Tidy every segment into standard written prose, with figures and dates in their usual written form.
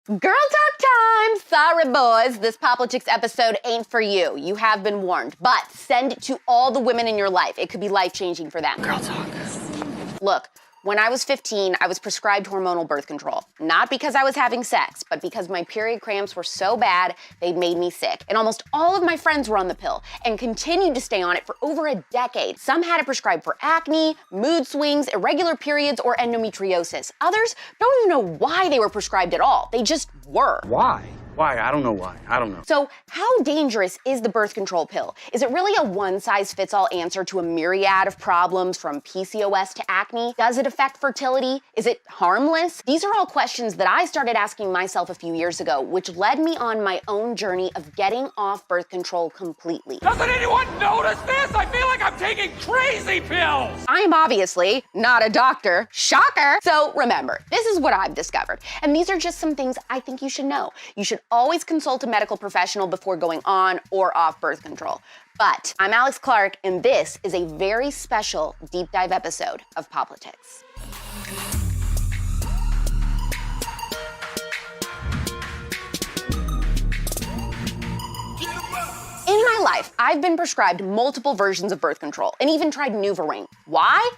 Girl talk time! Sorry, boys. This Poplitics episode ain't for you. You have been warned. But send it to all the women in your life. It could be life-changing for them. Girl talk. Look, when I was 15, I was prescribed hormonal birth control. Not because I was having sex, but because my period cramps were so bad, they made me sick. And almost all of my friends were on the pill and continued to stay on it for over a decade. Some had it prescribed for acne, mood swings, irregular periods, or endometriosis. Others don't even know why they were prescribed at all. They just were. Why? Why? I don't know why. I don't know. So how dangerous is the birth control pill? Is it really a one-size-fits-all answer to a myriad of problems from PCOS to acne? Does it affect fertility? Is it harmless? These are all questions that I started asking myself a few years ago, which led me on my own journey of getting off birth control completely. Doesn't anyone notice this? I feel like I'm taking crazy pills! I'm obviously not a doctor. Shocker! So remember, this is what I've discovered. And these are just some things I think you should know. You should always consult a medical professional before going on or off birth control. But I'm Alex Clark, and this is a very special deep dive episode of Poplitics. In my life, I've been prescribed multiple versions of birth control and even tried NuvaRing. Why?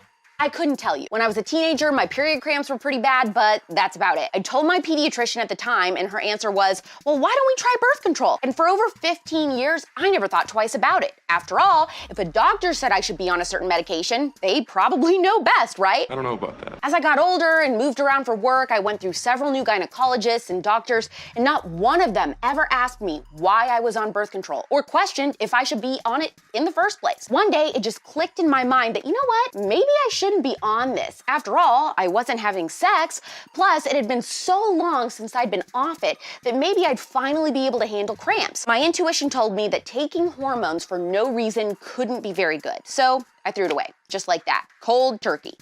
I couldn't tell you. When I was a teenager, my period cramps were pretty bad, but that's about it. I told my pediatrician at the time, and her answer was, well, why don't we try birth control? And for over 15 years, I never thought twice about it. After all, if a doctor said I should be on a certain medication, they probably know best, right? I don't know about that. As I got older and moved around for work, I went through several new gynecologists and doctors, and not one of them ever asked me why I was on birth control or questioned if I should be on it in the first place. One day, it just clicked in my mind that, you know what, maybe I shouldn't be on this. After all, I wasn't having sex, plus it had been so long since I'd been off it that maybe I'd finally be able to handle cramps. My intuition told me that taking hormones for no reason couldn't be very good, so I threw it away, just like that, cold turkey.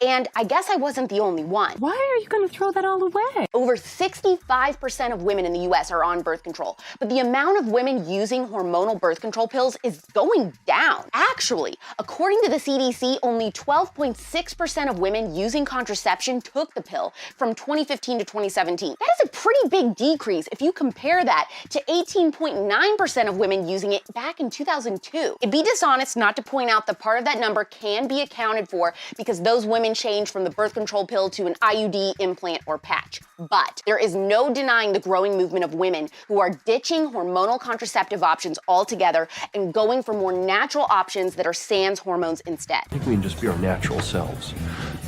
And I guess I wasn't the only one. Why are you gonna throw that all away? Over 65% of women in the US are on birth control, but the amount of women using hormonal birth control pills is going down. Actually, according to the CDC, only 12.6% of women using contraception took the pill from 2015 to 2017. That is a pretty big decrease if you compare that to 18.9% of women using it back in 2002. It'd be dishonest not to point out that part of that number can be accounted for because those women changed from the birth control pill to an IUD, implant, or patch. But there is no denying the growing movement of women who are ditching hormonal contraceptive options altogether and going for more natural options that are sans hormones instead. I think we can just be our natural selves.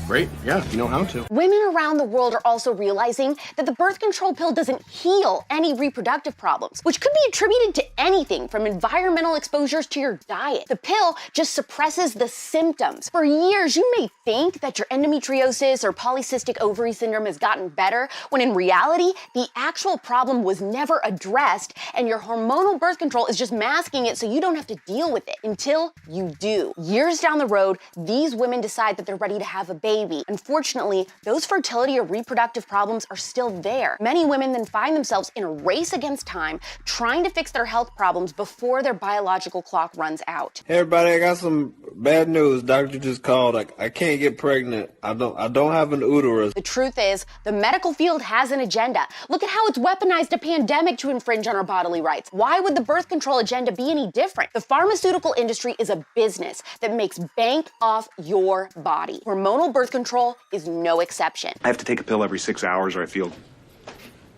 Great. Yeah, you know how to. Women around the world are also realizing that the birth control pill doesn't heal any reproductive problems, which could be attributed to anything from environmental exposures to your diet. The pill just suppresses the symptoms. For years, you may think that your endometriosis or polycystic ovary syndrome has gotten better, when in reality, the actual problem was never addressed, and your hormonal birth control is just masking it so you don't have to deal with it until you do. Years down the road, these women decide that they're ready to have a baby. Unfortunately, those fertility or reproductive problems are still there. Many women then find themselves in a race against time, trying to fix their health problems before their biological clock runs out. Hey everybody, I got some bad news. Doctor just called. I can't get pregnant. I don't have an uterus. The truth is, the medical field has an agenda. Look at how it's weaponized a pandemic to infringe on our bodily rights. Why would the birth control agenda be any different? The pharmaceutical industry is a business that makes bank off your body. Hormonal birth control is no exception. I have to take a pill every 6 hours or I feel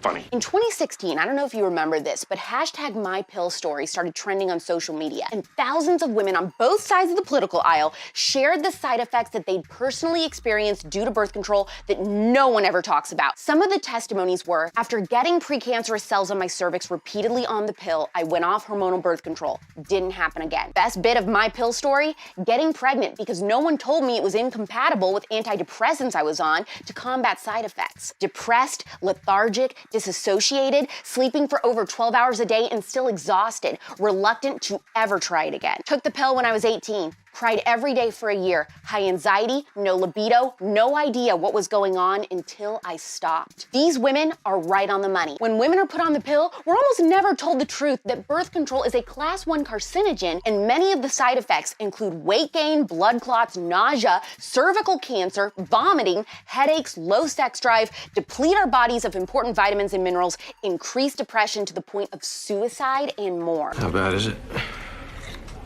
funny. In 2016, I don't know if you remember this, but hashtag #MyPillStory started trending on social media, and thousands of women on both sides of the political aisle shared the side effects that they'd personally experienced due to birth control that no one ever talks about. Some of the testimonies were, after getting precancerous cells on my cervix repeatedly on the pill, I went off hormonal birth control. Didn't happen again. Best bit of my pill story? Getting pregnant because no one told me it was incompatible with antidepressants I was on to combat side effects. Depressed, lethargic, disassociated, sleeping for over 12 hours a day and still exhausted, reluctant to ever try it again. Took the pill when I was 18. Cried every day for a year. High anxiety, no libido, no idea what was going on until I stopped. These women are right on the money. When women are put on the pill, we're almost never told the truth that birth control is a class 1 carcinogen, and many of the side effects include weight gain, blood clots, nausea, cervical cancer, vomiting, headaches, low sex drive, deplete our bodies of important vitamins and minerals, increase depression to the point of suicide, and more. How bad is it?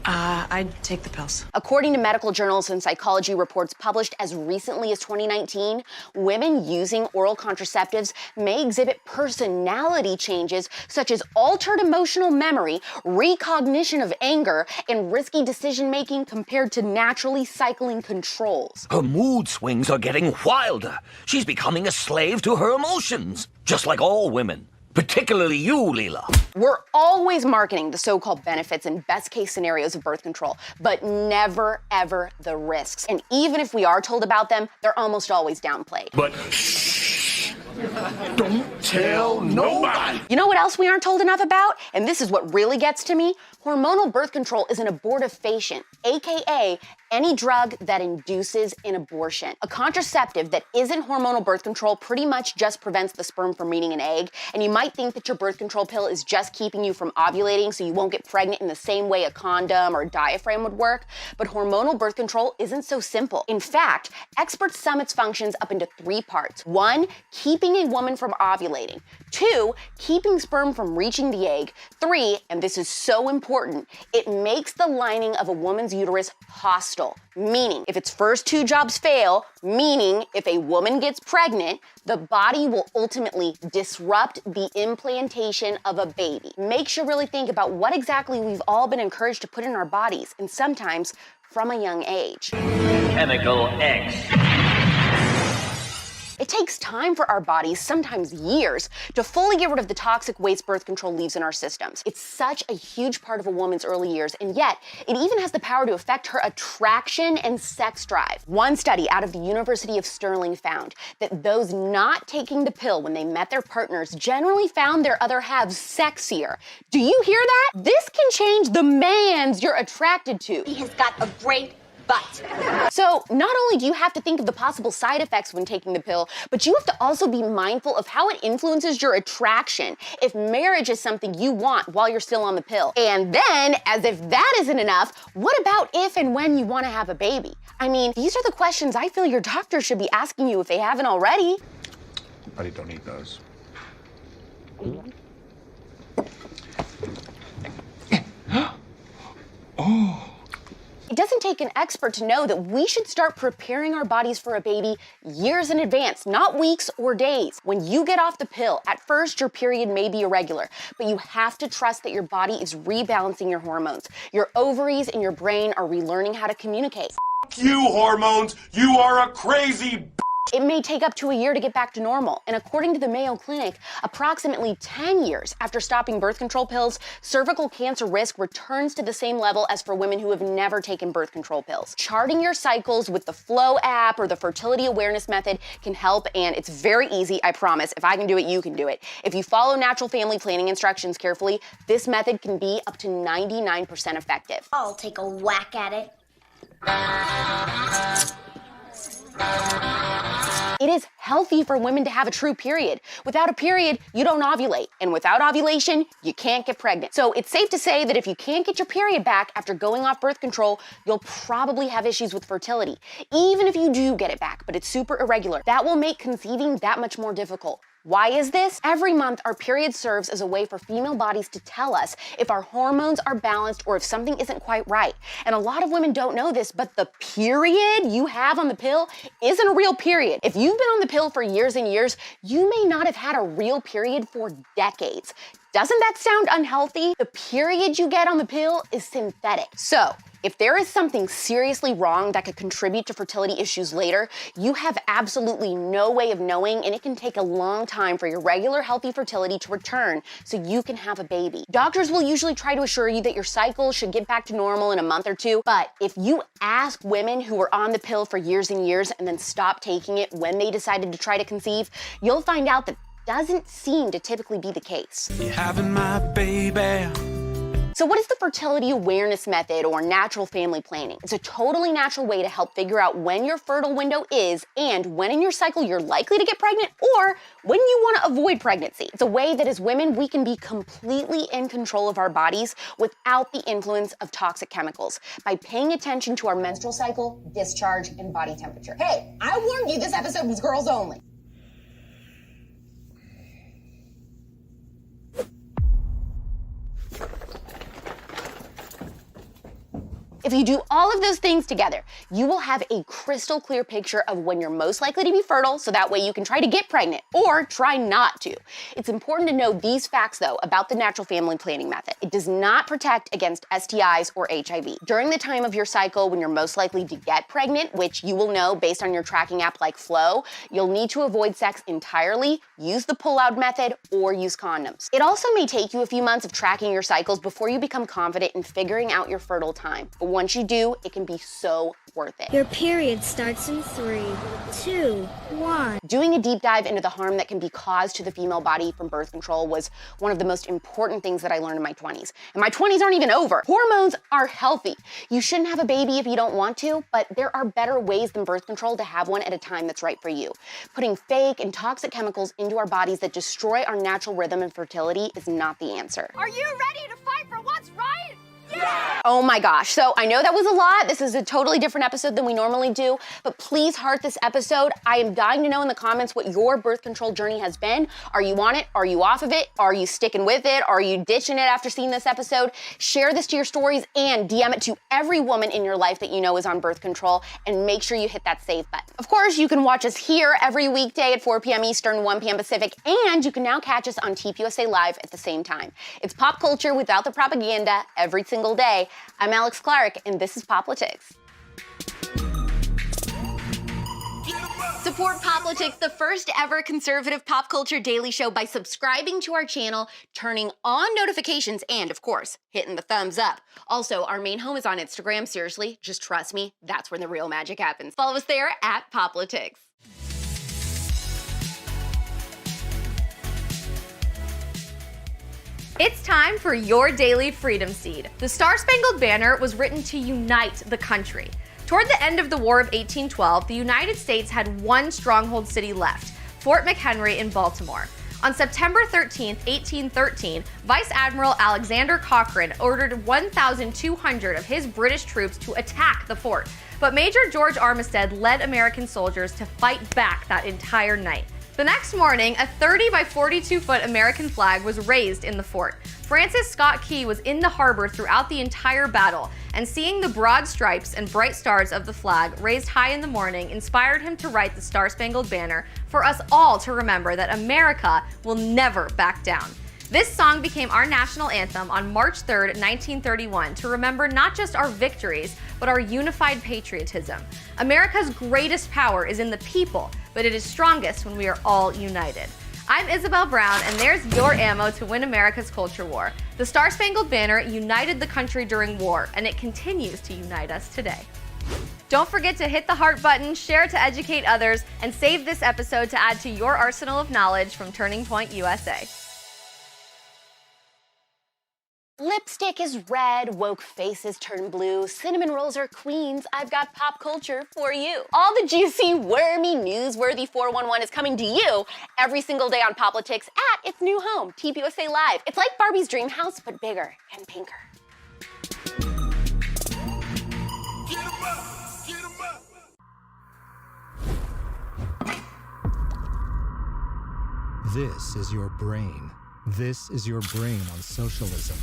I'd take the pills. According to medical journals and psychology reports published as recently as 2019, women using oral contraceptives may exhibit personality changes such as altered emotional memory, recognition of anger, and risky decision-making compared to naturally cycling controls. Her mood swings are getting wilder. She's becoming a slave to her emotions, just like all women. Particularly you, Leela. We're always marketing the so-called benefits and best-case scenarios of birth control, but never, ever the risks. And even if we are told about them, they're almost always downplayed. But shh, don't tell nobody. You know what else we aren't told enough about? And this is what really gets to me. Hormonal birth control is an abortifacient, aka any drug that induces an abortion. A contraceptive that isn't hormonal birth control pretty much just prevents the sperm from meeting an egg, and you might think that your birth control pill is just keeping you from ovulating so you won't get pregnant in the same way a condom or a diaphragm would work, but hormonal birth control isn't so simple. In fact, experts sum its functions up into 3 parts. 1, keeping a woman from ovulating. 2, keeping sperm from reaching the egg. 3, and this is so important, it makes the lining of a woman's uterus hostile, meaning if its first 2 jobs fail, meaning if a woman gets pregnant, the body will ultimately disrupt the implantation of a baby. Makes you really think about what exactly we've all been encouraged to put in our bodies, and sometimes from a young age. Chemical X. It takes time for our bodies, sometimes years, to fully get rid of the toxic waste birth control leaves in our systems. It's such a huge part of a woman's early years, and yet it even has the power to affect her attraction and sex drive. One study out of the University of Stirling found that those not taking the pill when they met their partners generally found their other halves sexier. Do you hear that? This can change the mans you're attracted to. He has got a great butt. So not only do you have to think of the possible side effects when taking the pill, but you have to also be mindful of how it influences your attraction if marriage is something you want while you're still on the pill. And then, as if that isn't enough, what about if and when you want to have a baby? I mean, these are the questions I feel your doctor should be asking you if they haven't already. Buddy, don't eat those. Oh. It doesn't take an expert to know that we should start preparing our bodies for a baby years in advance, not weeks or days. When you get off the pill, at first your period may be irregular, but you have to trust that your body is rebalancing your hormones. Your ovaries and your brain are relearning how to communicate. F you, hormones! You are a crazy It may take up to a year to get back to normal, and according to the Mayo Clinic, approximately 10 years after stopping birth control pills, cervical cancer risk returns to the same level as for women who have never taken birth control pills. Charting your cycles with the Flow app or the Fertility Awareness Method can help, and it's very easy, I promise. If I can do it, you can do it. If you follow natural family planning instructions carefully, this method can be up to 99% effective. I'll take a whack at it. It is healthy for women to have a true period. Without a period, you don't ovulate. And without ovulation, you can't get pregnant. So it's safe to say that if you can't get your period back after going off birth control, you'll probably have issues with fertility. Even if you do get it back, but it's super irregular, that will make conceiving that much more difficult. Why is this? Every month, our period serves as a way for female bodies to tell us if our hormones are balanced or if something isn't quite right. And a lot of women don't know this, but the period you have on the pill isn't a real period. If you've been on the pill for years and years, you may not have had a real period for decades. Doesn't that sound unhealthy? The period you get on the pill is synthetic. So, if there is something seriously wrong that could contribute to fertility issues later, you have absolutely no way of knowing, and it can take a long time for your regular healthy fertility to return so you can have a baby. Doctors will usually try to assure you that your cycle should get back to normal in a month or 2, but if you ask women who were on the pill for years and years and then stopped taking it when they decided to try to conceive, you'll find out that doesn't seem to typically be the case. You're having my baby. So what is the fertility awareness method or natural family planning? It's a totally natural way to help figure out when your fertile window is and when in your cycle you're likely to get pregnant or when you want to avoid pregnancy. It's a way that as women, we can be completely in control of our bodies without the influence of toxic chemicals by paying attention to our menstrual cycle, discharge, and body temperature. Hey, I warned you this episode was girls only. If you do all of those things together, you will have a crystal clear picture of when you're most likely to be fertile, so that way you can try to get pregnant or try not to. It's important to know these facts, though, about the natural family planning method. It does not protect against STIs or HIV. During the time of your cycle when you're most likely to get pregnant, which you will know based on your tracking app like Flow, you'll need to avoid sex entirely, use the pull-out method, or use condoms. It also may take you a few months of tracking your cycles before you become confident in figuring out your fertile time. But once you do, it can be so worth it. Your period starts in 3, 2, 1. Doing a deep dive into the harm that can be caused to the female body from birth control was one of the most important things that I learned in my 20s. And my 20s aren't even over. Hormones are healthy. You shouldn't have a baby if you don't want to, but there are better ways than birth control to have one at a time that's right for you. Putting fake and toxic chemicals into our bodies that destroy our natural rhythm and fertility is not the answer. Are you ready to fight for what's right? Yeah! Oh my gosh, so I know that was a lot. This is a totally different episode than we normally do, but please heart this episode. I am dying to know in the comments what your birth control journey has been. Are you on it? Are you off of it? Are you sticking with it? Are you ditching it after seeing this episode? Share this to your stories and DM it to every woman in your life that you know is on birth control, and make sure you hit that save button. Of course, you can watch us here every weekday at 4 p.m. Eastern, 1 p.m. Pacific, and you can now catch us on TPUSA Live at the same time. It's pop culture without the propaganda every single day. I'm Alex Clark, and this is Poplitics. Support Poplitics, the first ever conservative pop culture daily show, by subscribing to our channel, turning on notifications, and of course, hitting the thumbs up. Also, our main home is on Instagram. Seriously, just trust me, that's where the real magic happens. Follow us there at Poplitics. It's time for your daily freedom seed. The Star-Spangled Banner was written to unite the country. Toward the end of the War of 1812, the United States had one stronghold city left, Fort McHenry in Baltimore. On September 13, 1813, Vice Admiral Alexander Cochrane ordered 1,200 of his British troops to attack the fort, but Major George Armistead led American soldiers to fight back that entire night. The next morning, a 30 by 42-foot American flag was raised in the fort. Francis Scott Key was in the harbor throughout the entire battle, and seeing the broad stripes and bright stars of the flag raised high in the morning inspired him to write the Star-Spangled Banner for us all to remember that America will never back down. This song became our national anthem on March 3, 1931, to remember not just our victories, but our unified patriotism. America's greatest power is in the people, but it is strongest when we are all united. I'm Isabel Brown, and there's your ammo to win America's culture war. The Star-Spangled Banner united the country during war, and it continues to unite us today. Don't forget to hit the heart button, share to educate others, and save this episode to add to your arsenal of knowledge from Turning Point USA. Lipstick is red, woke faces turn blue, cinnamon rolls are queens, I've got pop culture for you. All the juicy, wormy, newsworthy 411 is coming to you every single day on Poplitics at its new home, TPUSA Live. It's like Barbie's dream house, but bigger and pinker. Get 'em up! Get 'em up! This is your brain. This is your brain on socialism.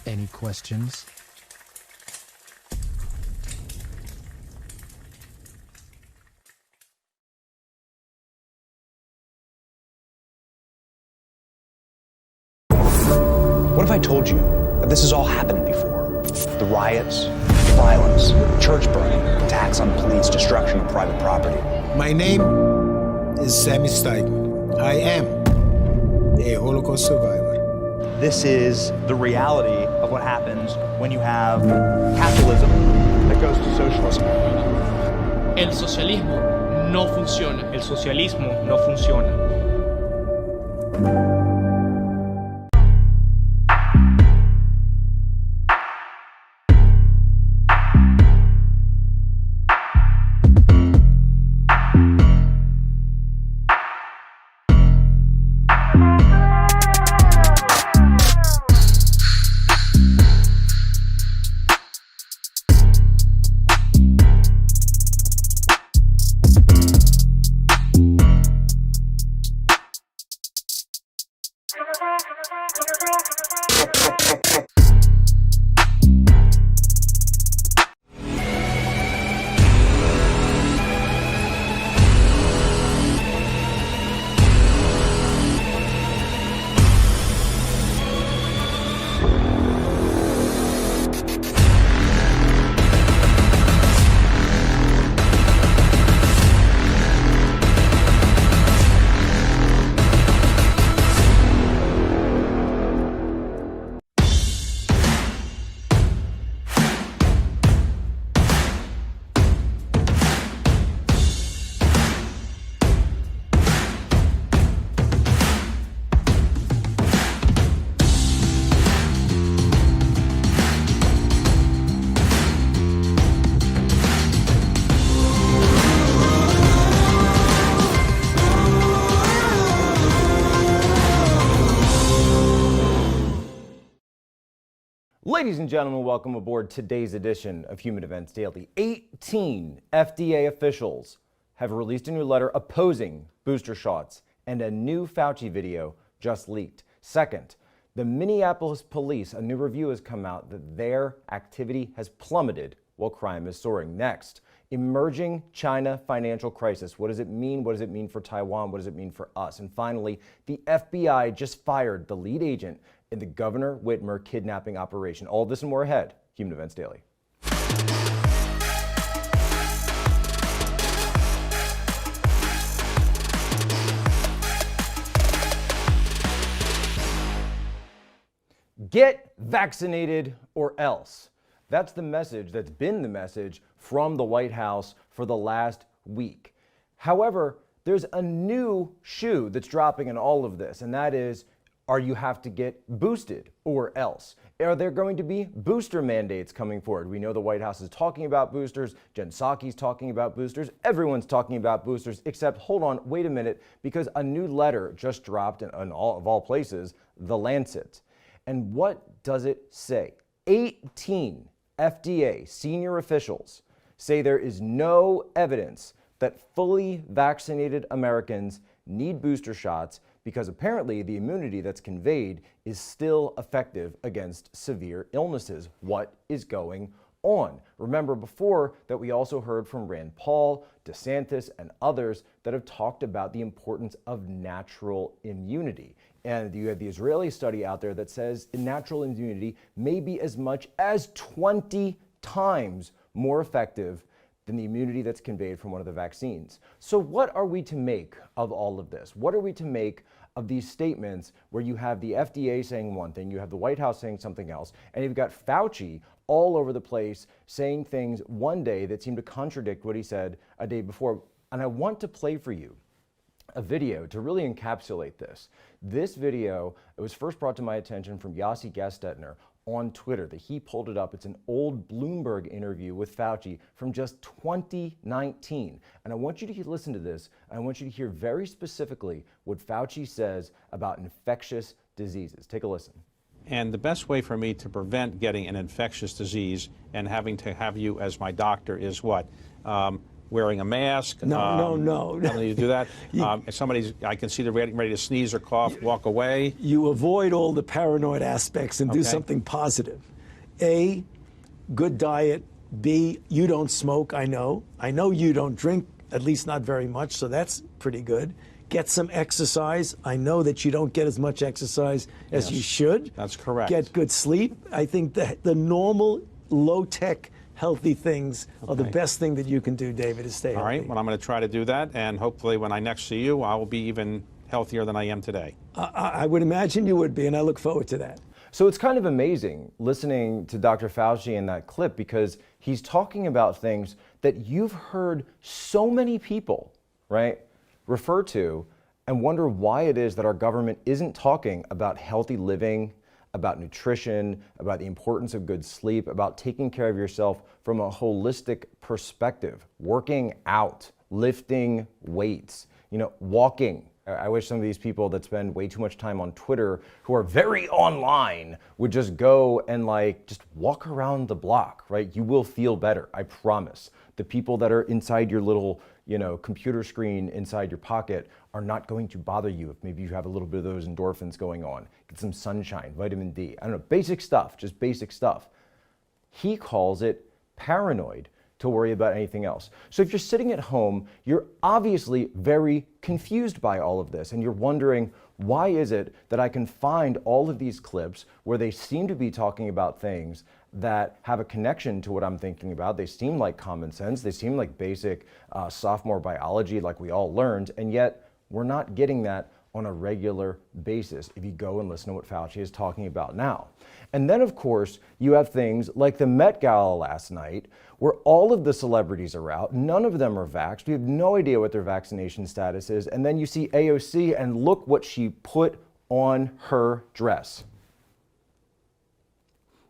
Any questions? What if I told you that this has all happened before? The riots, violence, church burning, attacks on police, destruction of private property. My name is Sammy Steigman. I am a Holocaust survivor. This is the reality of what happens when you have capitalism that goes to socialism. El socialismo no funciona. El socialismo no funciona. Ladies and gentlemen, welcome aboard today's edition of Human Events Daily. 18 FDA officials have released a new letter opposing booster shots, and a new Fauci video just leaked. Second, the Minneapolis police, a new review has come out that their activity has plummeted while crime is soaring. Next, emerging China financial crisis. What does it mean? What does it mean for Taiwan? What does it mean for us? And finally, the FBI just fired the lead agent in the Governor Whitmer kidnapping operation. All this and more ahead. Human Events Daily. Get vaccinated or else. That's the message that's been the message from the White House for the last week. However, there's a new shoe that's dropping in all of this, and that is, you have to get boosted or else. Are there going to be booster mandates coming forward? We know the White House is talking about boosters. Jen Psaki's talking about boosters. Everyone's talking about boosters, except, hold on, wait a minute, because a new letter just dropped in all places, The Lancet. And what does it say? 18 FDA senior officials say there is no evidence that fully vaccinated Americans need booster shots because apparently the immunity that's conveyed is still effective against severe illnesses. What is going on? Remember before that we also heard from Rand Paul, DeSantis, and others that have talked about the importance of natural immunity. And you have the Israeli study out there that says natural immunity may be as much as 20 times more effective than the immunity that's conveyed from one of the vaccines. So what are we to make of all of this? What are we to make of these statements where you have the FDA saying one thing, you have the White House saying something else, and you've got Fauci all over the place saying things one day that seem to contradict what he said a day before? And I want to play for you a video to really encapsulate this. This video, it was first brought to my attention from Yossi Gastetner on Twitter, that he pulled it up. It's an old Bloomberg interview with Fauci from just 2019. And I want you to listen to this. I want you to hear very specifically what Fauci says about infectious diseases. Take a listen. And the best way for me to prevent getting an infectious disease and having to have you as my doctor is what? Wearing a mask. No. How do you do that? I can see they're ready to sneeze or cough, walk away. You avoid all the paranoid aspects and do something positive. A, good diet. B, you don't smoke, I know. I know you don't drink, at least not very much, so that's pretty good. Get some exercise. I know that you don't get as much exercise as you should. That's correct. Get good sleep. I think that the normal, low-tech, healthy things are the best thing that you can do, David, is stay healthy. All right, well, I'm going to try to do that, and hopefully when I next see you, I will be even healthier than I am today. I would imagine you would be, and I look forward to that. So it's kind of amazing listening to Dr. Fauci in that clip, because he's talking about things that you've heard so many people, right, refer to and wonder why it is that our government isn't talking about healthy living, about nutrition, about the importance of good sleep, about taking care of yourself from a holistic perspective, working out, lifting weights, walking. I wish some of these people that spend way too much time on Twitter, who are very online, would just go and just walk around the block, right? You will feel better, I promise. The people that are inside your little, computer screen inside your pocket are not going to bother you if maybe you have a little bit of those endorphins going on. Get some sunshine, vitamin D, I don't know, basic stuff, just basic stuff. He calls it paranoid to worry about anything else. So if you're sitting at home, you're obviously very confused by all of this, and you're wondering, why is it that I can find all of these clips where they seem to be talking about things that have a connection to what I'm thinking about? They seem like common sense, they seem like basic sophomore biology like we all learned, and yet we're not getting that on a regular basis if you go and listen to what Fauci is talking about now. And then, of course, you have things like the Met Gala last night, where all of the celebrities are out. None of them are vaxxed. We have no idea what their vaccination status is. And then you see AOC, and look what she put on her dress.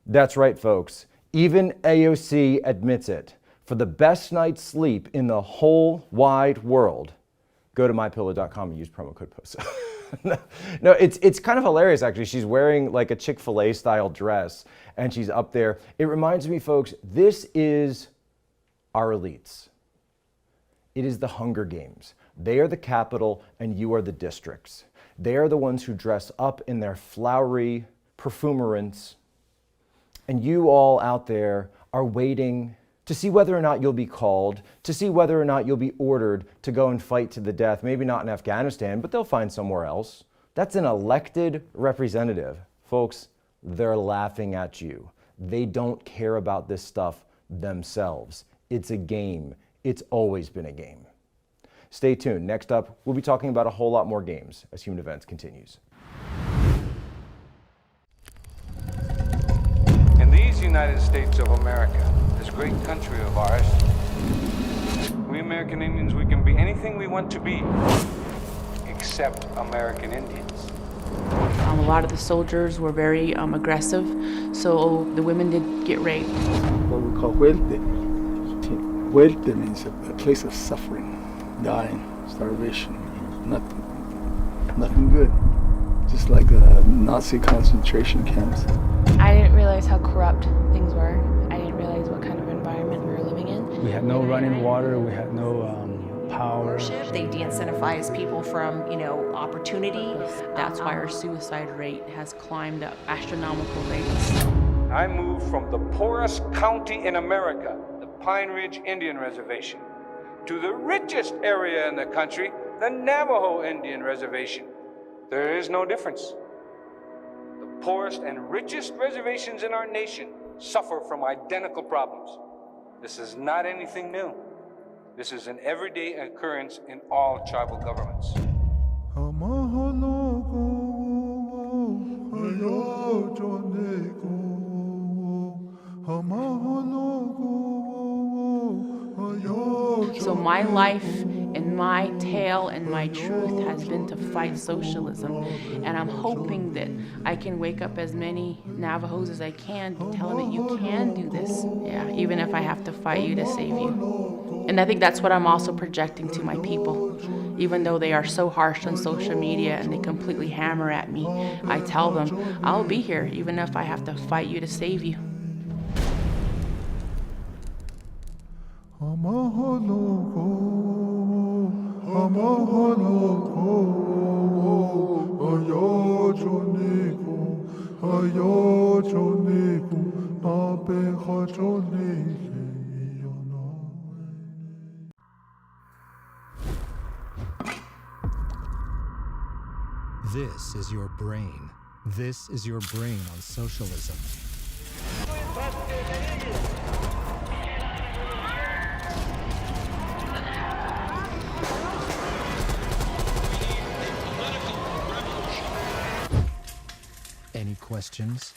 That's right, folks. Even AOC admits it. For the best night's sleep in the whole wide world, go to mypillow.com and use promo code POSA. No, it's kind of hilarious, actually. She's wearing like a Chick-fil-A style dress, and she's up there. It reminds me, folks, this is our elites. It is the Hunger Games. They are the capital, and you are the districts. They are the ones who dress up in their flowery perfumerance, and you all out there are waiting to see whether or not you'll be called, to see whether or not you'll be ordered to go and fight to the death. Maybe not in Afghanistan, but they'll find somewhere else. That's an elected representative. Folks, they're laughing at you. They don't care about this stuff themselves. It's a game. It's always been a game. Stay tuned. Next up, we'll be talking about a whole lot more games as Human Events continues. In these United States of America, this great country of ours, we American Indians, we can be anything we want to be, except American Indians. A lot of the soldiers were very aggressive, so the women did get raped. What we call huerte. Huerte means a place of suffering, dying, starvation, nothing good. Just like Nazi concentration camps. I didn't realize how corrupt things were. I didn't realize what kind of environment we were living in. We had no running water, we had no power. They de-incentivize people from, opportunity. That's why our suicide rate has climbed up astronomical rates. I moved from the poorest county in America, the Pine Ridge Indian Reservation, to the richest area in the country, the Navajo Indian Reservation. There is no difference. The poorest and richest reservations in our nation suffer from identical problems. This is not anything new. This is an everyday occurrence in all tribal governments. So my life and my tale and my truth has been to fight socialism. And I'm hoping that I can wake up as many Navajos as I can to tell them that you can do this. Yeah, even if I have to fight you to save you. And I think that's what I'm also projecting to my people. Even though they are so harsh on social media and they completely hammer at me, I tell them, I'll be here even if I have to fight you to save you. This is your brain. This is your brain on socialism. questions.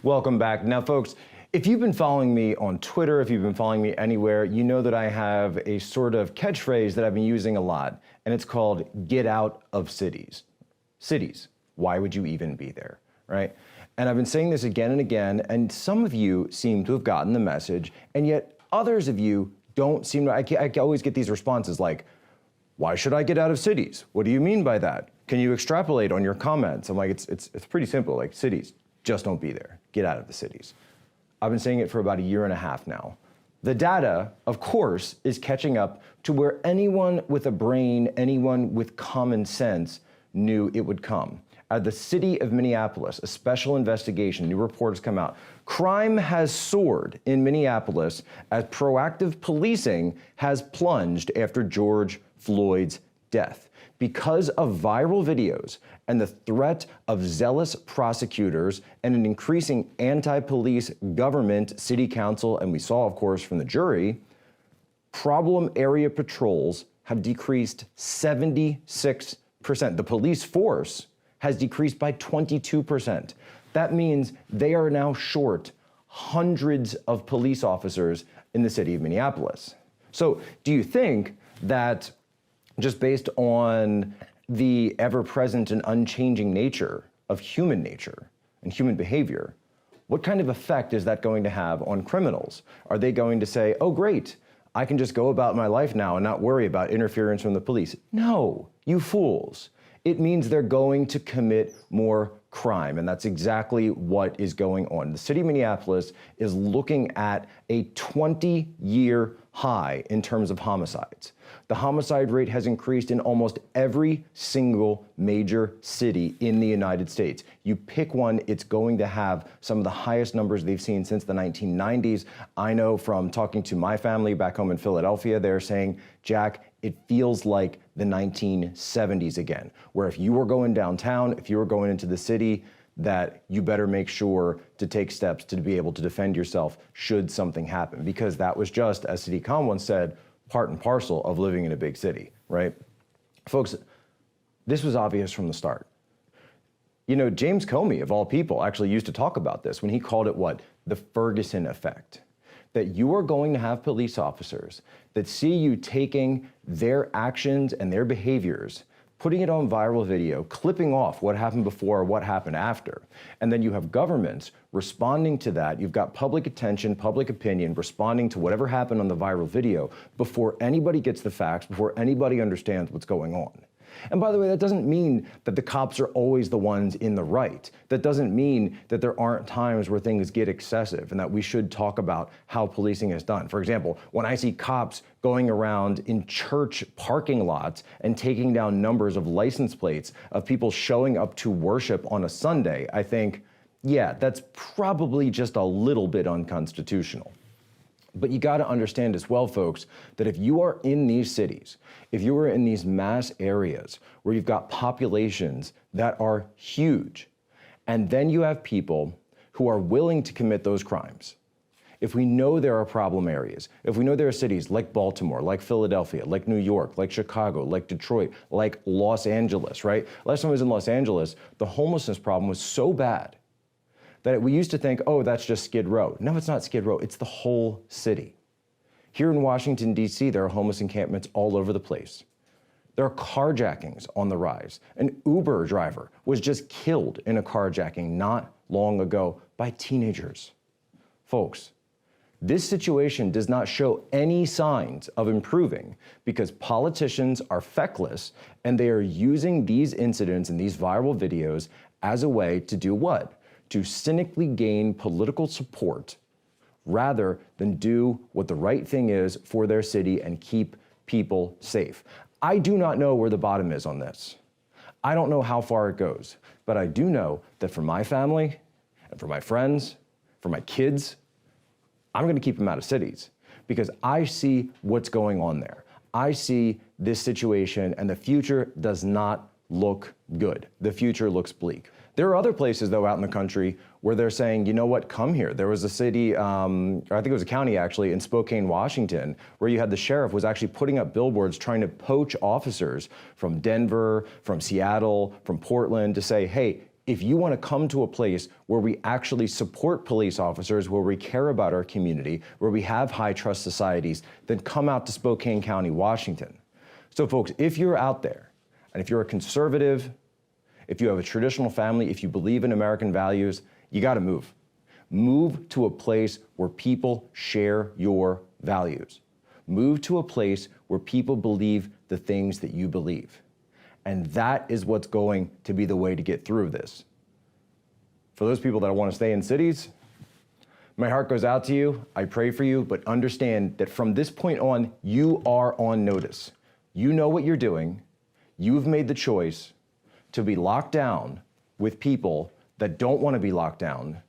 Welcome back. Now, folks, if you've been following me on Twitter, if you've been following me anywhere, you know that I have a sort of catchphrase that I've been using a lot, and it's called "get out of cities." Cities, why would you even be there, right? And I've been saying this again and again, and some of you seem to have gotten the message, and yet others of you don't seem to. I always get these responses like, "Why should I get out of cities? What do you mean by that? Can you extrapolate on your comments?" I'm like, it's pretty simple. Like, cities, just don't be there. Get out of the cities. I've been saying it for about a year and a half now. The data, of course, is catching up to where anyone with a brain, anyone with common sense knew it would come. At the city of Minneapolis, a special investigation, new reports come out. Crime has soared in Minneapolis as proactive policing has plunged after George Floyd's death. Because of viral videos and the threat of zealous prosecutors and an increasing anti-police government, city council, and we saw, of course, from the jury, problem area patrols have decreased 76%. The police force has decreased by 22%. That means they are now short hundreds of police officers in the city of Minneapolis. So do you think that just based on the ever-present and unchanging nature of human nature and human behavior, what kind of effect is that going to have on criminals? Are they going to say, oh great, I can just go about my life now and not worry about interference from the police? No, you fools. It means they're going to commit more crime, and that's exactly what is going on. The city of Minneapolis is looking at a 20-year high in terms of homicides. The homicide rate has increased in almost every single major city in the United States. You pick one, it's going to have some of the highest numbers they've seen since the 1990s. I know from talking to my family back home in Philadelphia, they're saying, Jack, it feels like the 1970s again, where if you were going downtown, if you were going into the city, that you better make sure to take steps to be able to defend yourself should something happen, because that was just, as Sadiq Khan once said, part and parcel of living in a big city, right? Folks, this was obvious from the start. You know, James Comey, of all people, actually used to talk about this when he called it what? The Ferguson effect. That you are going to have police officers that see you taking their actions and their behaviors, putting it on viral video, clipping off what happened before or what happened after. And then you have governments responding to that. You've got public attention, public opinion, responding to whatever happened on the viral video before anybody gets the facts, before anybody understands what's going on. And by the way, that doesn't mean that the cops are always the ones in the right. That doesn't mean that there aren't times where things get excessive and that we should talk about how policing is done. For example, when I see cops going around in church parking lots and taking down numbers of license plates of people showing up to worship on a Sunday, I think, yeah, that's probably just a little bit unconstitutional. But you got to understand as well, folks, that if you are in these cities, if you are in these mass areas where you've got populations that are huge, and then you have people who are willing to commit those crimes, if we know there are problem areas, if we know there are cities like Baltimore, like Philadelphia, like New York, like Chicago, like Detroit, like Los Angeles, right? Last time I was in Los Angeles, the homelessness problem was so bad that we used to think, oh, that's just Skid Row. No, it's not Skid Row, it's the whole city. Here in Washington, D.C., there are homeless encampments all over the place. There are carjackings on the rise. An Uber driver was just killed in a carjacking not long ago by teenagers. Folks, this situation does not show any signs of improving because politicians are feckless and they are using these incidents and these viral videos as a way to do what? To cynically gain political support rather than do what the right thing is for their city and keep people safe. I do not know where the bottom is on this. I don't know how far it goes, but I do know that for my family and for my friends, for my kids, I'm gonna keep them out of cities because I see what's going on there. I see this situation and the future does not look good. The future looks bleak. There are other places though out in the country where they're saying, you know what, come here. There was a city, or I think it was a county actually, in Spokane, Washington, where you had the sheriff was actually putting up billboards trying to poach officers from Denver, from Seattle, from Portland to say, hey, if you want to come to a place where we actually support police officers, where we care about our community, where we have high trust societies, then come out to Spokane County, Washington. So folks, if you're out there, and if you're a conservative, if you have a traditional family, if you believe in American values, you gotta move. Move to a place where people share your values. Move to a place where people believe the things that you believe. And that is what's going to be the way to get through this. For those people that want to stay in cities, my heart goes out to you. I pray for you, but understand that from this point on, you are on notice. You know what you're doing. You've made the choice to be locked down with people that don't want to be locked down,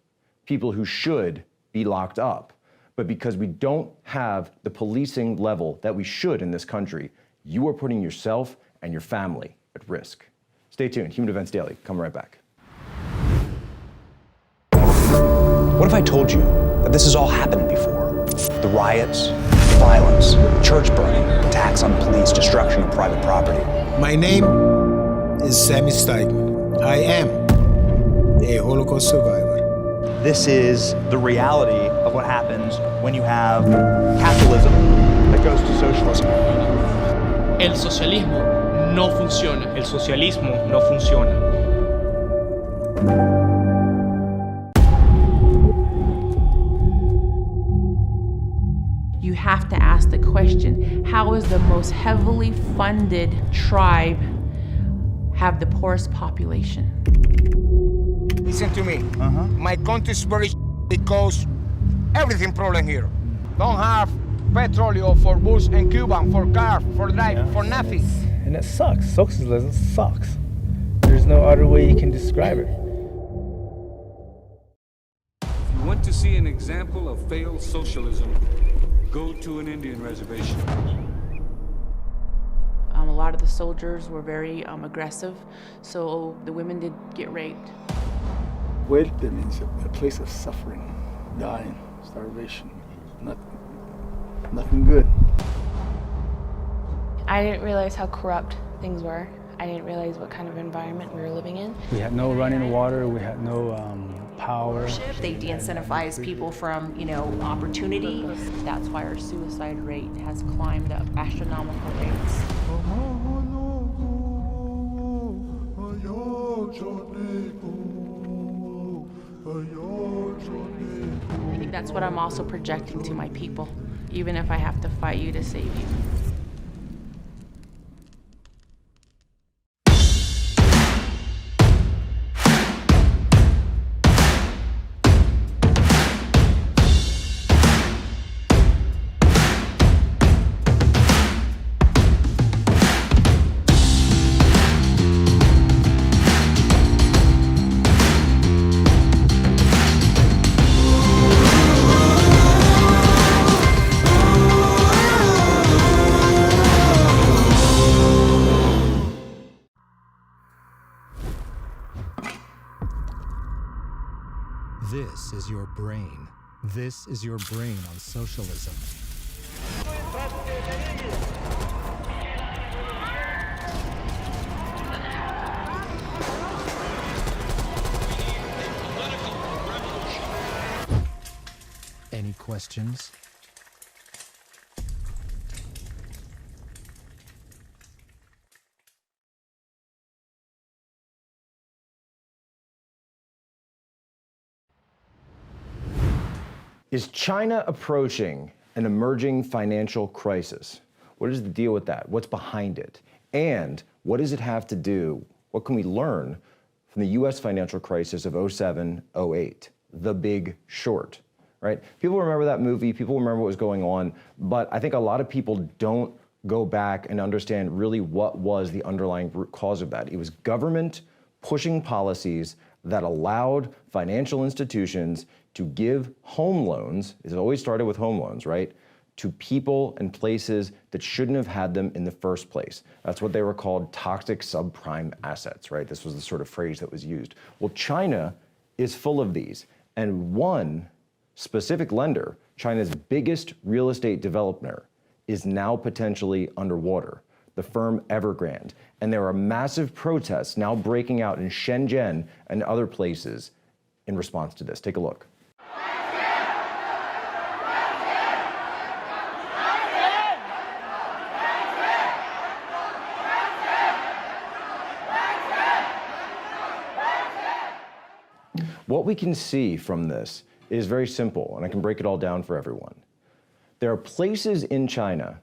people who should be locked up. But because we don't have the policing level that we should in this country, you are putting yourself and your family at risk. Stay tuned. Human Events Daily. Come right back. What if I told you that this has all happened before? The riots, violence, church burning, attacks on police, destruction of private property. My name is Sammy Steigman. I am a Holocaust survivor. This is the reality of what happens when you have capitalism that goes to socialism. El socialismo no funciona. El socialismo no funciona. You have to ask the question, how is the most heavily funded tribe have the poorest population? Listen to me. My country is very because everything problem here. Don't have petroleum for bus and Cuban, for car, for drive, for nothing. And it sucks. Socialism sucks. There's no other way you can describe it. If you want to see an example of failed socialism, go to an Indian reservation. A lot of the soldiers were very aggressive, so the women did get raped. Muerte means a place of suffering, dying, starvation, nothing good. I didn't realize how corrupt things were. I didn't realize what kind of environment we were living in. We had no running water, we had no power. They de-incentivize people from, opportunity. That's why our suicide rate has climbed up astronomical rates. I think that's what I'm also projecting to my people, even if I have to fight you to save you. This is your brain. This is your brain on socialism. Any questions? Is China approaching an emerging financial crisis? What is the deal with that? What's behind it? And what does it have to do? What can we learn from the US financial crisis of 07, 08, The Big Short, right? People remember that movie, people remember what was going on, but I think a lot of people don't go back and understand really what was the underlying root cause of that. It was government pushing policies that allowed financial institutions to give home loans, it always started with home loans, right, to people and places that shouldn't have had them in the first place. That's what they were called, toxic subprime assets, right? This was the sort of phrase that was used. Well, China is full of these, and one specific lender, China's biggest real estate developer, is now potentially underwater, the firm Evergrande. And there are massive protests now breaking out in Shenzhen and other places in response to this. Take a look. What we can see from this is very simple, and I can break it all down for everyone. There are places in China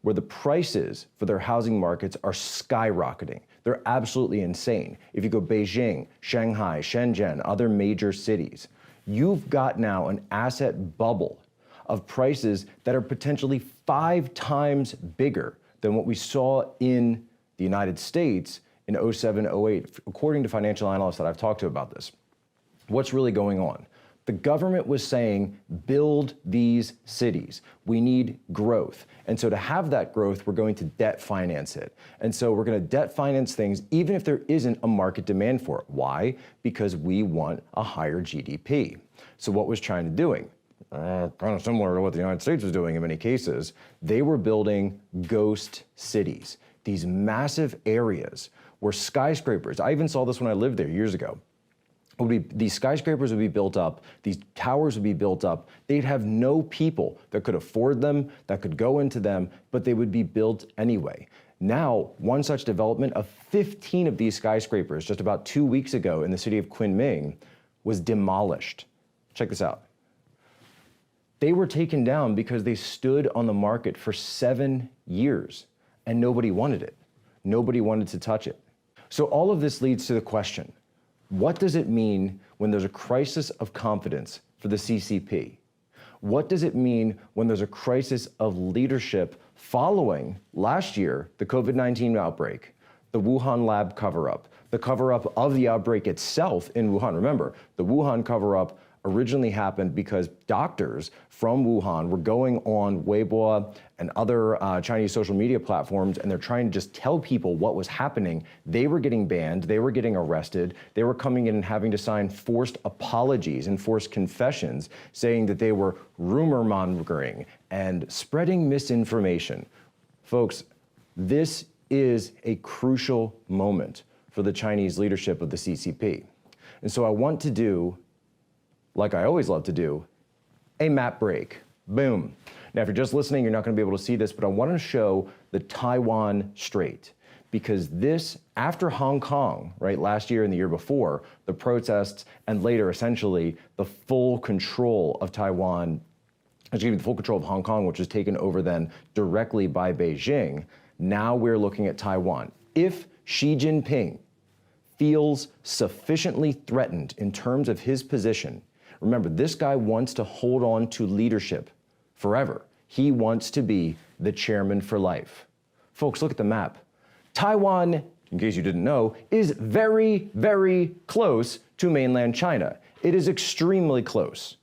where the prices for their housing markets are skyrocketing. They're absolutely insane. If you go Beijing, Shanghai, Shenzhen, other major cities, you've got now an asset bubble of prices that are potentially 5 times bigger than what we saw in the United States in 07, 08, according to financial analysts that I've talked to about this. What's really going on? The government was saying, build these cities. We need growth. And so to have that growth, we're going to debt finance it. And so we're going to debt finance things even if there isn't a market demand for it. Why? Because we want a higher GDP. So what was China doing? Kind of similar to what the United States was doing in many cases. They were building ghost cities, these massive areas where skyscrapers, I even saw this when I lived there years ago, these skyscrapers would be built up, these towers would be built up, they'd have no people that could afford them, that could go into them, but they would be built anyway. Now, one such development of 15 of these skyscrapers just about 2 weeks ago in the city of Kunming was demolished. Check this out. They were taken down because they stood on the market for 7 years and nobody wanted it. Nobody wanted to touch it. So all of this leads to the question, what does it mean when there's a crisis of confidence for the CCP? What does it mean when there's a crisis of leadership following last year, the COVID-19 outbreak, the Wuhan lab cover-up, the cover-up of the outbreak itself in Wuhan? Remember, the Wuhan cover-up originally happened because doctors from Wuhan were going on Weibo and other Chinese social media platforms, and they're trying to just tell people what was happening. They were getting banned, they were getting arrested, they were coming in and having to sign forced apologies and forced confessions, saying that they were rumor mongering and spreading misinformation. Folks, this is a crucial moment for the Chinese leadership of the CCP. And so I want to do, like I always love to do, a map break. Boom. Now, if you're just listening, you're not going to be able to see this, but I want to show the Taiwan Strait, because this, after Hong Kong, right, last year and the year before, the protests, and later, essentially, the full control of Taiwan, the full control of Hong Kong, which was taken over then directly by Beijing, now we're looking at Taiwan. If Xi Jinping feels sufficiently threatened in terms of his position, remember, this guy wants to hold on to leadership forever. He wants to be the chairman for life. Folks, look at the map. Taiwan, in case you didn't know, is very, very close to mainland China. It is extremely close.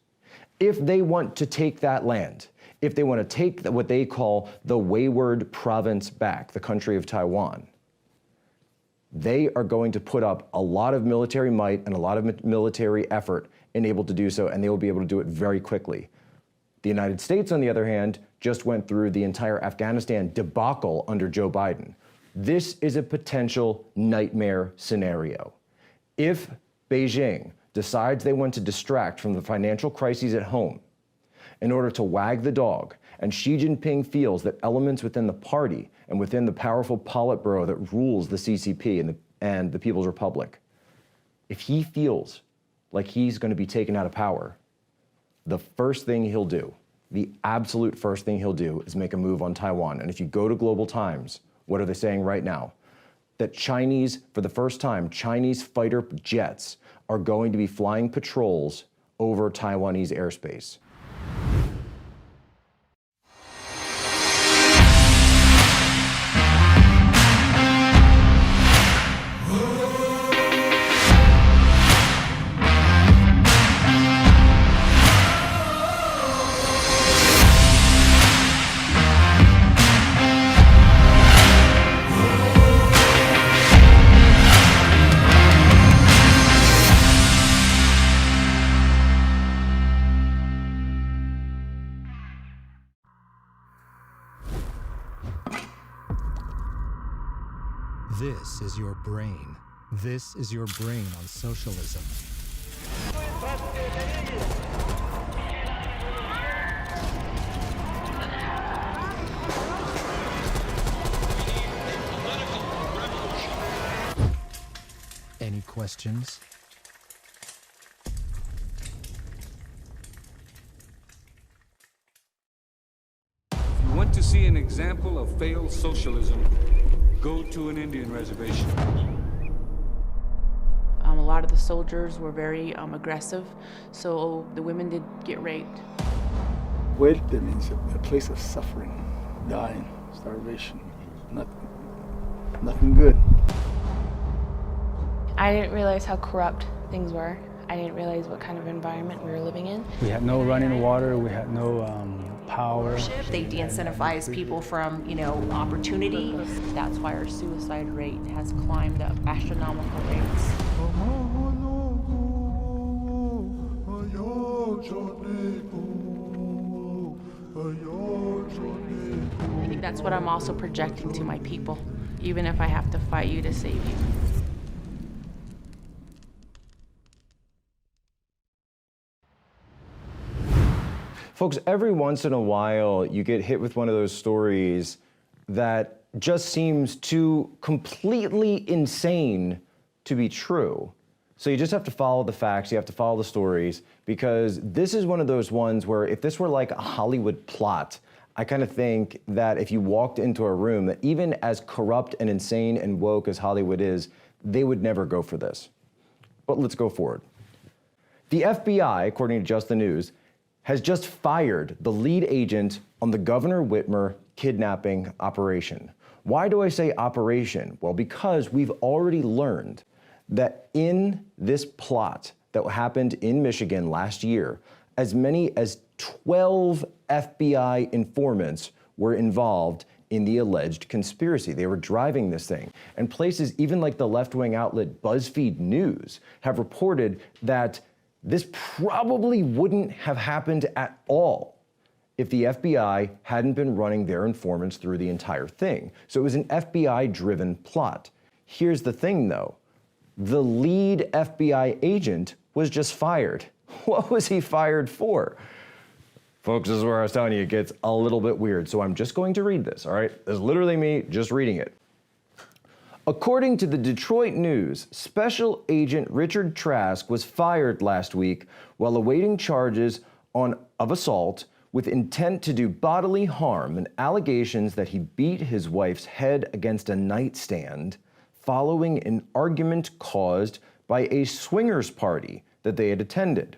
If they want to take that land, if they want to take what they call the wayward province back, the country of Taiwan, they are going to put up a lot of military might and a lot of military effort and able to do so, and they will be able to do it very quickly. The United States, on the other hand, just went through the entire Afghanistan debacle under Joe Biden. This is a potential nightmare scenario. If Beijing decides they want to distract from the financial crises at home in order to wag the dog, and Xi Jinping feels that elements within the party and within the powerful Politburo that rules the CCP and the People's Republic, if he feels like he's going to be taken out of power, the first thing he'll do, the absolute first thing he'll do, is make a move on Taiwan. And if you go to Global Times, what are they saying right now? That Chinese, for the first time, Chinese fighter jets are going to be flying patrols over Taiwanese airspace. This is your brain. This is your brain on socialism. Any questions? If you want to see an example of failed socialism, go to an Indian reservation. A lot of the soldiers were very aggressive, so the women did get raped. Muerte means a place of suffering, dying, starvation, nothing good. I didn't realize how corrupt things were. I didn't realize what kind of environment we were living in. We had no running water, we had no power. They de-incentivize people from, opportunity. That's why our suicide rate has climbed up astronomical rates. I think that's what I'm also projecting to my people, even if I have to fight you to save you. Folks, every once in a while, you get hit with one of those stories that just seems too completely insane to be true. So you just have to follow the facts, you have to follow the stories, because this is one of those ones where if this were like a Hollywood plot, I kind of think that if you walked into a room, that even as corrupt and insane and woke as Hollywood is, they would never go for this. But let's go forward. The FBI, according to Just the News, has just fired the lead agent on the Governor Whitmer kidnapping operation. Why do I say operation? Well, because we've already learned that in this plot that happened in Michigan last year, as many as 12 FBI informants were involved in the alleged conspiracy. They were driving this thing. And places even like the left-wing outlet BuzzFeed News have reported that this probably wouldn't have happened at all if the FBI hadn't been running their informants through the entire thing. So it was an FBI-driven plot. Here's the thing, though. The lead FBI agent was just fired. What was he fired for? Folks, this is where I was telling you it gets a little bit weird. So I'm just going to read this, all right? This is literally me just reading it. According to the Detroit News, Special Agent Richard Trask was fired last week while awaiting charges of assault with intent to do bodily harm and allegations that he beat his wife's head against a nightstand following an argument caused by a swingers party that they had attended.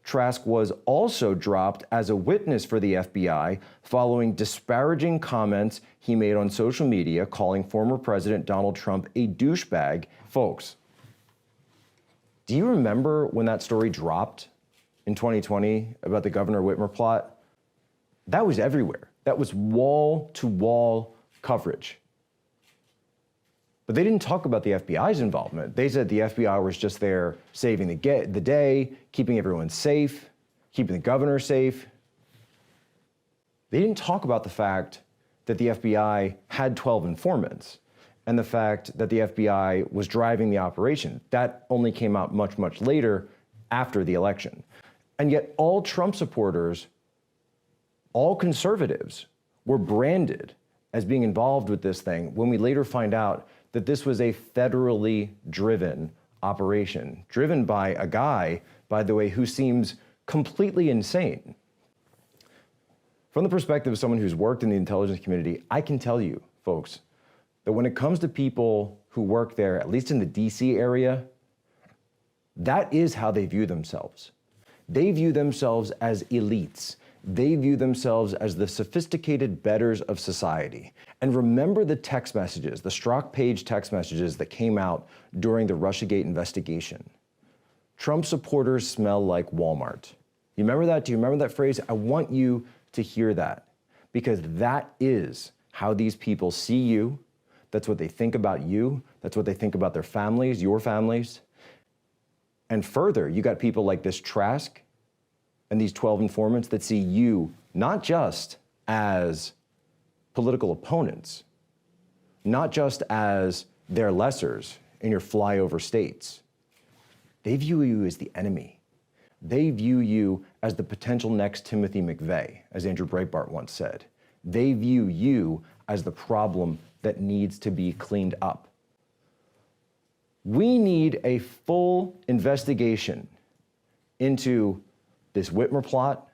Trask was also dropped as a witness for the FBI following disparaging comments he made on social media calling former President Donald Trump a douchebag. Folks, do you remember when that story dropped in 2020 about the Governor Whitmer plot? That was everywhere. That was wall-to-wall coverage. But they didn't talk about the FBI's involvement. They said the FBI was just there saving the day, keeping everyone safe, keeping the governor safe. They didn't talk about the fact that the FBI had 12 informants and the fact that the FBI was driving the operation. That only came out much, much later after the election. And yet all Trump supporters, all conservatives, were branded as being involved with this thing when we later find out that this was a federally driven operation, driven by a guy, by the way, who seems completely insane. From the perspective of someone who's worked in the intelligence community, I can tell you, folks, that when it comes to people who work there, at least in the DC area, that is how they view themselves. They view themselves as elites. They view themselves as the sophisticated betters of society. And remember the text messages, the Strzok Page text messages that came out during the Russiagate investigation. Trump supporters smell like Walmart. You remember that? Do you remember that phrase? I want you to hear that, because that is how these people see you. That's what they think about you. That's what they think about their families, your families. And further, you got people like this Trask and these 12 informants that see you not just as political opponents, not just as their lessers in your flyover states. They view you as the enemy. They view you as the potential next Timothy McVeigh, as Andrew Breitbart once said. They view you as the problem that needs to be cleaned up. We need a full investigation into this Whitmer plot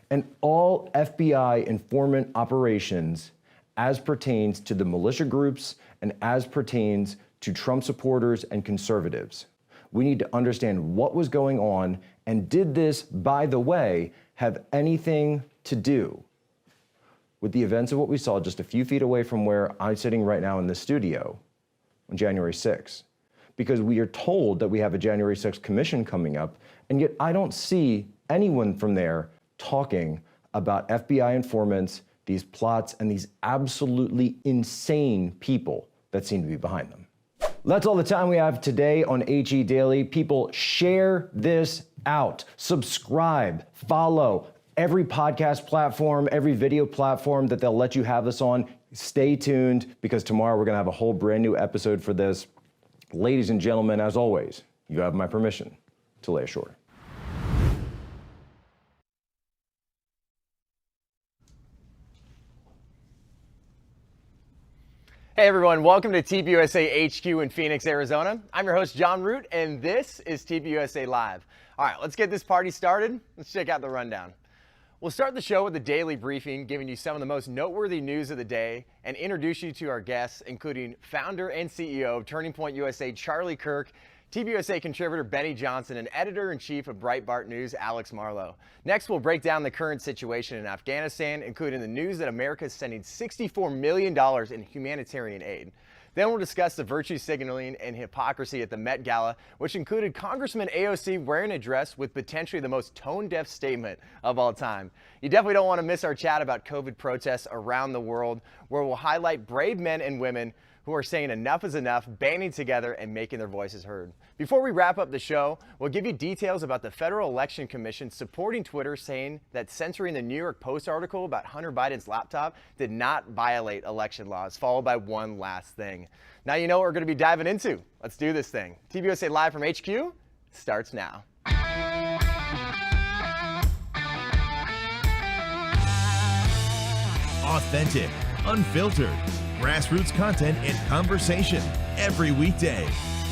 and all FBI informant operations as pertains to the militia groups and as pertains to Trump supporters and conservatives. We need to understand what was going on, and did this, by the way, have anything to do with the events of what we saw just a few feet away from where I'm sitting right now in the studio on January 6th? Because we are told that we have a January 6th commission coming up, and yet I don't see anyone from there talking about FBI informants, these plots, and these absolutely insane people that seem to be behind them. That's all the time we have today on HE Daily. People, share this out. Subscribe, follow every podcast platform, every video platform that they'll let you have this on. Stay tuned, because tomorrow we're going to have a whole brand new episode for this. Ladies and gentlemen, as always, you have my permission to lay ashore. Hey everyone, welcome to TPUSA HQ in Phoenix, Arizona. I'm your host, Jon Root, and this is TPUSA Live. All right, let's get this party started. Let's check out the rundown. We'll start the show with a daily briefing, giving you some of the most noteworthy news of the day, and introduce you to our guests, including founder and CEO of Turning Point USA, Charlie Kirk, TPUSA contributor Benny Johnson, and editor-in-chief of Breitbart News, Alex Marlow. Next, we'll break down the current situation in Afghanistan, including the news that America is sending $64 million in humanitarian aid. Then we'll discuss the virtue signaling and hypocrisy at the Met Gala, which included Congressman AOC wearing a dress with potentially the most tone-deaf statement of all time. You definitely don't want to miss our chat about COVID protests around the world, where we'll highlight brave men and women who are saying enough is enough, banding together and making their voices heard. Before we wrap up the show, we'll give you details about the Federal Election Commission supporting Twitter, saying that censoring the New York Post article about Hunter Biden's laptop did not violate election laws, followed by one last thing. Now you know what we're going to be diving into. Let's do this thing. TPUSA Live from HQ starts now. Authentic, unfiltered, grassroots content and conversation every weekday.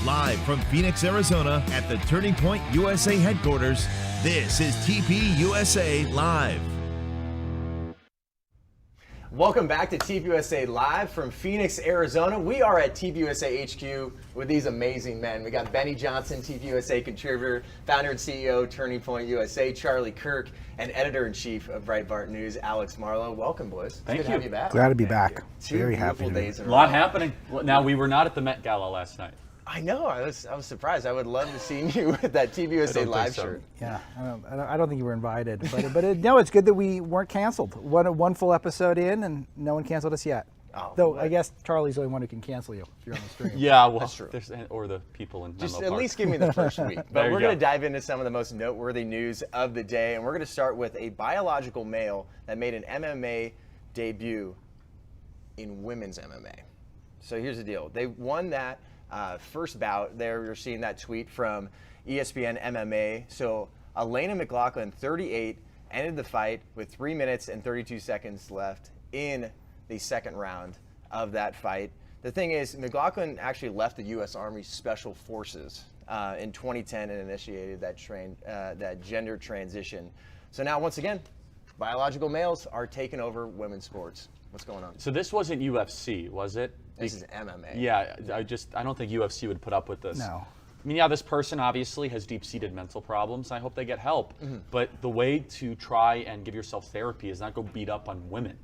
Live from Phoenix, Arizona at the Turning Point USA headquarters, this is TPUSA Live. Welcome back to TPUSA Live from Phoenix, Arizona. We are at TPUSA HQ with these amazing men. We got Benny Johnson, TPUSA contributor, founder and CEO, Turning Point USA, Charlie Kirk, and editor-in-chief of Breitbart News, Alex Marlow. Welcome, boys. Thank Good to have you back. Glad to be back. Very happy to be A lot happening. Now, we were not at the Met Gala last night. I know. I was surprised. I would love to see you with that TPUSA Live shirt. Yeah, I don't think you were invited, but no, it's good that we weren't canceled. One full episode in, and no one canceled us yet. Oh, though I guess Charlie's the only one who can cancel you if you're on the stream. Yeah, well, that's true. Or the people in Just Menlo at Park. least give me the first week. But we're going to dive into some of the most noteworthy news of the day, and we're going to start with a biological male that made an MMA debut in women's MMA. So here's the deal. They won that first bout. There you're seeing that tweet from ESPN MMA. So Elena McLaughlin, 38, ended the fight with 3 minutes and 32 seconds left in the second round of that fight. The thing is, McLaughlin actually left the U.S. Army Special Forces in 2010 and initiated that gender transition. So now, once again, biological males are taking over women's sports. What's going on? So this wasn't UFC, was it? This is MMA. Yeah, I don't think UFC would put up with this. No. I mean, yeah, this person obviously has deep-seated mental problems. I hope they get help. Mm-hmm. But the way to try and give yourself therapy is not go beat up on women.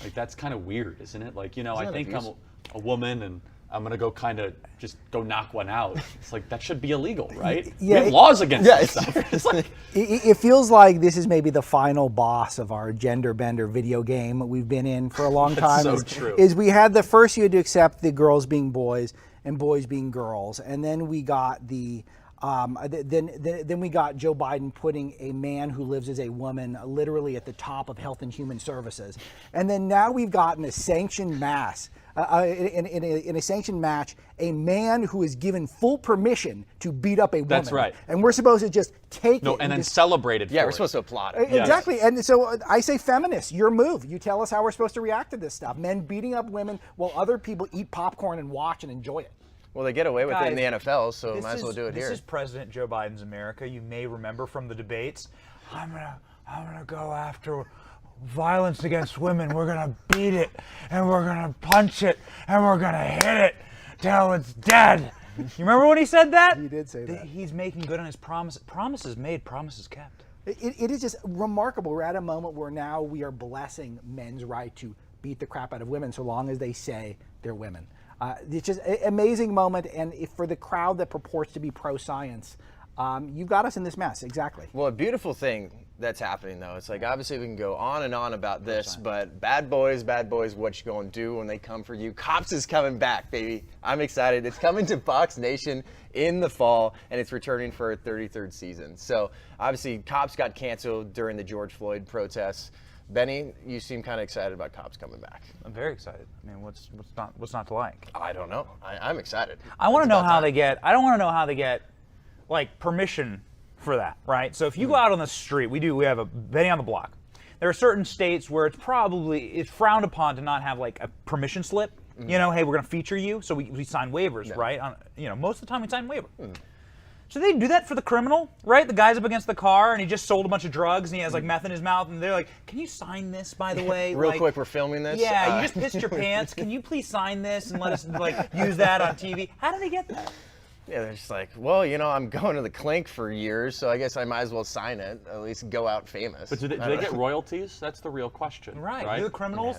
Like, that's kind of weird, isn't it? Like, you know, I think I'm a woman and I'm going to go kind of just go knock one out. It's like, that should be illegal, right? Yeah, we have laws against this stuff. It's like, it feels like this is maybe the final boss of our gender bender video game we've been in for a long time. That's so true. Is we had the first, you had to accept the girls being boys and boys being girls. And then we got the Then we got Joe Biden putting a man who lives as a woman literally at the top of Health and Human Services. And then now we've gotten a sanctioned mass, in a sanctioned match, a man who is given full permission to beat up a woman. That's right. And we're supposed to just take it. And then celebrate it. Yeah, for we're it. supposed to applaud it. Exactly. And so I say, feminists, your move. You tell us how we're supposed to react to this stuff. Men beating up women while other people eat popcorn and watch and enjoy it. Well, they get away with it in the NFL, so might as well do it here. This is President Joe Biden's America. You may remember from the debates. I'm gonna go after violence against women. We're gonna beat it, and we're gonna punch it, and we're gonna hit it till it's dead. You remember when he said that? He did say that. He's making good on his promises. Promises made, promises kept. It is just remarkable. We're at a moment where now we are blessing men's right to beat the crap out of women so long as they say they're women. It's just an amazing moment, and if for the crowd that purports to be pro-science, you've got us in this mess, exactly. Well, a beautiful thing that's happening, though, it's like obviously we can go on and on about this, but bad boys, what you gonna do when they come for you? Cops is coming back, baby. I'm excited. It's coming to Fox Nation in the fall, and it's returning for a 33rd season. So obviously Cops got canceled during the George Floyd protests. Benny, you seem kind of excited about Cops coming back. I'm very excited. I mean, what's not to like? I don't know. I'm excited. I want to know how they get. I don't want to know how they get, like, permission for that, right? So if you go out on the street, we have a Benny on the block. There are certain states where it's frowned upon to not have like a permission slip. You know, hey, we're going to feature you, so we sign waivers, right? Most of the time we sign waivers. So they do that for the criminal, right? The guy's up against the car and he just sold a bunch of drugs and he has like meth in his mouth and they're like, can you sign this, by the way? Real quick, we're filming this. Yeah, you just pissed your pants. Can you please sign this and let us like use that on TV? How do they get that? Yeah, they're just like, well, I'm going to the clink for years, so I guess I might as well sign it, at least go out famous. But do they get royalties? That's the real question. Right. Do the criminals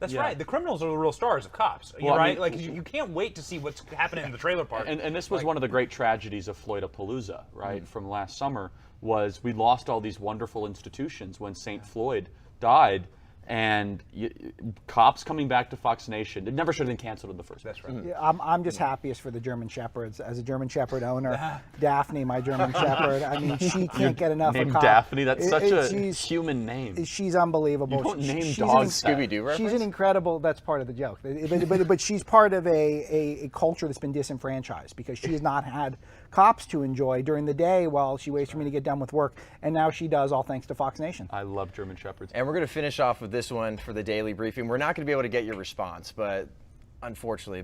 That's right. The criminals are the real stars of Cops. Well, right? I mean, you can't wait to see what's happening in the trailer park. And this was one of the great tragedies of Floydapalooza, right? From last summer, was we lost all these wonderful institutions when St. Floyd died. And Cops coming back to Fox Nation. It never should have been canceled in the first place. That's right. Yeah, I'm just happiest for the German Shepherds. As a German Shepherd owner, Daphne, my German Shepherd, I mean, she can't get enough of Cops. Daphne, that's such a human name. She's unbelievable. You don't name dogs Scooby-Doo reference? She's an incredible, that's part of the joke. But she's part of a culture that's been disenfranchised because she has not had Cops to enjoy during the day while she waits for me to get done with work. And now she does, all thanks to Fox Nation. I love German Shepherds. And we're going to finish off with this one for the daily briefing. We're not going to be able to get your response, unfortunately,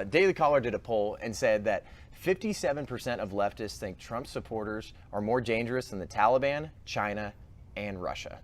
Daily Caller did a poll and said that 57% of leftists think Trump supporters are more dangerous than the Taliban, China, and Russia.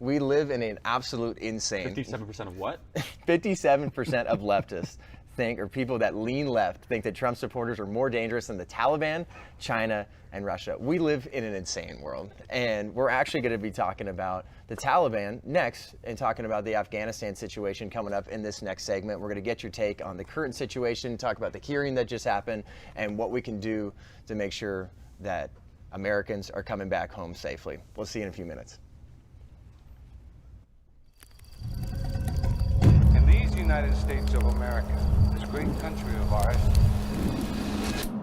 We live in an absolute insane. 57% of what? 57% of leftists think, or people that lean left, think that Trump supporters are more dangerous than the Taliban, China, and Russia. We live in an insane world. And we're actually going to be talking about the Taliban next and talking about the Afghanistan situation coming up in this next segment. We're going to get your take on the current situation, talk about the hearing that just happened, and what we can do to make sure that Americans are coming back home safely. We'll see you in a few minutes. In these United States of America, this great country of ours,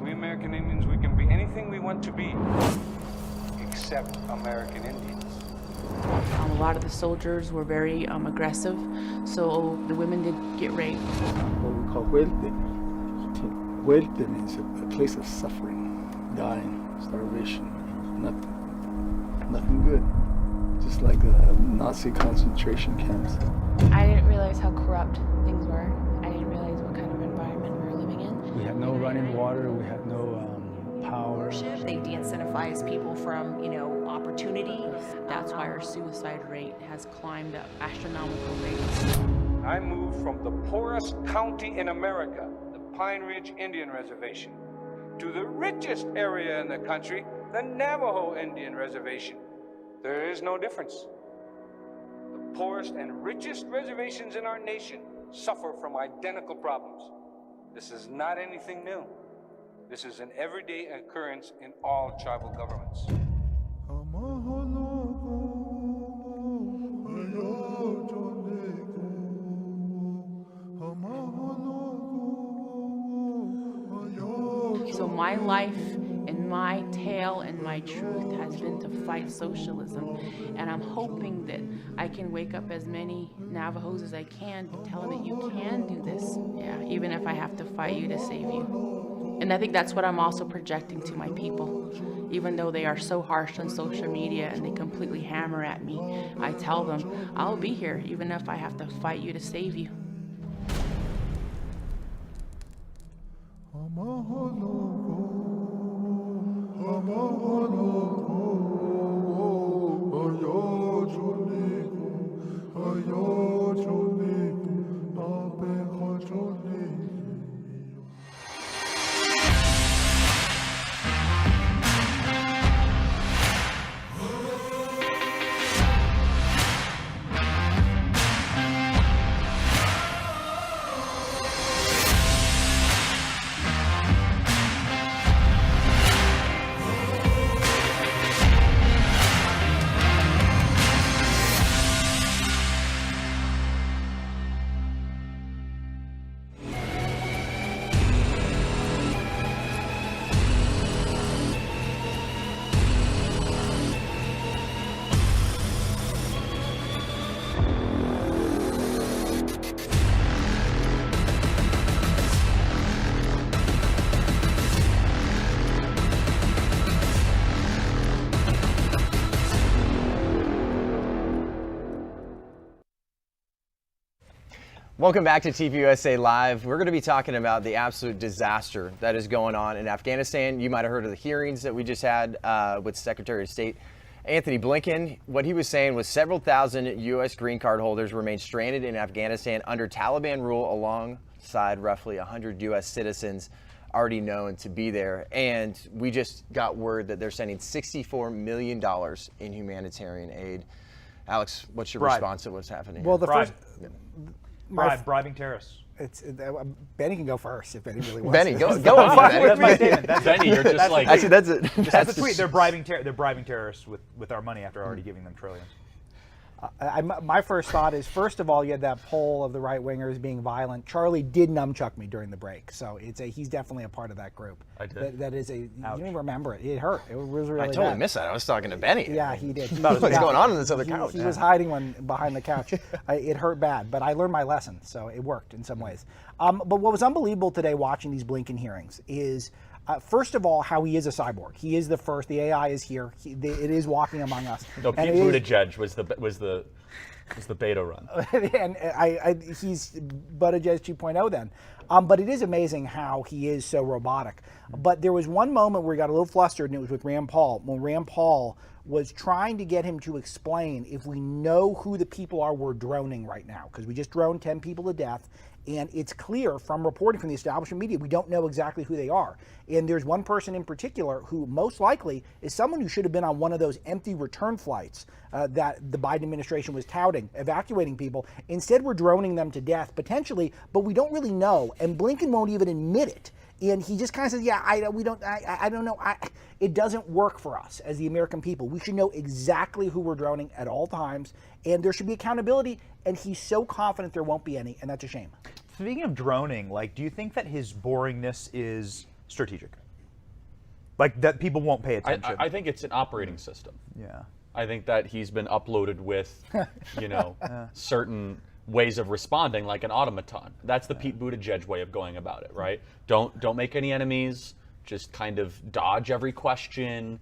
we American Indians, we can be anything we want to be, except American Indians. A lot of the soldiers were very aggressive, so the women did get raped. What we call huelte. Huelte means a place of suffering, dying, starvation, nothing good. Just like Nazi concentration camps. I didn't realize how corrupt things were. I didn't realize what kind of environment we were living in. We had no running water, we had no power. They de-incentivize people from, opportunity. That's why our suicide rate has climbed up astronomical rates. I moved from the poorest county in America, the Pine Ridge Indian Reservation, to the richest area in the country, the Navajo Indian Reservation. There is no difference. The poorest and richest reservations in our nation suffer from identical problems. This is not anything new. This is an everyday occurrence in all tribal governments. So my life my tale and my truth has been to fight socialism. And I'm hoping that I can wake up as many Navajos as I can to tell them that you can do this. Yeah, even if I have to fight you to save you. And I think that's what I'm also projecting to my people. Even though they are so harsh on social media and they completely hammer at me, I tell them, I'll be here even if I have to fight you to save you. Welcome back to TPUSA Live. We're going to be talking about the absolute disaster that is going on in Afghanistan. You might have heard of the hearings that we just had with Secretary of State Antony Blinken. What he was saying was several thousand U.S. green card holders remain stranded in Afghanistan under Taliban rule alongside roughly 100 U.S. citizens already known to be there. And we just got word that they're sending $64 million in humanitarian aid. Alex, what's your response to what's happening? Well, the first... bribing terrorists. Benny can go first if Benny really wants Benny, to. go on, Benny. That's my statement. Benny, you're just like... Actually, that's it. That's the tweet. They're bribing terrorists with our money after already giving them trillions. My first thought is, first of all, you had that poll of the right-wingers being violent. Charlie did nunchuck me during the break, so he's definitely a part of that group. I did. That is you didn't even remember it. It hurt. It was really I totally bad. missed that. I was talking to Benny. Yeah, he did. What's going on this other couch? He was hiding behind the couch. It hurt bad, but I learned my lesson, so it worked in some ways. But what was unbelievable today watching these Blinken hearings is, first of all, how he is a cyborg. He is the first. The AI is here. It is walking among us. No, Pete Buttigieg was the beta run. And he's Buttigieg 2.0 then. But it is amazing how he is so robotic. But there was one moment where he got a little flustered, and it was with Rand Paul. When Rand Paul was trying to get him to explain if we know who the people are we're droning right now, because we just droned 10 people to death. And it's clear from reporting from the establishment media, we don't know exactly who they are. And there's one person in particular who most likely is someone who should have been on one of those empty return flights that the Biden administration was touting, evacuating people. Instead, we're droning them to death, potentially, but we don't really know. And Blinken won't even admit it. And he just kind of says, yeah, I don't know. It doesn't work for us as the American people. We should know exactly who we're droning at all times, and there should be accountability, and he's so confident there won't be any, and that's a shame. Speaking of droning, do you think that his boringness is strategic? Like, that people won't pay attention? I think it's an operating system. Yeah. I think that he's been uploaded with, certain ways of responding like an automaton. That's the Pete Buttigieg way of going about it, right? Don't make any enemies, just kind of dodge every question.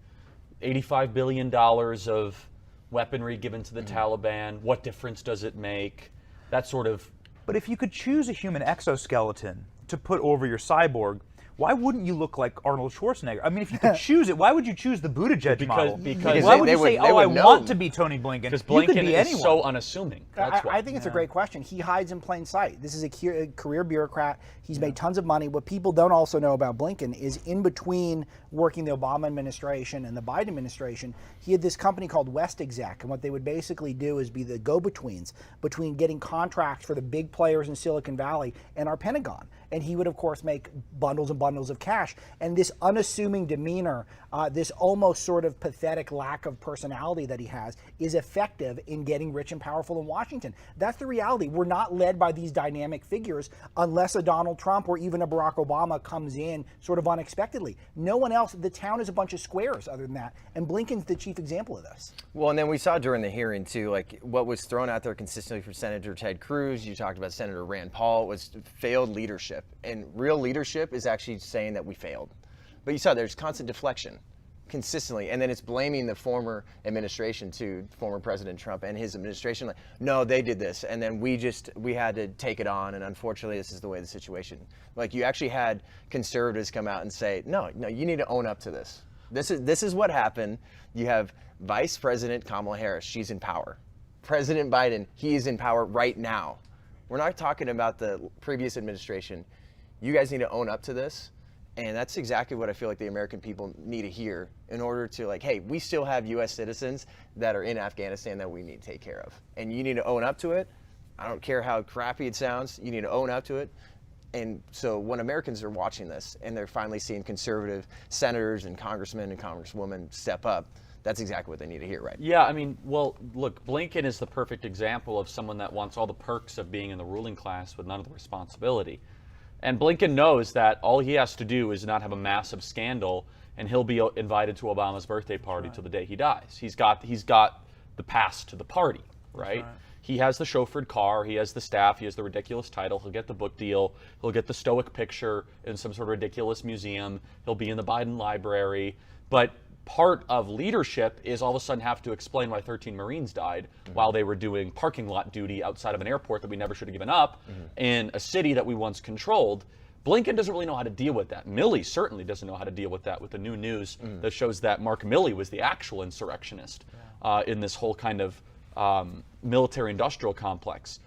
$85 billion of weaponry given to the Taliban. What difference does it make? That sort of... But if you could choose a human exoskeleton to put over your cyborg, why wouldn't you look like Arnold Schwarzenegger? I mean, if you could choose it, why would you choose the Buttigieg model? Because why would you say, I want to be Tony Blinken? Because you could Blinken be is anyone. so unassuming. That's why. I think it's a great question. He hides in plain sight. This is a career bureaucrat. He's made tons of money. What people don't also know about Blinken is in between working the Obama administration and the Biden administration, he had this company called WestExec, and what they would basically do is be the go-betweens between getting contracts for the big players in Silicon Valley and our Pentagon. and he would, of course, make bundles and bundles of cash. And this unassuming demeanor, this almost sort of pathetic lack of personality that he has, is effective in getting rich and powerful in Washington. That's the reality. We're not led by these dynamic figures unless a Donald Trump or even a Barack Obama comes in sort of unexpectedly. No one else. The town is a bunch of squares other than that. And Blinken's the chief example of this. Well, and then we saw during the hearing, too, like what was thrown out there consistently from Senator Ted Cruz. You talked about Senator Rand Paul. It was failed leadership. And real leadership is actually saying that we failed. But you saw there's constant deflection consistently. And then it's blaming the former administration, too, former President Trump and his administration. Like, no, they did this. And then we had to take it on. And unfortunately, this is the way the situation. Like, you actually had conservatives come out and say, no, you need to own up to this. This is what happened. You have Vice President Kamala Harris. She's in power. President Biden, he is in power right now. We're not talking about the previous administration. You guys need to own up to this. And that's exactly what I feel like the American people need to hear in order to, like, hey, we still have U.S. citizens that are in Afghanistan that we need to take care of. And you need to own up to it. I don't care how crappy it sounds. You need to own up to it. And so when Americans are watching this and they're finally seeing conservative senators and congressmen and congresswomen step up, that's exactly what they need to hear, right? Yeah, I mean, well, look, Blinken is the perfect example of someone that wants all the perks of being in the ruling class with none of the responsibility. And Blinken knows that all he has to do is not have a massive scandal, and he'll be invited to Obama's birthday party till the day he dies. He's got the pass to the party, right? He has the chauffeured car, he has the staff, he has the ridiculous title, he'll get the book deal, he'll get the stoic picture in some sort of ridiculous museum, he'll be in the Biden library. But part of leadership is all of a sudden have to explain why 13 Marines died while they were doing parking lot duty outside of an airport that we never should have given up in a city that we once controlled. Blinken doesn't really know how to deal with that. Milley certainly doesn't know how to deal with that, with the new news that shows that Mark Milley was the actual insurrectionist in this whole kind of military-industrial complex.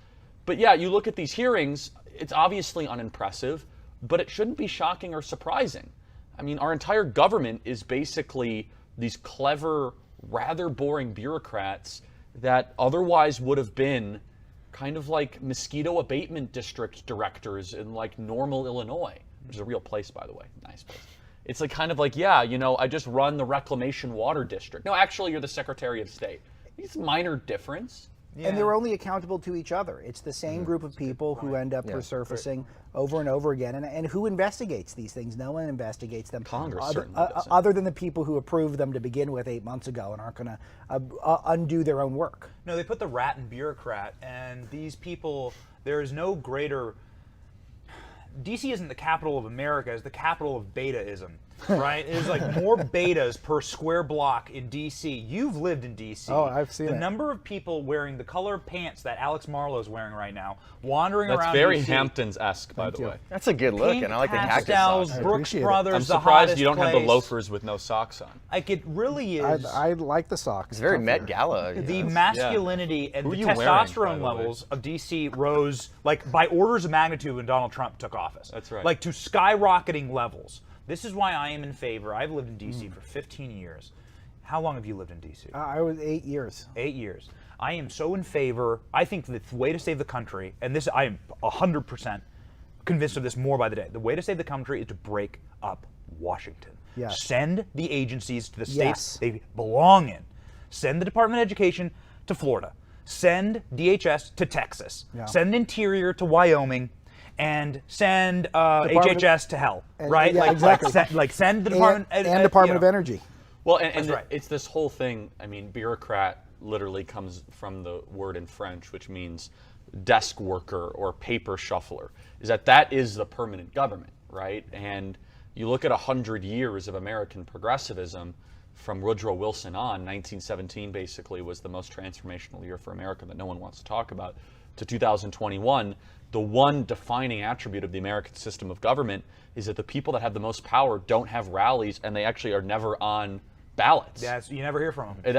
But yeah, you look at these hearings, it's obviously unimpressive, but it shouldn't be shocking or surprising. I mean, our entire government is basically these clever, rather boring bureaucrats that otherwise would have been kind of like mosquito abatement district directors in like Normal, Illinois, which is a real place, by the way. Nice place. It's like kind of like, yeah, you know, I just run the reclamation water district. No, actually, you're the Secretary of State. It's a minor difference. Yeah. And they're only accountable to each other. It's the same group of people who end up resurfacing over and over again. And who investigates these things? No one investigates them. Congress certainly doesn't. Other than the people who approved them to begin with 8 months ago and aren't going to undo their own work. No, they put the rat in bureaucrat, and these people, there is no greater... DC isn't the capital of America, it's the capital of betaism, right? There's like more betas per square block in DC. You've lived in DC. Oh, I've seen it. The number of people wearing the color of pants that Alex Marlow is wearing right now, wandering around That's very DC. Hamptons-esque, by the way. That's a good look, Pink and I like the cactus pastels, socks. Brooks Brothers, I'm the surprised hottest you don't have the place. loafers with no socks on. Like, it really is. I like the socks. It's very Met Gala. The masculinity and Who the are you wearing, testosterone by the way? levels of DC rose like by orders of magnitude when Donald Trump took office. That's right. Like to skyrocketing levels. This is why I am in favor. I've lived in DC for 15 years. How long have you lived in DC? I was 8 years. 8 years. I am so in favor. I think the way to save the country, and this I am 100% convinced of this more by the day. The way to save the country is to break up Washington. Yes. Send the agencies to the states they belong in. Send the Department of Education to Florida. Send DHS to Texas. Yeah. Send Interior to Wyoming. And send HHS to hell, right? Yeah, like, exactly. Send the Department and Department of Energy. Well, and right. It's this whole thing. I mean, bureaucrat literally comes from the word in French, which means desk worker or paper shuffler. Is that is the permanent government, right? And you look at 100 years of American progressivism, from Woodrow Wilson on, 1917 basically was the most transformational year for America that no one wants to talk about, to 2021. The one defining attribute of the American system of government is that the people that have the most power don't have rallies, and they actually are never on ballots. Yes, you never hear from them.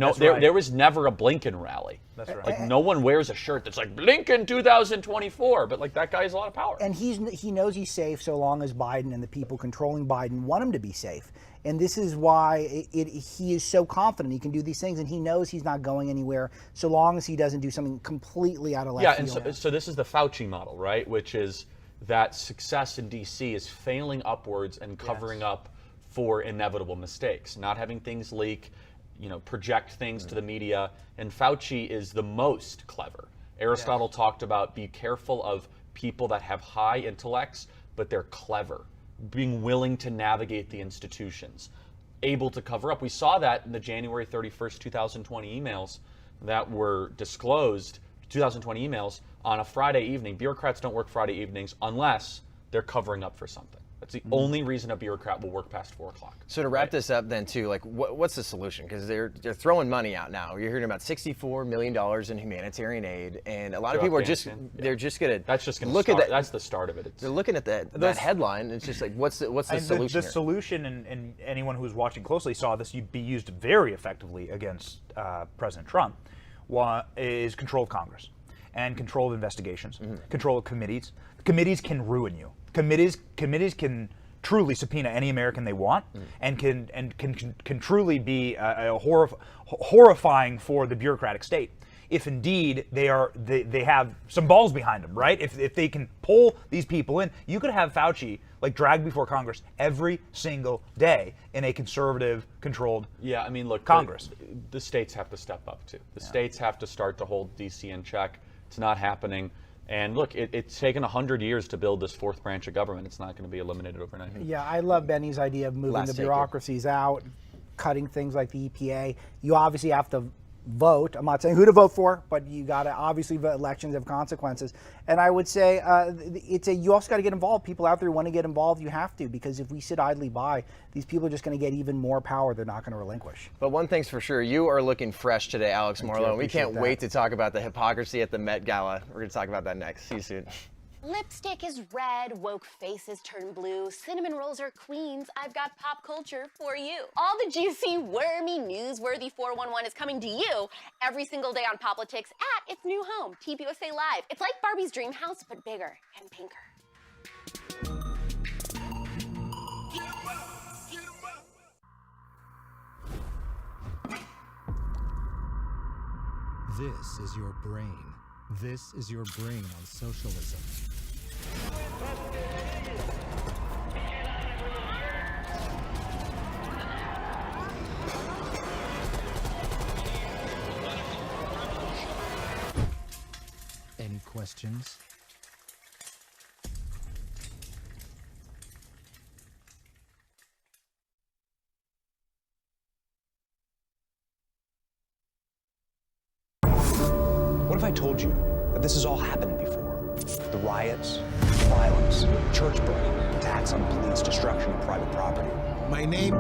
There was never a Blinken rally. That's right. Like no one wears a shirt that's like Blinken 2024, but like that guy has a lot of power. And he knows he's safe so long as Biden and the people controlling Biden want him to be safe. And this is why he is so confident he can do these things, and he knows he's not going anywhere so long as he doesn't do something completely out of left field. Yeah, and so this is the Fauci model, right? Which is that success in DC is failing upwards and covering up for inevitable mistakes, not having things leak, project things to the media. And Fauci is the most clever. Aristotle talked about be careful of people that have high intellects, but they're clever, being willing to navigate the institutions, able to cover up. We saw that in the January 31st, 2020 emails that were disclosed, 2020 emails on a Friday evening. Bureaucrats don't work Friday evenings unless they're covering up for something. That's the only reason a bureaucrat will work past 4 o'clock. So to wrap this up then too, like what's the solution? Because they're throwing money out now. You're hearing about $64 million in humanitarian aid, and a lot of people are just gonna look at that. That's the start of it. They're looking at that headline. It's just like what's the solution? The solution, and anyone who's watching closely saw this be used very effectively against President Trump, is control of Congress and control of investigations, control of committees. Committees can ruin you. Committees can truly subpoena any American they want, and can truly be horrifying for the bureaucratic state if indeed they have some balls behind them, right? If they can pull these people in, you could have Fauci dragged before Congress every single day in a conservative controlled Congress. The states have to step up too. The states have to start to hold DC in check. It's not happening. And look, it's taken 100 years to build this fourth branch of government. It's not going to be eliminated overnight. Yeah, I love Benny's idea of moving the bureaucracies out, cutting things like the EPA. You obviously have to vote. I'm not saying who to vote for, but you got to obviously vote. Elections have consequences. And I would say you also got to get involved. People out there who want to get involved, you have to, because if we sit idly by, these people are just going to get even more power they're not going to relinquish. But one thing's for sure, you are looking fresh today, Alex Marlow, and we can't wait to talk about the hypocrisy at the Met Gala. We're going to talk about that next. See you soon. Lipstick is red, woke faces turn blue, cinnamon rolls are queens, I've got pop culture for you. All the juicy, wormy, newsworthy 411 is coming to you every single day on Poplitics at its new home, TPUSA Live. It's like Barbie's dream house, but bigger and pinker. This is your brain. This is your brain on socialism. Any questions? What if I told you that this has all happened before? The riots, violence, church burning, attacks on police, destruction of private property. My name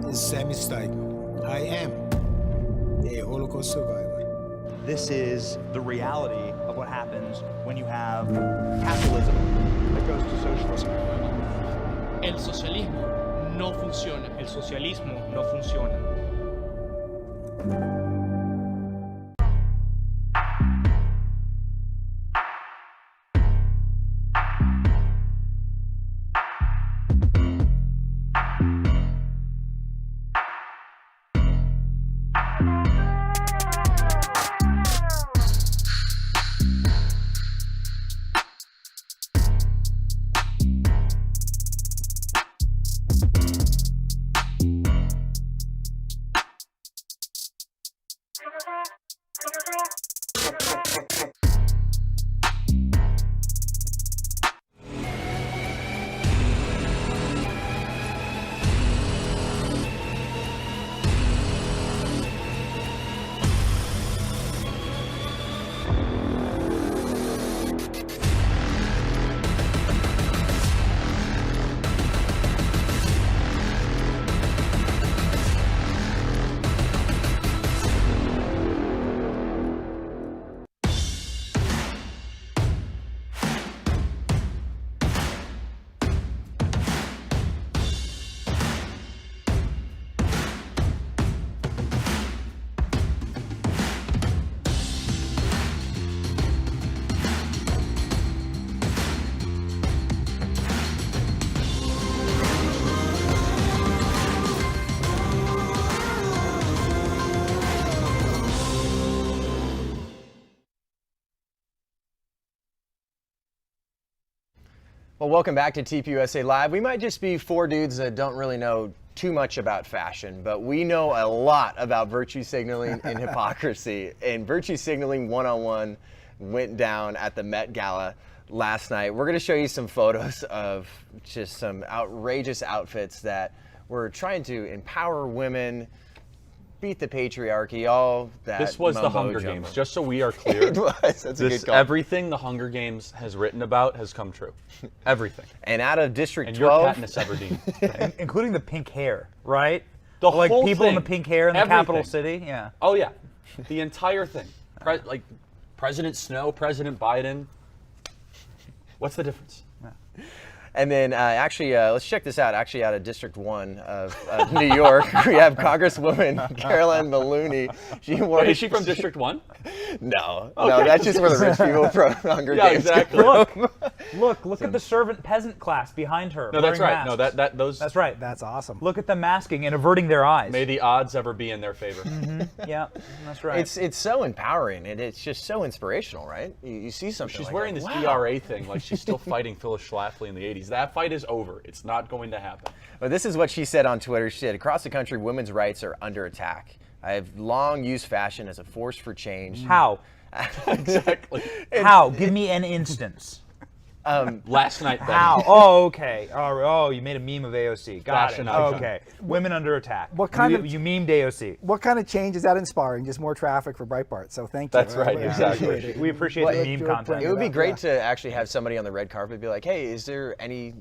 is Sammy Steigman. I am a Holocaust survivor. This is the reality of what happens when you have capitalism that goes to socialism. El socialismo no funciona. El socialismo no funciona. Well, welcome back to TPUSA Live. We might just be four dudes that don't really know too much about fashion, but we know a lot about virtue signaling and hypocrisy. And virtue signaling 101 went down at the Met Gala last night. We're going to show you some photos of just some outrageous outfits that were trying to empower women, beat the patriarchy, all that. This was the Hunger jumbo. Games, just so we are clear. It was. That's a good call. Everything the Hunger Games has written about has come true. Everything. And out of District and 12. And you're Katniss Everdeen. Including the pink hair, right? The like whole people thing. in the pink hair in the capital city, yeah. Oh yeah, the entire thing. Like President Snow, President Biden. What's the difference? And then let's check this out. Actually, out of District 1 of New York, we have Congresswoman Carolyn Maloney. Is she from District 1? No. Okay. No, that's just where the rich people from Hunger Yeah, Games exactly. Look at the servant peasant class behind her. No, that's wearing right. masks. No, those. That's right. That's awesome. Look at them masking and averting their eyes. May the odds ever be in their favor. Yeah, that's right. It's so empowering and it's just so inspirational, right? You see something. She's like wearing that. this Wow. DRA thing, like she's still fighting Phyllis Schlafly in the 80s. That fight is over. It's not going to happen. But this is what she said on Twitter. She said, across the country, women's rights are under attack. I have long used fashion as a force for change. How? Exactly. How? Give me an instance. Last night, Betty. How? Oh, okay. Oh, you made a meme of AOC. Got Fashion it. icon. Okay. Women under attack. What kind you, of- you memed AOC? What kind of change is that inspiring? Just more traffic for Breitbart. So thank you. That's right, We exactly. appreciate it. We appreciate Well, the meme content. It would be up, great yeah. to actually have somebody on the red carpet be like, hey, is there any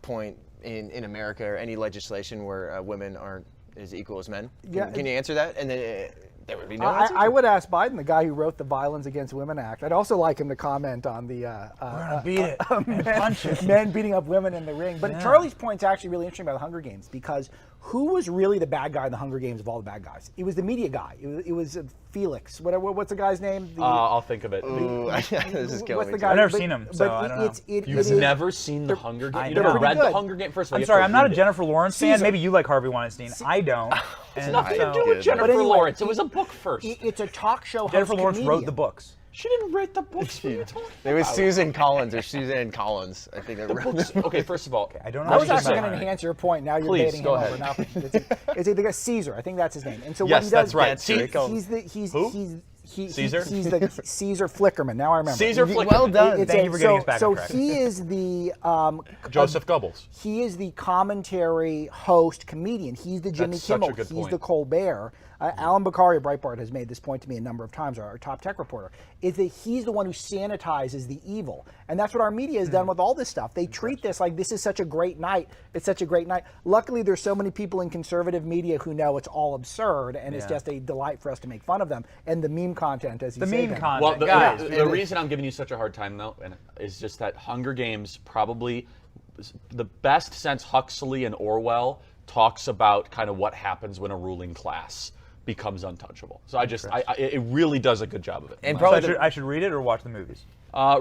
point in America or any legislation where women aren't as equal as men? Can you answer that? And then there would be no answer. I would ask Biden, the guy who wrote the Violence Against Women Act. I'd also like him to comment on the We're gonna beat it. And punch it. men beating up women in the ring. But Yeah. Charlie's point's actually really interesting about the Hunger Games because who was really the bad guy in the Hunger Games of all the bad guys? It was the media guy. It was Felix. What's the guy's name? I'll think of it. Ooh, this is killing What's me. the guy? I've never but- seen him, but so I don't know. You've never seen the Hunger Games? You know. never read Pretty the good. Hunger Games? First of all, I'm you sorry, have I'm to not a read it. Jennifer Lawrence fan. Caesar. Maybe you like Harvey Weinstein. I don't. It's And nothing to do so- with Jennifer But anyway, Lawrence. It was a book first. It's a talk show Jennifer host Lawrence comedian. wrote the books. She didn't write the books. What are you talking It was about? Susan Collins or Suzanne Collins, I think. The books. Okay, first of all, I don't know. I was what actually she's going to about. enhance your point. Now you're Please, debating go him ahead. over nothing. It's the guy Caesar. I think that's his name. And so Yes, what he does, that's right. Caesar. Caesar? He's the Caesar Flickerman. Now I remember. Caesar Flickerman. Well done. Thank you for getting us back So on track. he is the Joseph Goebbels. he is the commentary host comedian. He's the Jimmy That's such a Kimmel. good He's point. the Colbert. Alan Bakari of Breitbart has made this point to me a number of times, our top tech reporter, is that he's the one who sanitizes the evil. And that's what our media has done with all this stuff. They treat this like this is such a great night. It's such a great night. Luckily, there's so many people in conservative media who know it's all absurd, and it's just a delight for us to make fun of them. And the meme content, as you The say. meme Ben. content. Well, Guys, the reason I'm giving you such a hard time, though, is just that Hunger Games probably the best since Huxley and Orwell talks about kind of what happens when a ruling class becomes untouchable. So it really does a good job of it. And So probably I should read it or watch the movies?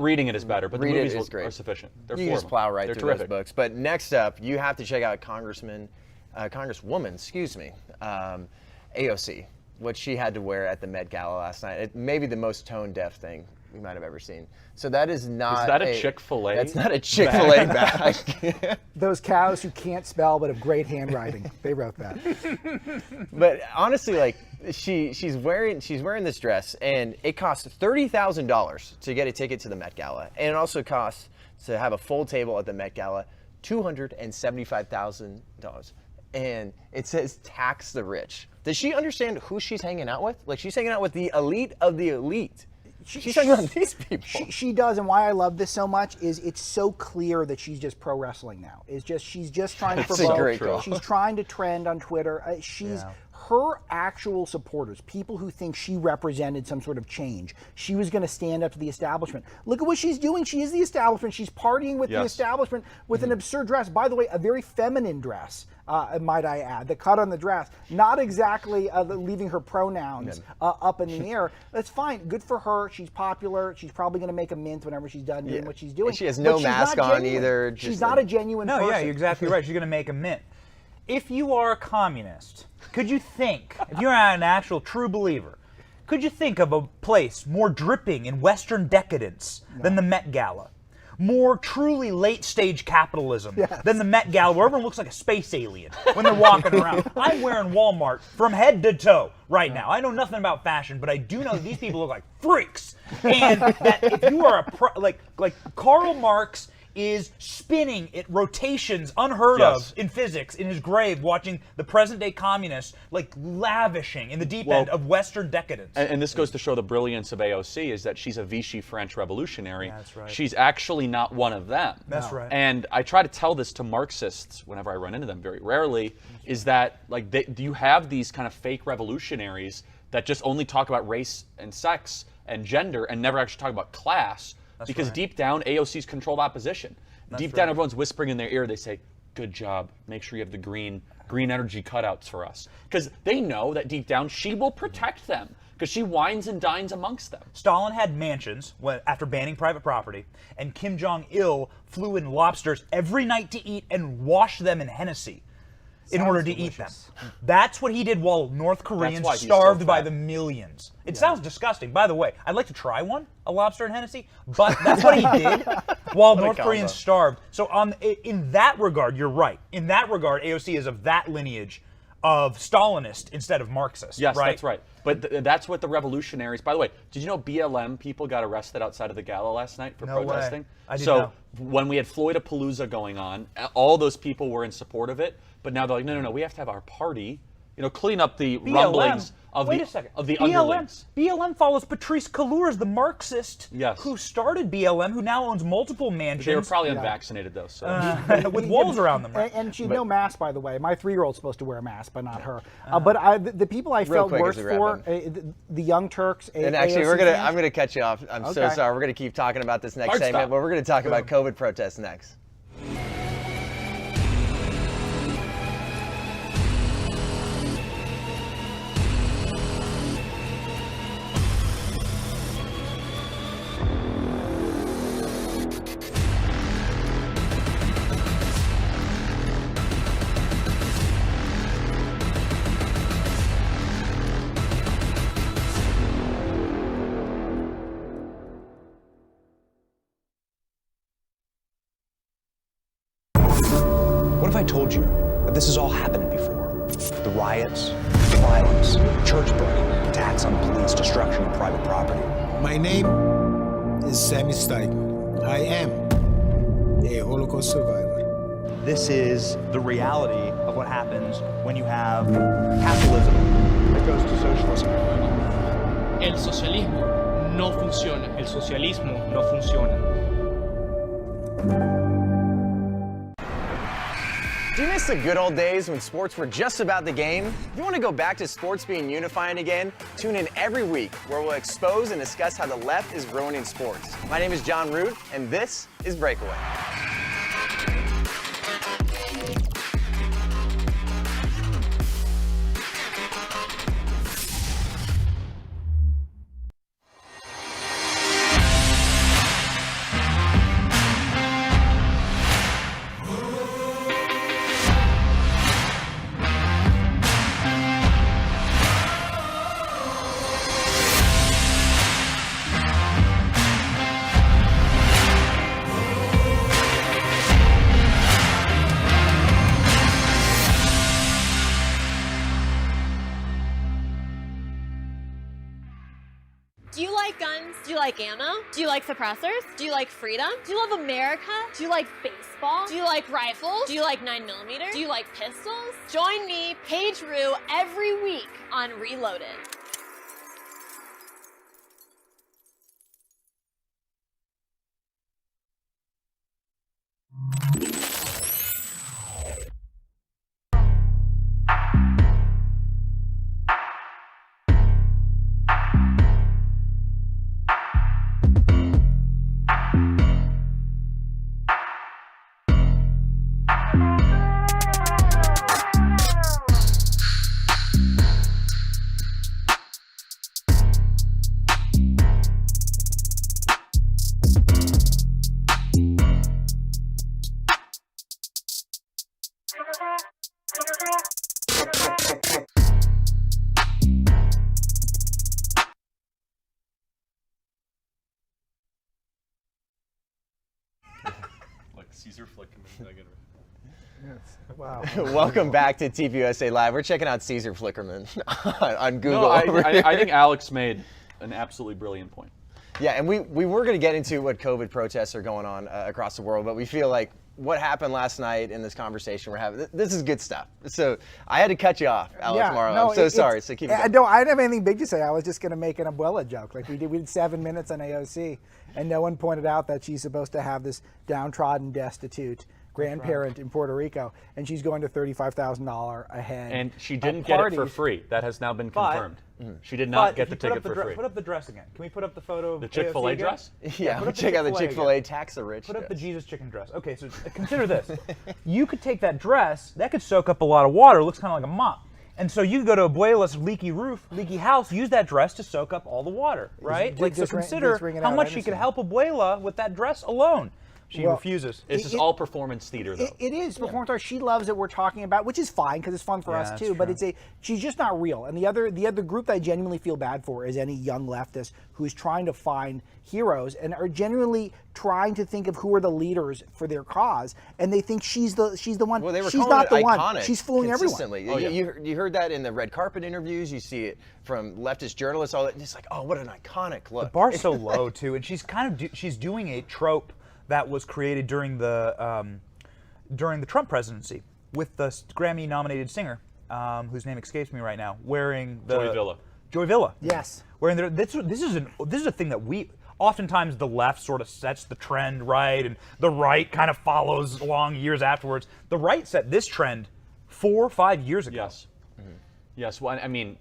Reading it is better, but the Read it movies is great. are sufficient. They're you can just formal. plow right They're through terrific. those books. But next up, you have to check out Congresswoman, AOC, what she had to wear at the Met Gala last night. It may be the most tone-deaf thing we might have ever seen. So that is not Is that a Chick-fil-A That's not a Chick-fil-A bag. Those cows who can't spell but have great handwriting. They wrote that. But honestly, like she's wearing this dress, and it costs $30,000 to get a ticket to the Met Gala, and it also costs to have a full table at the Met Gala, $275,000. And it says tax the rich. Does she understand who she's hanging out with? Like, she's hanging out with the elite of the elite. She's hanging out with these people. She does, and why I love this so much is it's so clear that she's just pro wrestling now. She's just trying to That's a provoke. great call. She's trying to trend on Twitter. Her actual supporters, people who think she represented some sort of change. She was going to stand up to the establishment. Look at what she's doing. She is the establishment. She's partying with the establishment with an absurd dress. By the way, a very feminine dress, might I add. The cut on the dress, not exactly leaving her pronouns up in the air. That's fine. Good for her. She's popular. She's probably going to make a mint whenever she's done doing what she's doing. And she has But no she's mask not on genuine. either. She's not a genuine person. Yeah, you're exactly right. She's going to make a mint. If you are a communist, could you think, if you're an actual true believer, could you think of a place more dripping in Western decadence than the Met Gala? more truly late-stage capitalism than the Met Gala, where everyone looks like a space alien when they're walking around. I'm wearing Walmart from head to toe right now. I know nothing about fashion, but I do know that these people look like freaks. And that if you are like Karl Marx is spinning at rotations unheard of in physics in his grave, watching the present-day communists like lavishing in the deep end of Western decadence. And this goes to show the brilliance of AOC is that she's a Vichy French revolutionary. That's right. She's actually not one of them. That's right. And I try to tell this to Marxists whenever I run into them, very rarely, is that like do you have these kind of fake revolutionaries that just only talk about race and sex and gender and never actually talk about class? Because deep down, AOC's controlled opposition. Deep down, everyone's whispering in their ear. They say, good job. Make sure you have the green energy cutouts for us. Because they know that deep down, she will protect them. Because she wines and dines amongst them. Stalin had mansions after banning private property, and Kim Jong-il flew in lobsters every night to eat and wash them in Hennessy in order to eat them. That's what he did while North Koreans starved by the millions. It sounds disgusting. By the way, I'd like to try a lobster in Hennessy, but that's what he did while North Koreans starved. So in that regard, you're right. In that regard, AOC is of that lineage of Stalinist instead of Marxist. Yes, right? that's right. But that's what the revolutionaries, by the way, did you know BLM people got arrested outside of the gala last night for protesting? Way. I didn't know. When we had Floydapalooza going on, all those people were in support of it, but now they're like, no, we have to have our party, clean up the rumblings of the underlings. BLM follows Patrice Kahlurs, the Marxist who started BLM, who now owns multiple mansions. They were probably unvaccinated, though. So. With walls around them. Right? And she no mask, by the way. My 3-year-old's supposed to wear a mask, but not her. But the people I felt worse for, the Young Turks. And actually, I'm gonna cut you off. I'm so sorry. We're gonna keep talking about this next segment, but we're gonna talk about COVID protests next. What if I told you that this has all happened before? The riots, violence, church burning, attacks on police, destruction of private property. My name is Sammy Steigman. I am a Holocaust survivor. This is the reality of what happens when you have capitalism that goes to socialism. El socialismo no funciona. El socialismo no funciona. Do you miss the good old days when sports were just about the game? If you want to go back to sports being unifying again, tune in every week where we'll expose and discuss how the left is ruining sports. My name is Jon Root, and this is Breakaway. Do you like guns? Do you like ammo? Do you like suppressors? Do you like freedom? Do you love America? Do you like baseball? Do you like rifles? Do you like 9mm? Do you like pistols? Join me, Paige Roux, every week on Reloaded. Caesar Flickerman. Yes. Wow. Welcome back to TPUSA Live. We're checking out Caesar Flickerman on Google. No, I think Alex made an absolutely brilliant point. Yeah, and we were going to get into what COVID protests are going on across the world, but we feel like what happened last night in this conversation we're having, this is good stuff. So I had to cut you off, Alex Marlow. I'm so sorry. So keep it going. I didn't have anything big to say. I was just going to make an abuela joke. Like we did 7 minutes on AOC, and no one pointed out that she's supposed to have this downtrodden, destitute grandparent in Puerto Rico, and she's going to $35,000 a head. And she didn't get it for free. That has now been confirmed. She did not get the ticket for free. Put up the dress again. Can we put up the photo of the Chick-fil-A dress? Yeah, check out the Chick-fil-A tax the rich. Put up the Jesus chicken dress. Okay, so consider this. You could take that dress, that could soak up a lot of water. It looks kind of like a mop. And so you could go to Abuela's leaky roof, leaky house, use that dress to soak up all the water, right? So consider how much she could help Abuela with that dress alone. She refuses. This is all performance theater, though. It is performance art. She loves it. We're talking about, which is fine because it's fun for us too. But she's just not real. And the other group that I genuinely feel bad for is any young leftist who's trying to find heroes and are genuinely trying to think of who are the leaders for their cause, and they think she's the one. Well, they were she's calling not it the iconic one. She's fooling consistently. everyone. You heard that in the red carpet interviews. You see it from leftist journalists. All that. It's like, oh, what an iconic look. The bar's so low too, and she's she's doing a trope that was created during the Trump presidency with the Grammy-nominated singer, whose name escapes me right now, wearing the Joy Villa. Yes. Wearing this is a thing that we oftentimes the left sort of sets the trend, right, and the right kind of follows along years afterwards. The right set this trend 4 or 5 years ago. Yes. Mm-hmm. Yes. Well, I mean,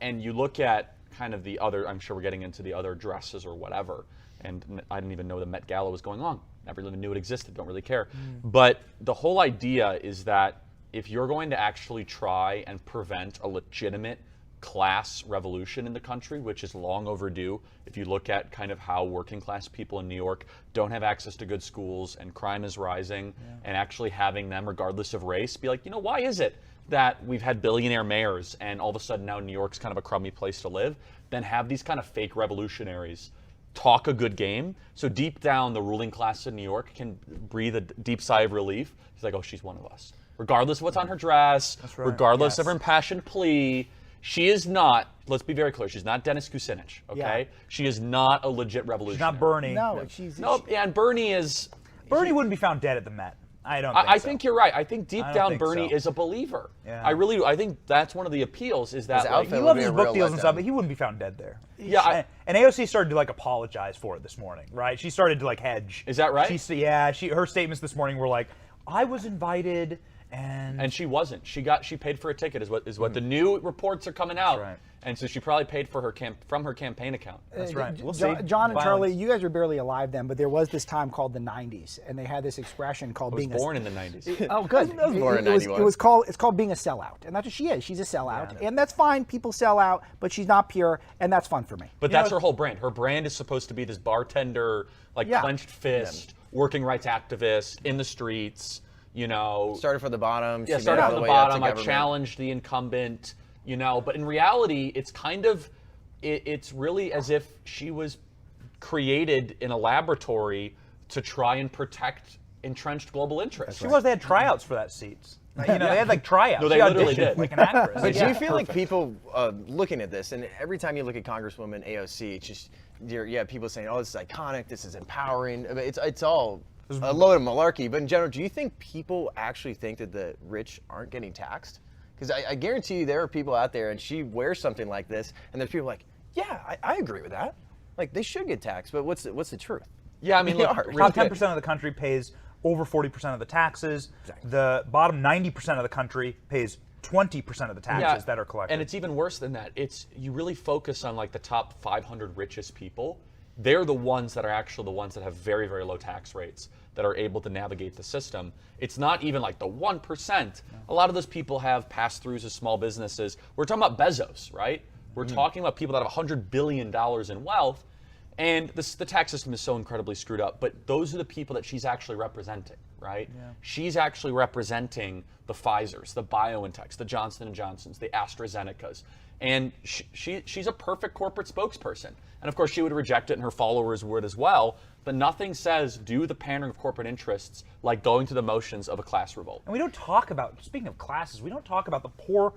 and you look at kind of the other. I'm sure we're getting into the other dresses or whatever. And I didn't even know the Met Gala was going on. Never even knew it existed. Don't really care. But the whole idea is that if you're going to actually try and prevent a legitimate class revolution in the country, which is long overdue, if you look at kind of how working class people in New York don't have access to good schools and crime is rising, and actually having them, regardless of race, be like, why is it that we've had billionaire mayors and all of a sudden now New York's kind of a crummy place to live, then have these kind of fake revolutionaries talk a good game. So deep down, the ruling class in New York can breathe a deep sigh of relief. He's like, oh, she's one of us. Regardless of what's on her dress, regardless of her impassioned plea, she is not, let's be very clear, she's not Dennis Kucinich, okay? Yeah. She is not a legit revolutionary. She's not Bernie. No, and Bernie is... Bernie wouldn't be found dead at the Met. I think you're right. I think deep down Bernie is a believer. Yeah. I think that's one of the appeals is that he loves his book deals and stuff, but he wouldn't be found dead there. Yeah, and AOC started to apologize for it this morning, right? She started to hedge. Is that right? Her statements this morning were like, I was invited and she wasn't. She paid for a ticket is what the new reports are coming out. That's right. And so she probably paid for from her campaign account. That's right. We'll see. John and Violence. Charlie, you guys were barely alive then, but there was this time called the 90s, and they had this expression called being born in the 90s. Oh, good. I was born in 91. It's called being a sellout, and that's what she is. She's a sellout, and that's fine. People sell out, but she's not pure, and that's fun for me. But that's her whole brand. Her brand is supposed to be this bartender, clenched fist, working rights activist in the streets. Started from the bottom. Yeah, started from the bottom. I challenged the incumbent. But in reality, it's it's really as if she was created in a laboratory to try and protect entrenched global interests. She was. They had tryouts for that seat. They had tryouts. No, they literally did. Like an actress. But do you feel like people looking at this, and every time you look at Congresswoman AOC, it's just people saying, "Oh, this is iconic. This is empowering." I mean, it's all a load of malarkey. But in general, do you think people actually think that the rich aren't getting taxed? Because I guarantee you there are people out there, and she wears something like this, and there's people like, yeah, I agree with that. Like, they should get taxed, but what's the truth? Yeah, I mean, look, top 10% of the country pays over 40% of the taxes. Exactly. The bottom 90% of the country pays 20% of the taxes that are collected. And it's even worse than that. You really focus on the top 500 richest people. They're the ones that are actually the ones that have very, very low tax rates, that are able to navigate the system. It's not even the 1%. No. A lot of those people have pass-throughs as small businesses. We're talking about Bezos, right? We're talking about people that have $100 billion in wealth, and the tax system is so incredibly screwed up, but those are the people that she's actually representing, right? Yeah. She's actually representing the Pfizers, the BioNTechs, the Johnson & Johnsons, the AstraZenecas, And she's a perfect corporate spokesperson. And of course, she would reject it, and her followers would as well. But nothing says do the pandering of corporate interests like going through the motions of a class revolt. And we don't talk about, speaking of classes, we don't talk about the poor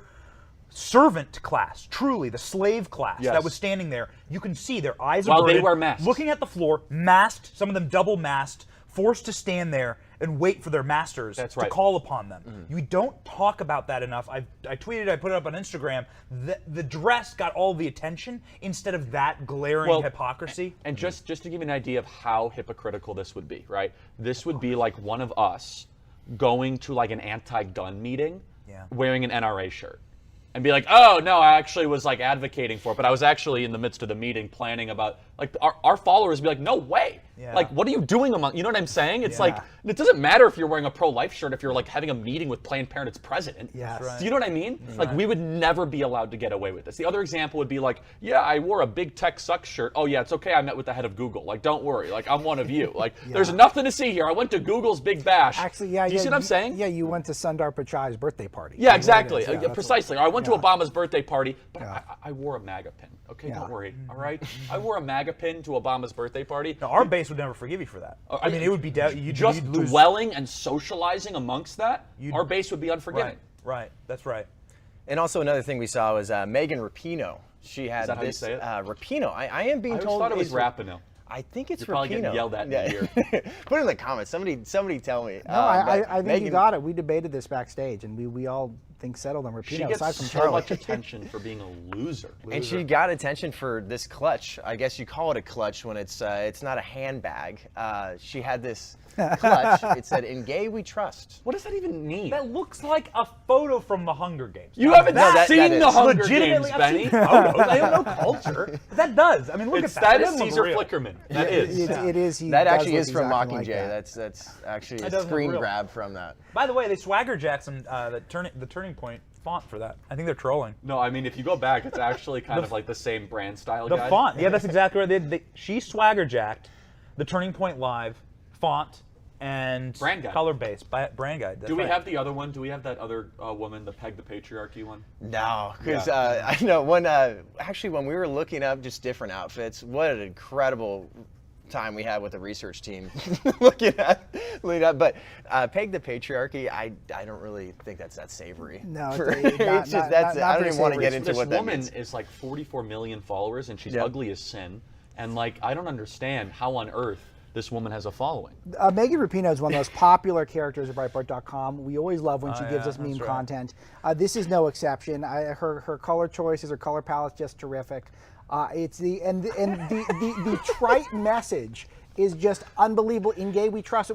servant class, truly the slave class that was standing there. You can see their eyes While averted, they wear masks. looking at the floor, masked, some of them double masked, forced to stand there and wait for their masters to call upon them. You don't talk about that enough. I tweeted, I put it up on Instagram. The dress got all the attention instead of that glaring hypocrisy. And just to give you an idea of how hypocritical this would be, right? This would be like one of us going to like an anti-gun meeting wearing an NRA shirt. And be like, oh, no, I actually was like advocating for it, but I was actually in the midst of the meeting planning about, like, our followers be like, no way. Like, what are you doing among, you know what I'm saying? It's like, it doesn't matter if you're wearing a pro-life shirt if you're like having a meeting with Planned Parenthood's president. Do you know what I mean? Like, we would never be allowed to get away with this. The other example would be like, yeah, I wore a big tech sucks shirt. Oh yeah, it's okay, I met with the head of Google. Like, don't worry, like, I'm one of you. Like, there's nothing to see here. I went to Google's big bash. Actually, Do you see what I'm saying? Yeah, you went to Sundar Pichai's birthday party. Yeah, exactly. Precisely. Or I went to Obama's birthday party, but I wore a MAGA pin. Okay, don't worry. All right, I wore a MAGA pin to Obama's birthday party. Now, our base would never forgive you for that. I mean, it would be you'd lose. Dwelling and socializing amongst that. Our base would be unforgiving. Right. That's right. And also another thing we saw was Megan Rapinoe. She had Is that this how you say it? Rapinoe. I am being told thought it was Rapinoe. I think it's You're probably Rapinoe. getting yelled at in here. Put it in the comments. Somebody tell me. No, I think you got it. We debated this backstage, and we all think settled on Rapinoe. She gets aside from so Charlie. much attention for being a loser. And she got attention for this clutch. I guess you call it a clutch when it's not a handbag. She had this clutch. It said, "In gay we trust." What does that even mean? That looks like a photo from the Hunger Games. You haven't seen the Hunger Games, Benny. Photos. I don't know culture. That does. I mean, look at that. That is Caesar Flickerman. That is. It is. That actually is from exactly Mockingjay. like That's actually That a doesn't screen look real. grab from that. By the way, they swagger jacked some the turning point font for that. I think they're trolling. No, I mean, if you go back, it's actually kind of like the same brand style The guide. font. Yeah, that's exactly right. She swagger jacked the Turning Point Live font and Brand guide. color base brand guide. That's Do we right. have the other one? Do we have that other woman, the Peg the Patriarchy one? No, because I know when when we were looking up just different outfits, what an incredible time we had with the research team looking at. But Peg the Patriarchy, I don't really think that's that savory. No, it's just I don't even want to get into what that This woman means. is like 44 million followers, and she's ugly as sin. And like, I don't understand how on earth this woman has a following. Megan Rapinoe is one of the most popular characters at Breitbart.com. We always love when she gives us meme content. This is no exception. Her color choices, her color palette's just terrific. It's the trite message is just unbelievable. In gay we trust.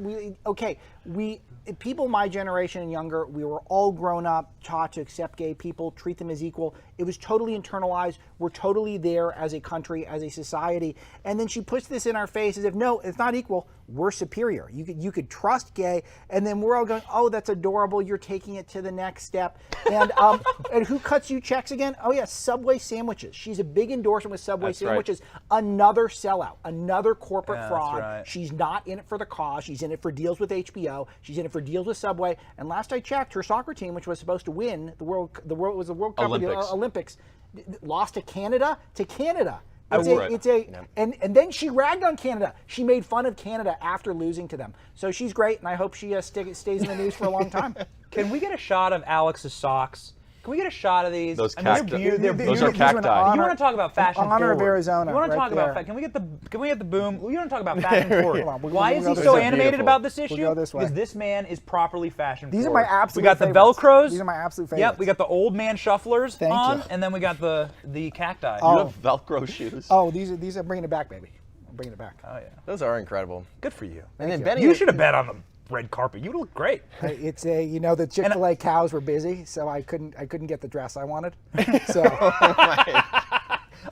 People my generation and younger, we were all grown up, taught to accept gay people, treat them as equal. It was totally internalized. We're totally there as a country, as a society. And then she puts this in our face as if, no, it's not equal. We're superior. You could trust gay. And then we're all going, oh, that's adorable. You're taking it to the next step. And and who cuts you checks again? Oh, yeah, Subway sandwiches. She's a big endorsement with Subway sandwiches. Right. Another sellout, another corporate fraud. Right. She's not in it for the cause. She's in it for deals with HBO. She's in it for deals with Subway. And last I checked, her soccer team, which was supposed to win the World Cup Olympics, lost to Canada. And then she ragged on Canada. She made fun of Canada after losing to them. So she's great, and I hope she stays in the news for a long time. Can we get a shot of Alex's socks? Can we get a shot of these? Those cacti. Those are cacti. You want to talk about fashion honor forward? Of Arizona. You want to talk there. about? Can we get the boom? You want to talk about fashion forward? Why is he so so animated about this issue? We'll go this way. Because this man is properly fashion These forward. are my absolute. We got favorites. the Velcros. These are my absolute favorites. Yep. We got the old man shufflers Thank you. and then we got the cacti. You have Velcro shoes. Oh, these are bringing it back, baby. I'm bringing it back. Oh yeah. Those are incredible. Good for you. And then Benny, you should have bet on them. Red carpet. You look great. It's the Chick-fil-A cows were busy, so I couldn't get the dress I wanted. So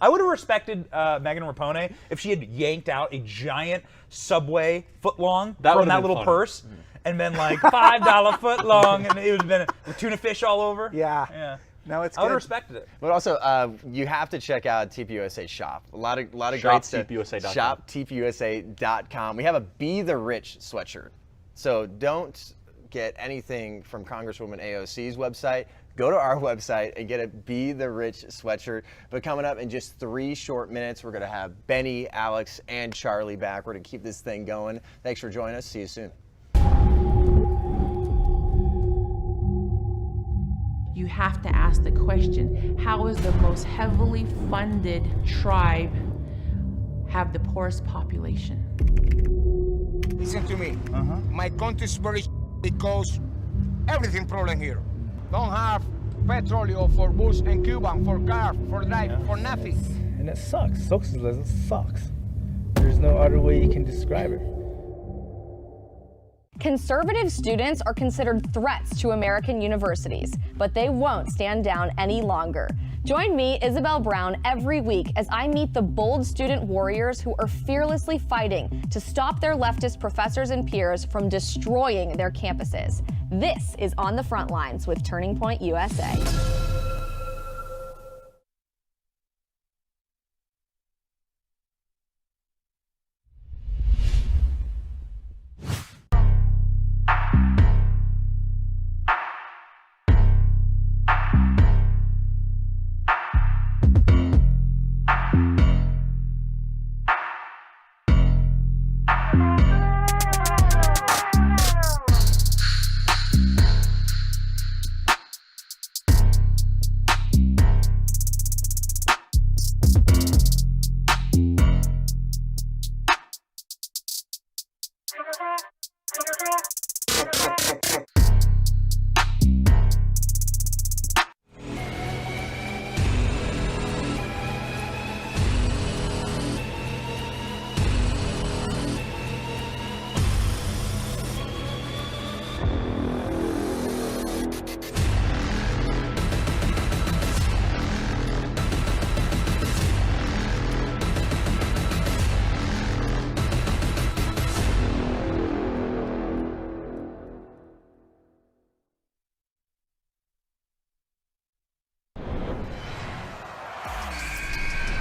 I would have respected Megan Rapinoe if she had yanked out a giant Subway footlong from that little purse and been like $5 footlong, and it would have been a tuna fish all over. Yeah. No, it's good. I would have respected it. But also, you have to check out TPUSA shop. A lot of great stuff. TPUSA.com. Shop TPUSA.com. We have a Be the Rich sweatshirt. So don't get anything from Congresswoman AOC's website. go to our website and get a Be the Rich sweatshirt. But coming up in just 3 short minutes, we're going to have Benny, Alex, and Charlie back. We're going to keep this thing going. Thanks for joining us. See you soon. You have to ask the question, how is the most heavily funded tribe have the poorest population? Listen to me. My country is very because everything problem here. Don't have petroleum for bus and Cuban, for car, for drive, for nothing. And it sucks. Socialism sucks. There's no other way you can describe it. Conservative students are considered threats to American universities, but they won't stand down any longer. Join me, Isabel Brown, every week as I meet the bold student warriors who are fearlessly fighting to stop their leftist professors and peers from destroying their campuses. This is On the Front Lines with Turning Point USA.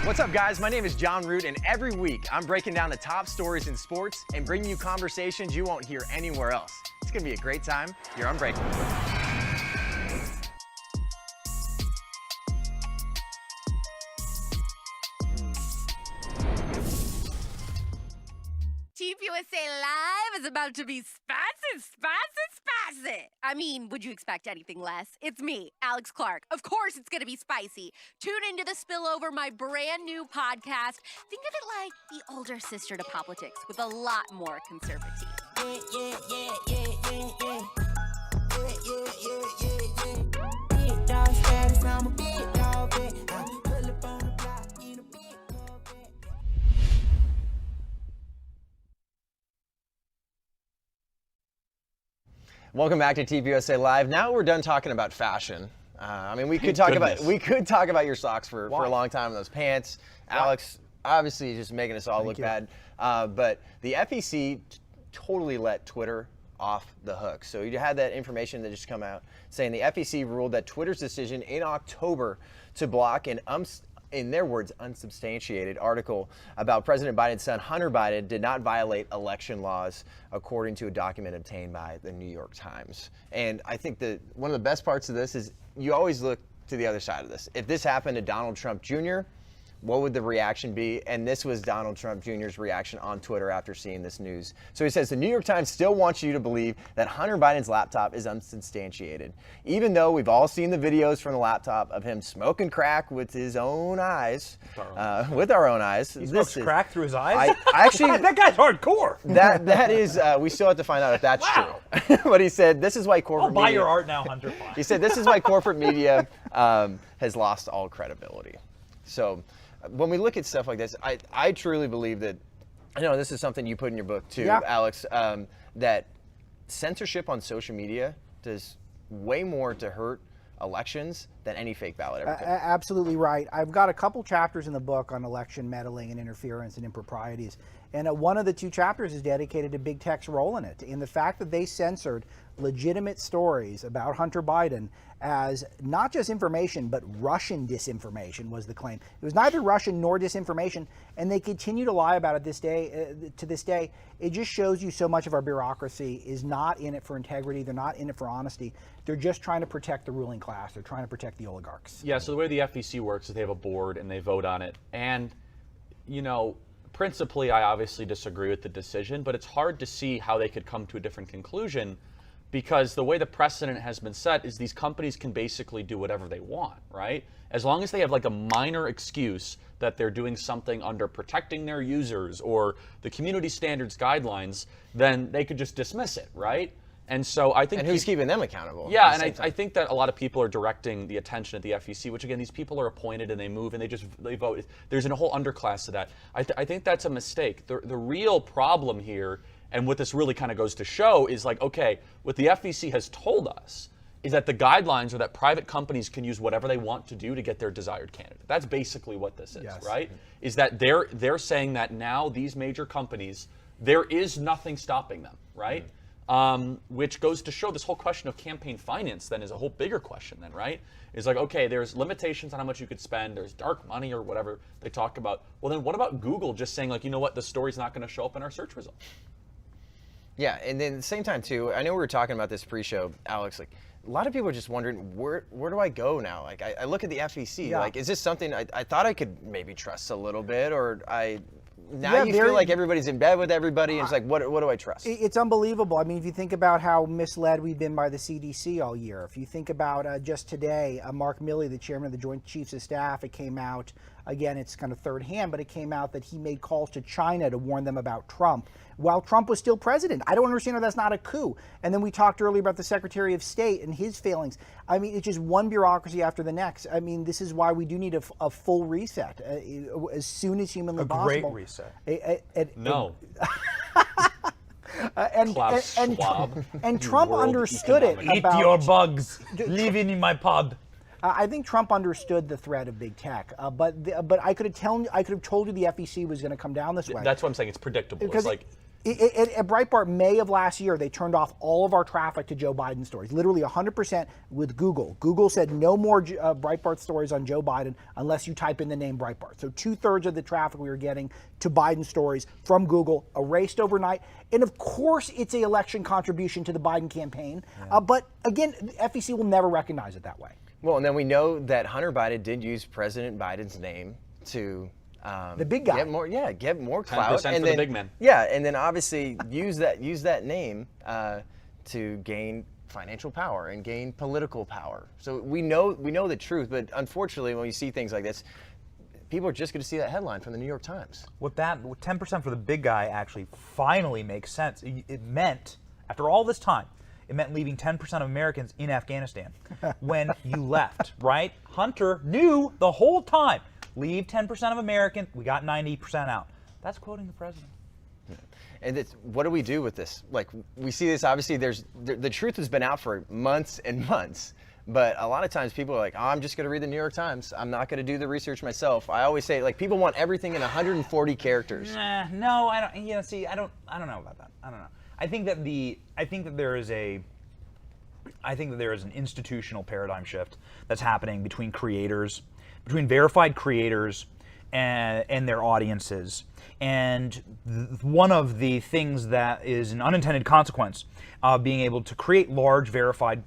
What's up, guys? My name is Jon Root, and every week I'm breaking down the top stories in sports and bringing you conversations you won't hear anywhere else. It's gonna be a great time. You're Unbreakable. TPUSA Live is about to be spicy. I mean, would you expect anything less? It's me, Alex Clark. Of course it's gonna be spicy. Tune into The Spillover, my brand new podcast. Think of it like the older sister to Poplitics with a lot more conservative. Big dog status, I'm a big dog, pull up on the block, eat a big dog. Welcome back to TPUSA Live. Now we're done talking about fashion. I mean, we could talk about your socks for a long time, those pants. Alex, obviously, just making us all look bad. But the FEC totally let Twitter off the hook. So you had that information that just come out saying the FEC ruled that Twitter's decision in October to block an in their words, unsubstantiated article about President Biden's son, Hunter Biden, did not violate election laws, according to a document obtained by the New York Times. And I think that one of the best parts of this is you always look to the other side of this. If this happened to Donald Trump Jr., what would the reaction be? And this was Donald Trump Jr.'s reaction on Twitter after seeing this news. So he says, the New York Times still wants you to believe that Hunter Biden's laptop is unsubstantiated, even though we've all seen the videos from the laptop of him smoking crack with his own eyes, with our own eyes. He smokes crack through his eyes? I actually, that guy's hardcore. That is, we still have to find out if that's true. But he said, this is why corporate I'll buy media, your art now, Hunter. He said, this is why corporate media has lost all credibility. So when we look at stuff like this, I truly believe that, I know this is something you put in your book too, Alex, that censorship on social media does way more to hurt elections any fake ballot ever could. Absolutely right. I've got a couple chapters in the book on election meddling and interference and improprieties. And one of the 2 chapters is dedicated to big tech's role in it. In the fact that they censored legitimate stories about Hunter Biden as not just information, but Russian disinformation was the claim. It was neither Russian nor disinformation, and they continue to lie about it to this day. It just shows you so much of our bureaucracy is not in it for integrity. They're not in it for honesty. They're just trying to protect the ruling class. They're trying to protect the oligarchs. Yeah, so the way the FEC works is they have a board and they vote on it. And, you know, principally, I obviously disagree with the decision, but it's hard to see how they could come to a different conclusion, because the way the precedent has been set is these companies can basically do whatever they want, right? As long as they have like a minor excuse that they're doing something under protecting their users or the community standards guidelines, then they could just dismiss it, right? And so I think— And who's keeping them accountable? Yeah, and I think that a lot of people are directing the attention at the FEC, which again, these people are appointed and they move and they vote. There's a whole underclass to that. I think that's a mistake. The real problem here, and what this really kind of goes to show, is like, okay, what the FEC has told us is that the guidelines are that private companies can use whatever they want to do to get their desired candidate. That's basically what this is, right? Is that they're saying that now these major companies, there is nothing stopping them, right? Which goes to show this whole question of campaign finance then is a whole bigger question then, right? It's like, okay, there's limitations on how much you could spend, there's dark money or whatever they talk about. Well, then what about Google just saying, like, you know what, the story's not going to show up in our search results? Yeah, and then at the same time too, I know we were talking about this pre-show, Alex, like a lot of people are just wondering, where do I go now? Like I look at the FEC, like is this something I thought I could maybe trust a little bit, or now you feel like everybody's in bed with everybody, and it's like, what do I trust? It's unbelievable. I mean, if you think about how misled we've been by the CDC all year, if you think about just today, Mark Milley, the chairman of the Joint Chiefs of Staff, it came out, again, it's kind of third hand, but it came out that he made calls to China to warn them about Trump while Trump was still president. I don't understand how that's not a coup. And then we talked earlier about the Secretary of State and his failings. I mean, it's just one bureaucracy after the next. I mean, this is why we do need a full reset as soon as humanly possible. A great reset. No. And Trump understood it. Eat your bugs. Living in my pod. I think Trump understood the threat of big tech, but I could have told you the FEC was going to come down this way. That's what I'm saying. It's predictable. Because it's like at Breitbart, May of last year, they turned off all of our traffic to Joe Biden stories, literally 100% with Google. Google said no more Breitbart stories on Joe Biden unless you type in the name Breitbart. So 2/3 of the traffic we were getting to Biden stories from Google erased overnight. And of course, it's an election contribution to the Biden campaign. But again, the FEC will never recognize it that way. Well, and then we know that Hunter Biden did use President Biden's name to the big guy. Get more clout. 10% for the big men. Yeah, and then obviously use that name to gain financial power and gain political power. So we know the truth, but unfortunately, when you see things like this, people are just going to see that headline from the New York Times. With 10% for the big guy actually finally makes sense. It meant, after all this time, it meant leaving 10% of Americans in Afghanistan when you left, right? Hunter knew the whole time, leave 10% of Americans, we got 90% out. That's quoting the president. And what do we do with this? Like, we see this, obviously, the truth has been out for months and months, but a lot of times people are like, oh, I'm just going to read the New York Times. I'm not going to do the research myself. I always say, like, people want everything in 140 characters. No, I don't, I don't know about that. I don't know. I think that there is an institutional paradigm shift that's happening between verified creators and their audiences. And one of the things that is an unintended consequence of being able to create large verified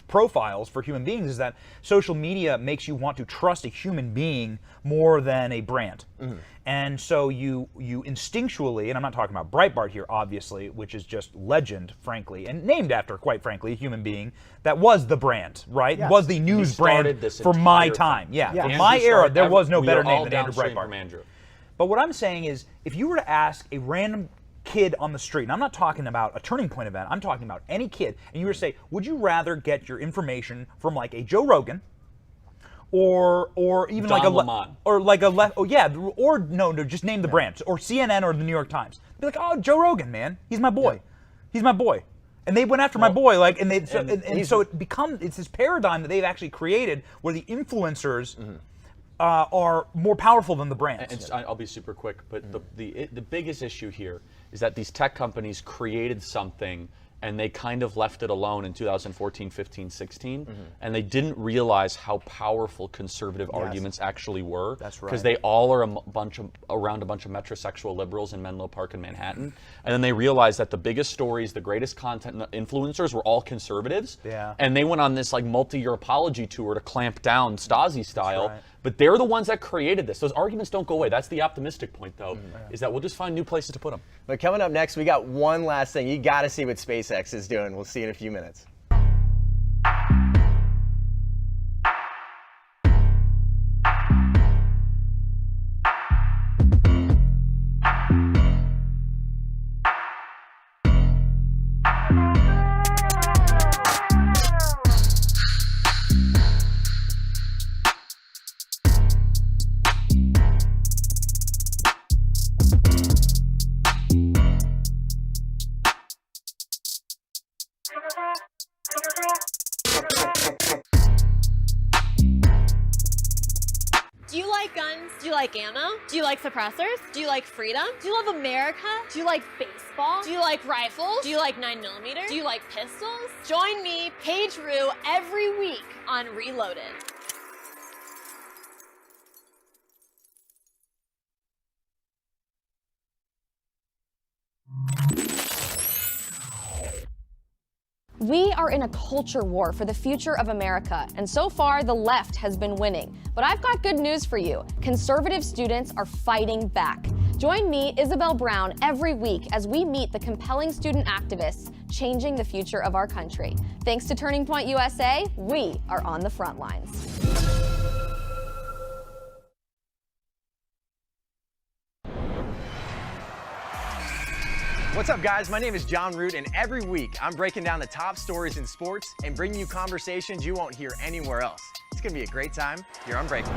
profiles for human beings is that social media makes you want to trust a human being more than a brand. Mm-hmm. And so you instinctually, and I'm not talking about Breitbart here, obviously, which is just legend, frankly, and named after, quite frankly, a human being that was the brand, right? Yes. Was the news brand for my time. For my era, there was no better name than Andrew Breitbart. But what I'm saying is, if you were to ask a random kid on the street, and I'm not talking about a turning point event, I'm talking about any kid, and you were to say, would you rather get your information from like a Joe Rogan, or even Don like a Lemon. or like a or just name the brand, or CNN or the New York Times? Be like, oh, Joe Rogan, man, he's my boy, he's my boy. And they went after my boy, like, so it's this paradigm that they've actually created where the influencers are more powerful than the brands. And I'll be super quick, but the biggest issue here is that these tech companies created something and they kind of left it alone in 2014, 15, 16, and they didn't realize how powerful conservative arguments actually were. That's right. Because they all are around a bunch of metrosexual liberals in Menlo Park in Manhattan, and then they realized that the biggest stories, the greatest content influencers were all conservatives, and they went on this like multi-year apology tour to clamp down Stasi style. right. But they're the ones that created this. Those arguments don't go away. That's the optimistic point, though, is that we'll just find new places to put them. But coming up next, we got one last thing. You got to see what SpaceX is doing. We'll see you in a few minutes. Do you like guns? Do you like ammo? Do you like suppressors? Do you like freedom? Do you love America? Do you like baseball? Do you like rifles? Do you like 9mm? Do you like pistols? Join me, Paige Roux, every week on Reloaded. We are in a culture war for the future of America, and so far the left has been winning. But I've got good news for you. Conservative students are fighting back. Join me, Isabel Brown, every week as we meet the compelling student activists changing the future of our country. Thanks to Turning Point USA, we are on the front lines. What's up, guys? My name is Jon Root, and every week I'm breaking down the top stories in sports and bringing you conversations you won't hear anywhere else. It's going to be a great time here on Breakaway.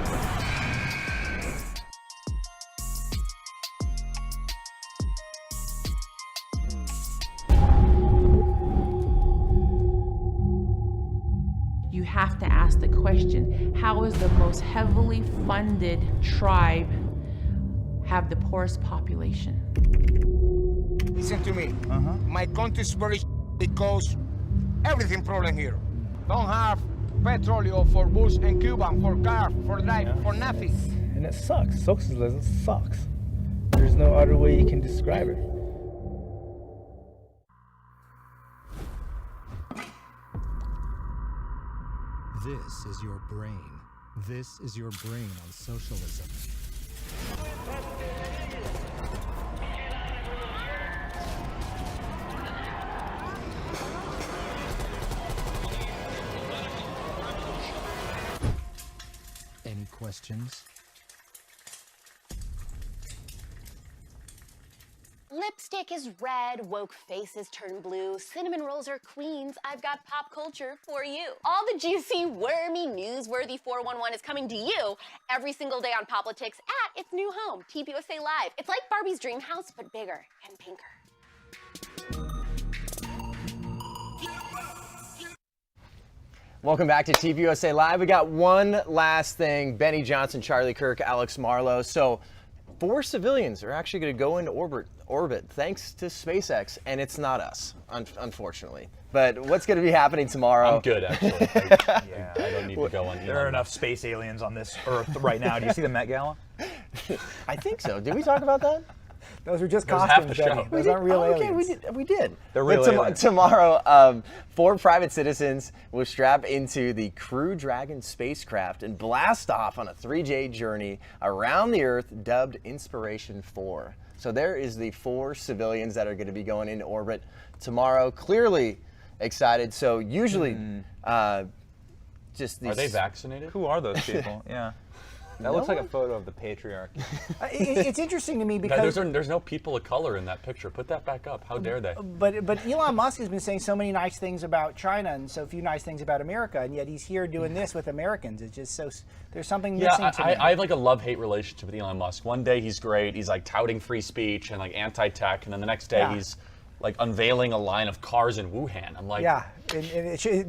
You have to ask the question, how is the most heavily funded tribe have the poorest population? Listen to me. My country's very because everything problem here. Don't have petroleum for bus and Cuban, for car, for life, for nothing. And it sucks. Socialism sucks. There's no other way you can describe it. This is your brain. This is your brain on socialism. Any questions? Lipstick is red, woke faces turn blue, cinnamon rolls are queens. I've got pop culture for you. All the juicy, wormy, newsworthy 411 is coming to you every single day on Poplitics at its new home, TPUSA Live. It's like Barbie's dream house, but bigger and pinker. Welcome back to TPUSA Live. We got one last thing. Benny Johnson, Charlie Kirk, Alex Marlow. So 4 civilians are actually going to go into orbit thanks to SpaceX, and it's not us, unfortunately. But what's going to be happening tomorrow? I'm good, actually. I don't need to go on. There are enough space aliens on this Earth right now. Do you see the Met Gala? I think so. Did we talk about that? Those are just That was costumes, half the Benny. show. Those aren't real aliens. Okay, we did. They're real aliens. Tomorrow, 4 private citizens will strap into the Crew Dragon spacecraft and blast off on a 3-day journey around the Earth dubbed Inspiration 4. So there is the 4 civilians that are going to be going into orbit tomorrow. Clearly excited. So usually just these... Are they vaccinated? Who are those people? Yeah. That looks like a photo of the patriarchy. It's interesting to me because there's no people of color in that picture. Put that back up. How dare they? But Elon Musk has been saying so many nice things about China and so few nice things about America, and yet he's here doing this with Americans. It's just so there's something missing to me. I have like a love-hate relationship with Elon Musk. One day he's great. He's like touting free speech and like anti-tech, and then the next day he's like unveiling a line of cars in Wuhan. I'm like, yeah, and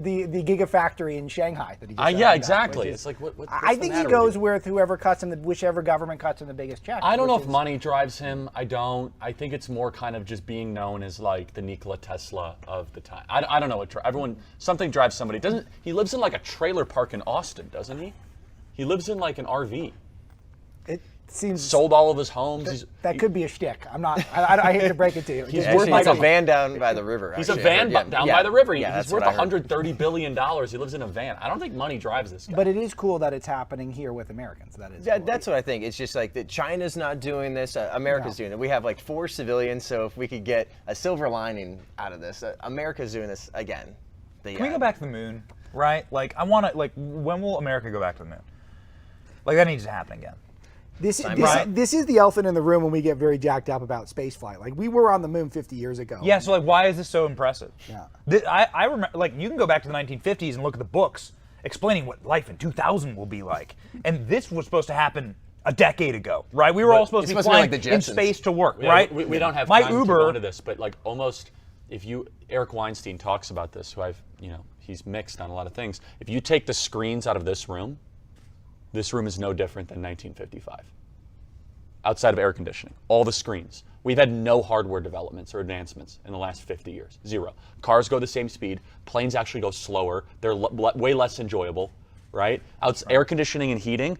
the Gigafactory in Shanghai that he just yeah, exactly. It's like, what's I think he goes with whoever cuts him, whichever government cuts him the biggest check. I don't know if money drives him. I don't. I think it's more kind of just being known as like the Nikola Tesla of the time. I don't know what something drives somebody. Doesn't he lives in like a trailer park in Austin? Doesn't he? He lives in like an RV. It seems sold all of his homes. That could be a shtick. I'm not. I hate to break it to you. He's worth like a van down by the river. He's a van down by the river. He's worth $130 billion. He lives in a van. I don't think money drives this guy. But it is cool that it's happening here with Americans. That is. Yeah, cool. That's what I think. It's just like that. China's not doing this. America's doing it. We have like 4 civilians. So if we could get a silver lining out of this, America's doing this again. Can we go back to the moon? Right? Like I want to. Like when will America go back to the moon? Like that needs to happen again. This is the elephant in the room when we get very jacked up about space flight. Like we were on the moon 50 years ago. Yeah, so like why is this so impressive? Yeah. I remember, like you can go back to the 1950s and look at the books explaining what life in 2000 will be like. And this was supposed to happen a decade ago, right? We were all supposed to be flying in space to work, right? We don't have time to go into this, but like almost, Eric Weinstein talks about this, who he's mixed on a lot of things. If you take the screens out of this room is no different than 1955. Outside of air conditioning, all the screens. We've had no hardware developments or advancements in the last 50 years. 0. Cars go the same speed. Planes actually go slower. They're way less enjoyable, right? Air conditioning and heating.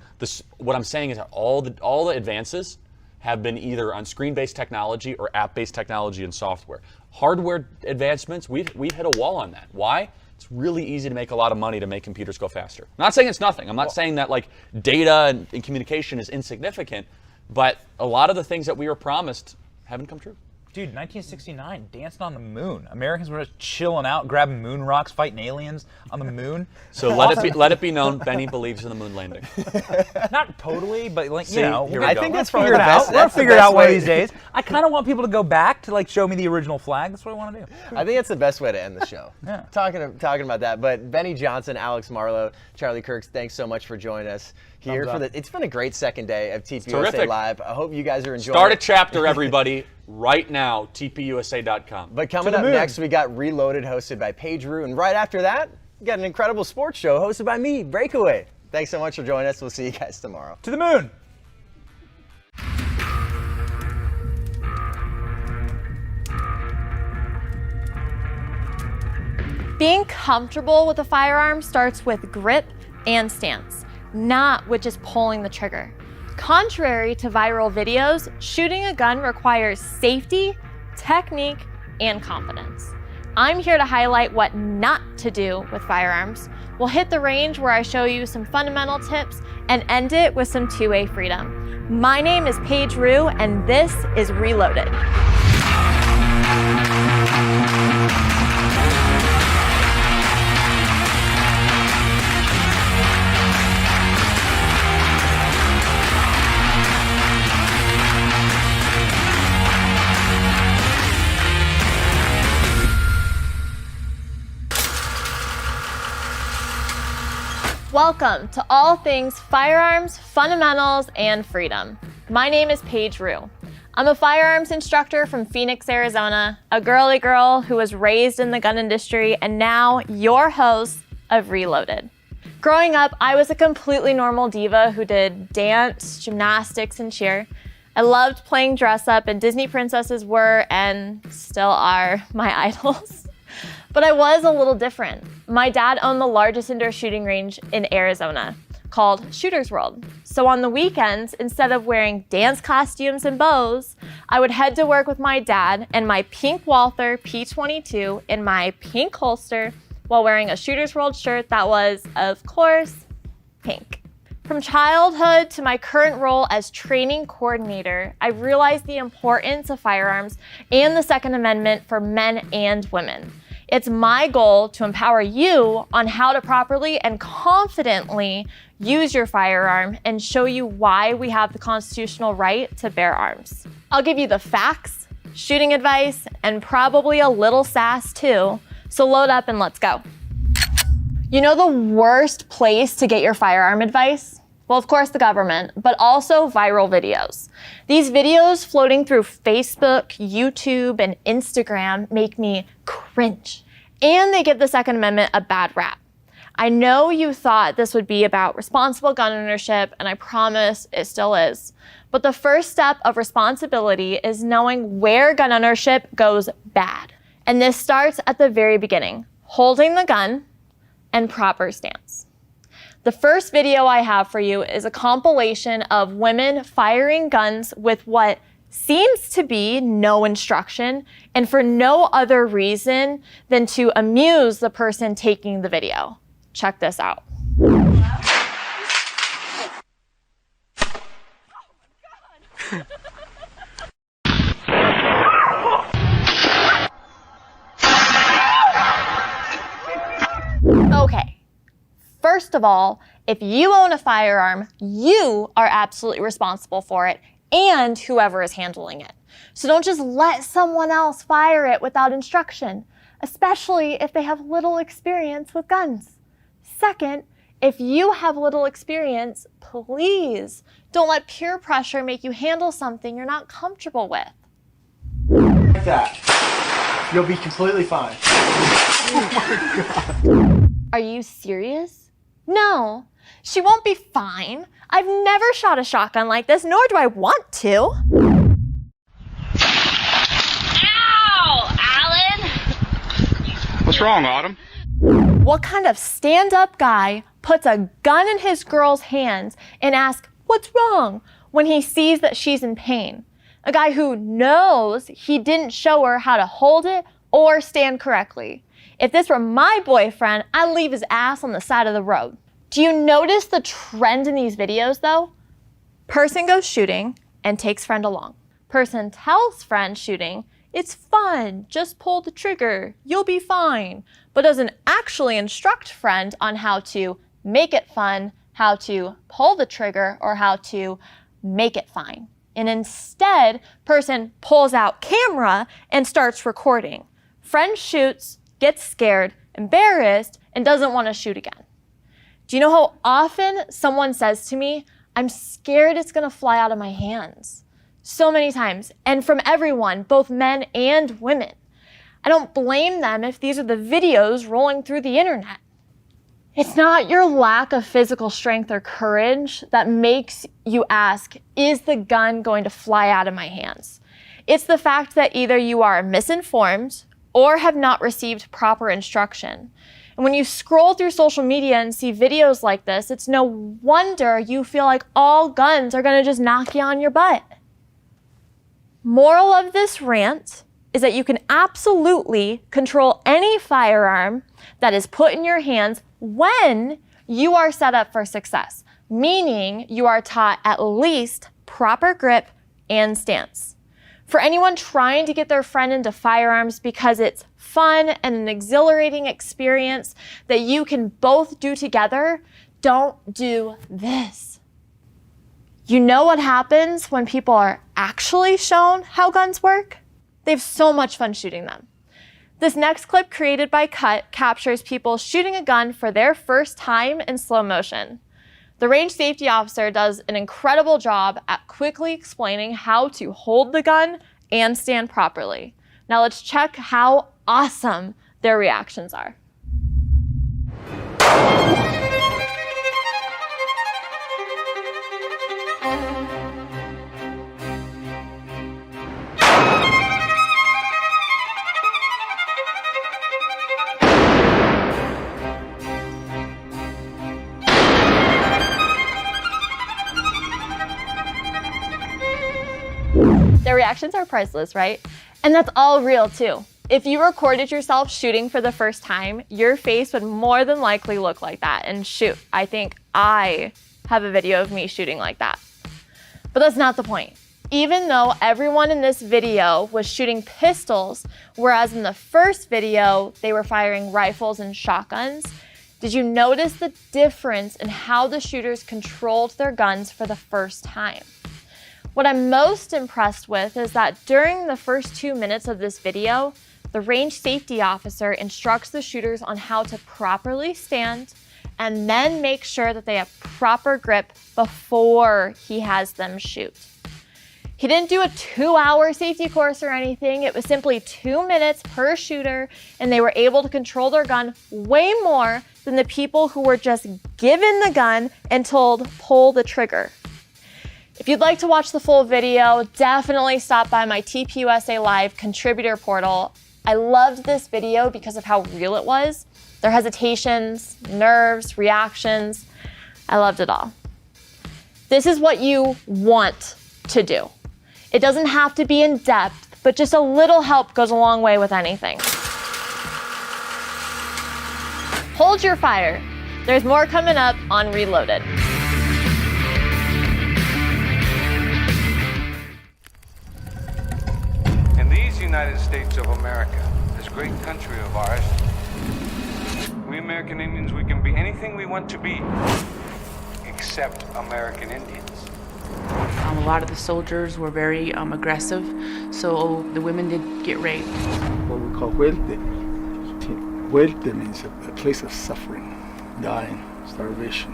What I'm saying is that all the advances have been either on screen-based technology or app-based technology and software. Hardware advancements, we've hit a wall on that. Why? It's really easy to make a lot of money to make computers go faster. I'm not saying it's nothing. I'm not saying that like data and communication is insignificant, but a lot of the things that we were promised haven't come true. Dude, 1969, dancing on the moon. Americans were just chilling out, grabbing moon rocks, fighting aliens on the moon. So let it be known, Benny believes in the moon landing. Not totally, but like I think that's probably the best. We'll figure it out one of these days. I kind of want people to go back to like show me the original flag. That's what I want to do. I think that's the best way to end the show. Yeah. Talking about that, but Benny Johnson, Alex Marlow, Charlie Kirk, thanks so much for joining us here it's been a great second day of TPUSA Live. I hope you guys are enjoying Start it. a chapter, everybody, right now, tpusa.com. But coming up next, we got Reloaded, hosted by Paige Roux, and right after that, we got an incredible sports show hosted by me, Breakaway. Thanks so much for joining us. We'll see you guys tomorrow. To the moon. Being comfortable with a firearm starts with grip and stance, not with just pulling the trigger. Contrary to viral videos, shooting a gun requires safety, technique, and confidence. I'm here to highlight what not to do with firearms. We'll hit the range where I show you some fundamental tips and end it with some two-way freedom. My name is Paige Roux, and this is Reloaded. Welcome to all things firearms, fundamentals, and freedom. My name is Paige Roux. I'm a firearms instructor from Phoenix, Arizona, a girly girl who was raised in the gun industry, and now your host of Reloaded. Growing up, I was a completely normal diva who did dance, gymnastics, and cheer. I loved playing dress up, and Disney princesses were, and still are, my idols. But I was a little different. My dad owned the largest indoor shooting range in Arizona, called Shooter's World. So on the weekends, instead of wearing dance costumes and bows, I would head to work with my dad and my pink Walther P22 in my pink holster while wearing a Shooter's World shirt that was, of course, pink. From childhood to my current role as training coordinator, I realized the importance of firearms and the Second Amendment for men and women. It's my goal to empower you on how to properly and confidently use your firearm and show you why we have the constitutional right to bear arms. I'll give you the facts, shooting advice, and probably a little sass too. So load up and let's go. You know the worst place to get your firearm advice? Well, of course the government, but also viral videos. These videos floating through Facebook, YouTube, and Instagram make me cringe. And they give the Second Amendment a bad rap. I know you thought this would be about responsible gun ownership, and I promise it still is. But the first step of responsibility is knowing where gun ownership goes bad. And this starts at the very beginning, holding the gun and proper stance. The first video I have for you is a compilation of women firing guns with what seems to be no instruction and for no other reason than to amuse the person taking the video. Check this out. Okay, first of all, if you own a firearm, you are absolutely responsible for it and whoever is handling it. So don't just let someone else fire it without instruction, especially if they have little experience with guns. Second, if you have little experience, please don't let peer pressure make you handle something you're not comfortable with. Like that. You'll be completely fine. Oh my God. Are you serious? No, she won't be fine. I've never shot a shotgun like this, nor do I want to. Ow, Alan! What's wrong, Autumn? What kind of stand-up guy puts a gun in his girl's hands and asks, "What's wrong?" when he sees that she's in pain? A guy who knows he didn't show her how to hold it or stand correctly. If this were my boyfriend, I'd leave his ass on the side of the road. Do you notice the trend in these videos though? Person goes shooting and takes friend along. Person tells friend shooting, "It's fun, just pull the trigger, you'll be fine," but doesn't actually instruct friend on how to make it fun, how to pull the trigger, or how to make it fine. And instead, person pulls out camera and starts recording. Friend shoots, gets scared, embarrassed, and doesn't want to shoot again. Do you know how often someone says to me, "I'm scared it's gonna fly out of my hands"? So many times, and from everyone, both men and women. I don't blame them if these are the videos rolling through the internet. It's not your lack of physical strength or courage that makes you ask, is the gun going to fly out of my hands? It's the fact that either you are misinformed or have not received proper instruction. And when you scroll through social media and see videos like this, it's no wonder you feel like all guns are gonna just knock you on your butt. Moral of this rant is that you can absolutely control any firearm that is put in your hands when you are set up for success, meaning you are taught at least proper grip and stance. For anyone trying to get their friend into firearms because it's fun and an exhilarating experience that you can both do together, don't do this. You know what happens when people are actually shown how guns work? They have so much fun shooting them. This next clip, created by Cut, captures people shooting a gun for their first time in slow motion. The range safety officer does an incredible job at quickly explaining how to hold the gun and stand properly. Now let's check how awesome their reactions are. Their reactions are priceless, right? And that's all real too. If you recorded yourself shooting for the first time, your face would more than likely look like that. And shoot, I think I have a video of me shooting like that. But that's not the point. Even though everyone in this video was shooting pistols, whereas in the first video, they were firing rifles and shotguns, did you notice the difference in how the shooters controlled their guns for the first time? What I'm most impressed with is that during the first 2 minutes of this video, the range safety officer instructs the shooters on how to properly stand and then make sure that they have proper grip before he has them shoot. He didn't do a 2-hour safety course or anything. It was simply 2 minutes per shooter, and they were able to control their gun way more than the people who were just given the gun and told, pull the trigger. If you'd like to watch the full video, definitely stop by my TPUSA Live contributor portal. I loved this video because of how real it was. Their hesitations, nerves, reactions. I loved it all. This is what you want to do. It doesn't have to be in depth, but just a little help goes a long way with anything. Hold your fire. There's more coming up on Reloaded. In these United States of America, this great country of ours, we American Indians, we can be anything we want to be, except American Indians. A lot of the soldiers were very aggressive, so the women did get raped. What we call huelte. Huelte means a place of suffering, dying, starvation,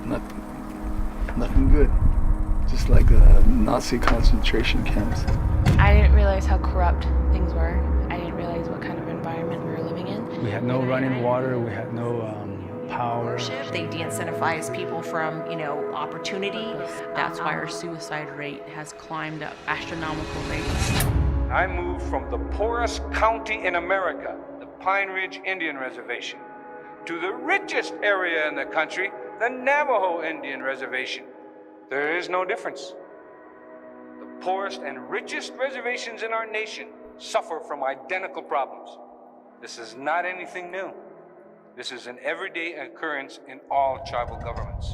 nothing good. Just like Nazi concentration camps. I didn't realize how corrupt things were. I didn't realize what kind of environment we were living in. We had no running water, we had no power. They de-incentivize people from, opportunity. That's why our suicide rate has climbed up astronomical rates. I moved from the poorest county in America, the Pine Ridge Indian Reservation, to the richest area in the country, the Navajo Indian Reservation. There is no difference. The poorest and richest reservations in our nation suffer from identical problems. This is not anything new. This is an everyday occurrence in all tribal governments.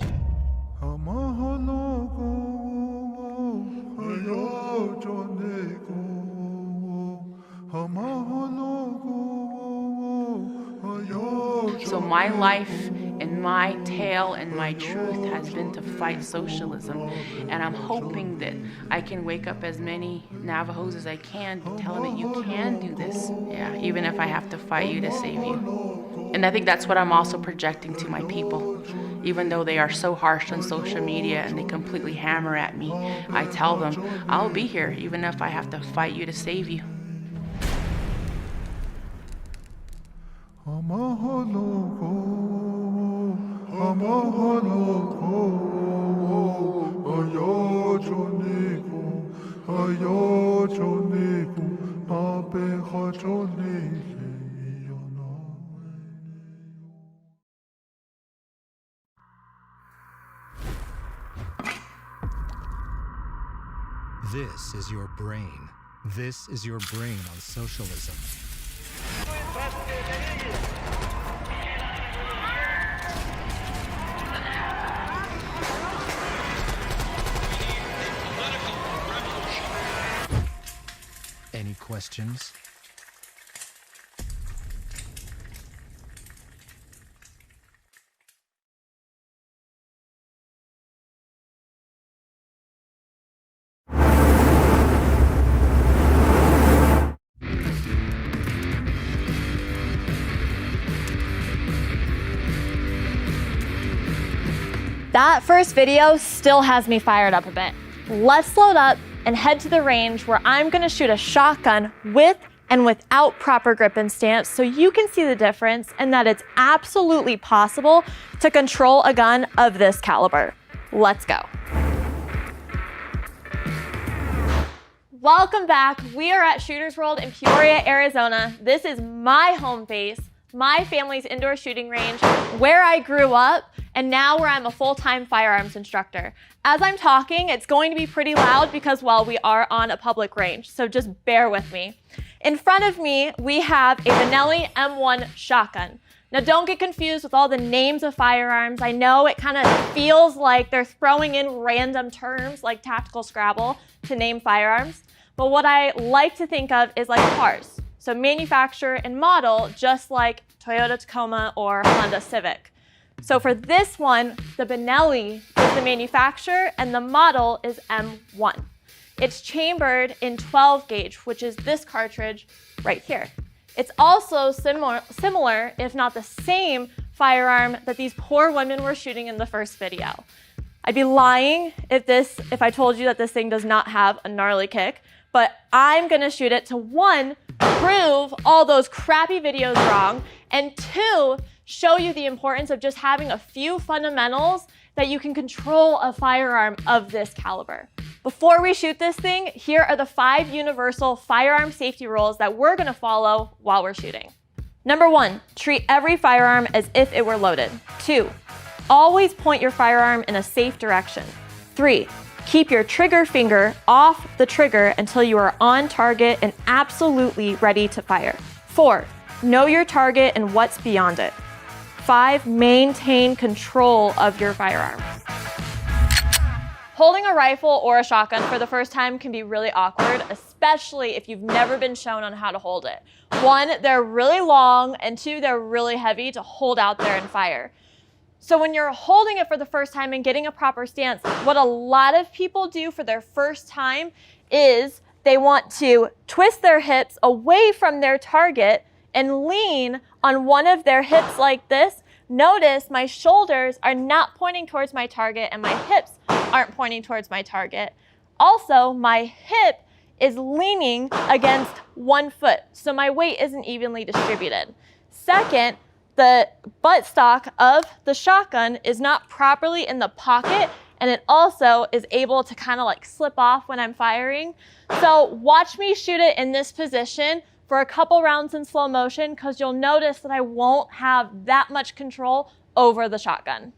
So my life and my tale and my truth has been to fight socialism. And I'm hoping that I can wake up as many Navajos as I can to tell them that you can do this. Yeah, even if I have to fight you to save you. And I think that's what I'm also projecting to my people. Even though they are so harsh on social media and they completely hammer at me, I tell them, I'll be here even if I have to fight you to save you. This is your brain. This is your brain on socialism. Any questions? That first video still has me fired up a bit. Let's load up and head to the range where I'm gonna shoot a shotgun with and without proper grip and stance so you can see the difference and that it's absolutely possible to control a gun of this caliber. Let's go. Welcome back. We are at Shooters World in Peoria, Arizona. This is my home base, my family's indoor shooting range, where I grew up, and now where I'm a full-time firearms instructor. As I'm talking, it's going to be pretty loud because, well, we are on a public range, so just bear with me. In front of me, we have a Benelli M1 Shotgun. Now, don't get confused with all the names of firearms. I know it kind of feels like they're throwing in random terms like tactical Scrabble to name firearms, but what I like to think of is like cars. So manufacturer and model, just like Toyota Tacoma or Honda Civic. So for this one, the Benelli is the manufacturer and the model is M1. It's chambered in 12 gauge, which is this cartridge right here. It's also similar, if not the same, firearm that these poor women were shooting in the first video. I'd be lying if I told you that this thing does not have a gnarly kick, but I'm gonna shoot it to 1, prove all those crappy videos wrong, and 2, show you the importance of just having a few fundamentals that you can control a firearm of this caliber. Before we shoot this thing, here are the 5 universal firearm safety rules that we're gonna follow while we're shooting. Number 1, treat every firearm as if it were loaded. 2, always point your firearm in a safe direction. 3, keep your trigger finger off the trigger until you are on target and absolutely ready to fire. 4, know your target and what's beyond it. 5, maintain control of your firearm. Holding a rifle or a shotgun for the first time can be really awkward, especially if you've never been shown on how to hold it. 1, they're really long, and 2, they're really heavy to hold out there and fire. So when you're holding it for the first time and getting a proper stance, what a lot of people do for their first time is they want to twist their hips away from their target and lean on one of their hips like this. Notice my shoulders are not pointing towards my target and my hips aren't pointing towards my target. Also, my hip is leaning against one foot, so my weight isn't evenly distributed. Second, the buttstock of the shotgun is not properly in the pocket, and it also is able to kind of like slip off when I'm firing. So watch me shoot it in this position for a couple rounds in slow motion, because you'll notice that I won't have that much control over the shotgun.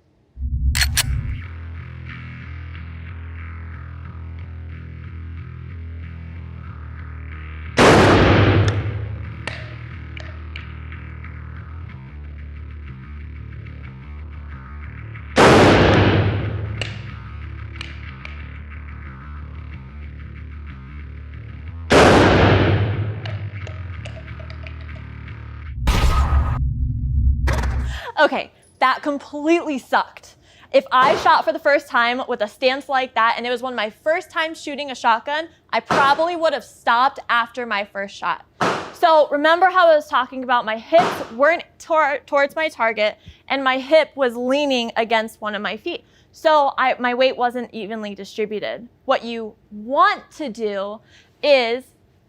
Okay, that completely sucked. If I shot for the first time with a stance like that and it was one of my first times shooting a shotgun, I probably would have stopped after my first shot. So remember how I was talking about my hips weren't towards my target and my hip was leaning against one of my feet. So my weight wasn't evenly distributed. What you want to do is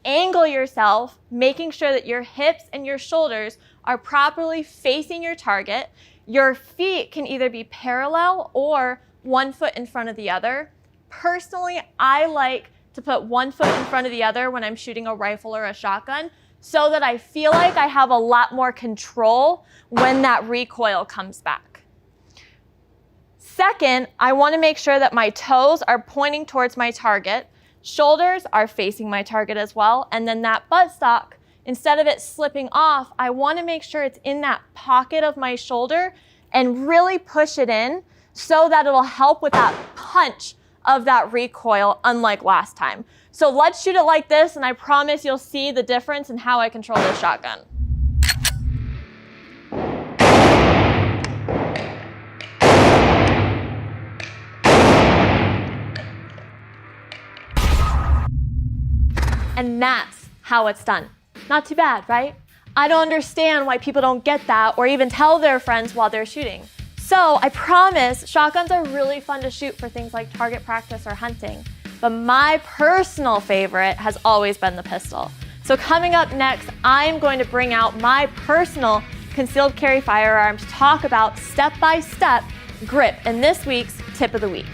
angle yourself, making sure that your hips and your shoulders are properly facing your target. Your feet can either be parallel or one foot in front of the other. Personally, I like to put one foot in front of the other when I'm shooting a rifle or a shotgun, so that I feel like I have a lot more control when that recoil comes back. Second, I want to make sure that my toes are pointing towards my target, shoulders are facing my target as well, and then that buttstock, instead of it slipping off, I want to make sure it's in that pocket of my shoulder and really push it in so that it'll help with that punch of that recoil, unlike last time. So let's shoot it like this, and I promise you'll see the difference in how I control this shotgun. And that's how it's done. Not too bad, right? I don't understand why people don't get that or even tell their friends while they're shooting. So I promise shotguns are really fun to shoot for things like target practice or hunting. But my personal favorite has always been the pistol. So coming up next, I'm going to bring out my personal concealed carry firearm to talk about step-by-step grip in this week's Tip of the Week.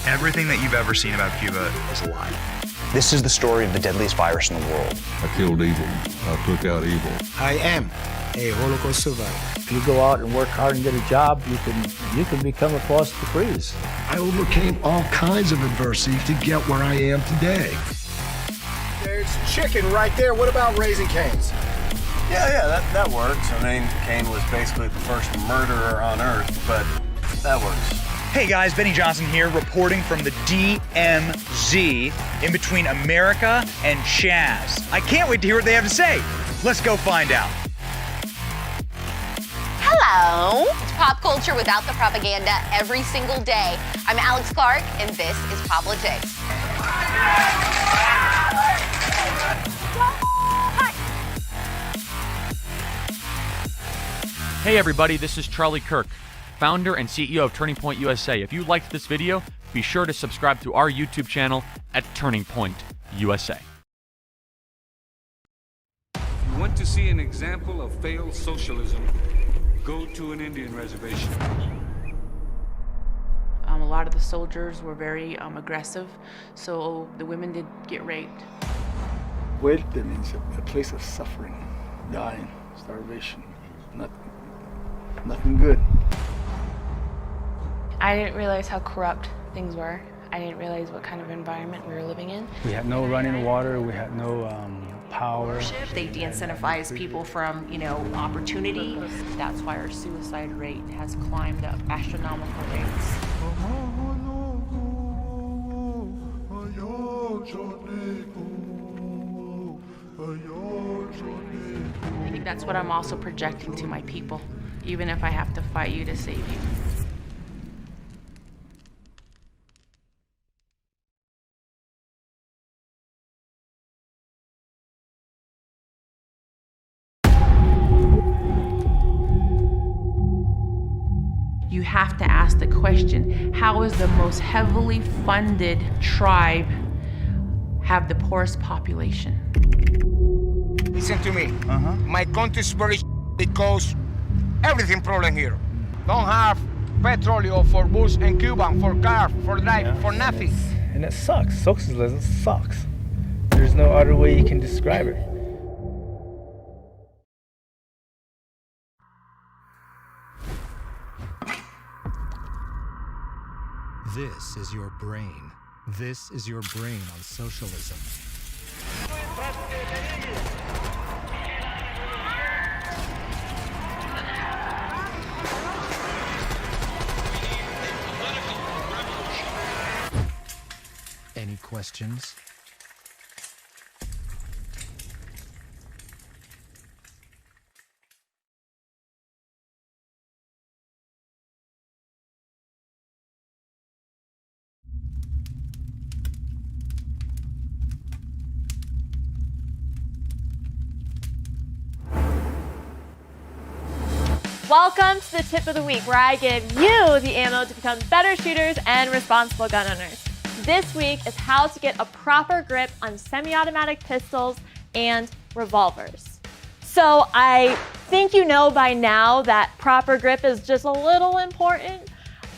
Everything that you've ever seen about Cuba is a lie. This is the story of the deadliest virus in the world. I killed evil. I took out evil. I am a Holocaust survivor. If you go out and work hard and get a job, you can become a foster priest. I overcame all kinds of adversity to get where I am today. There's chicken right there. What about Raising Cane's? Yeah, that works. I mean, Cain was basically the first murderer on Earth, but that works. Hey guys, Benny Johnson here, reporting from the DMZ in between America and Chaz. I can't wait to hear what they have to say. Let's go find out. Hello. It's pop culture without the propaganda every single day. I'm Alex Clark, and this is Poplitics. Hey everybody, this is Charlie Kirk, founder and CEO of Turning Point USA. If you liked this video, be sure to subscribe to our YouTube channel at Turning Point USA. If you want to see an example of failed socialism, go to an Indian reservation. A lot of the soldiers were very aggressive, so the women did get raped. Muerte means a place of suffering, dying, starvation, nothing good. I didn't realize how corrupt things were. I didn't realize what kind of environment we were living in. We had no running water, we had no power. They de-incentivize people from, opportunity. That's why our suicide rate has climbed up astronomical rates. I think that's what I'm also projecting to my people, even if I have to fight you to save you. You have to ask the question, how is the most heavily funded tribe have the poorest population? Listen to me. My country's very because everything problem here. Don't have petroleum for bus and Cuban, for car, for drive, for nothing. And it sucks. Socialism sucks. There's no other way you can describe it. This is your brain. This is your brain on socialism. Any questions? Welcome to the tip of the week, where I give you the ammo to become better shooters and responsible gun owners. This week is how to get a proper grip on semi-automatic pistols and revolvers. So I think you know by now that proper grip is just a little important,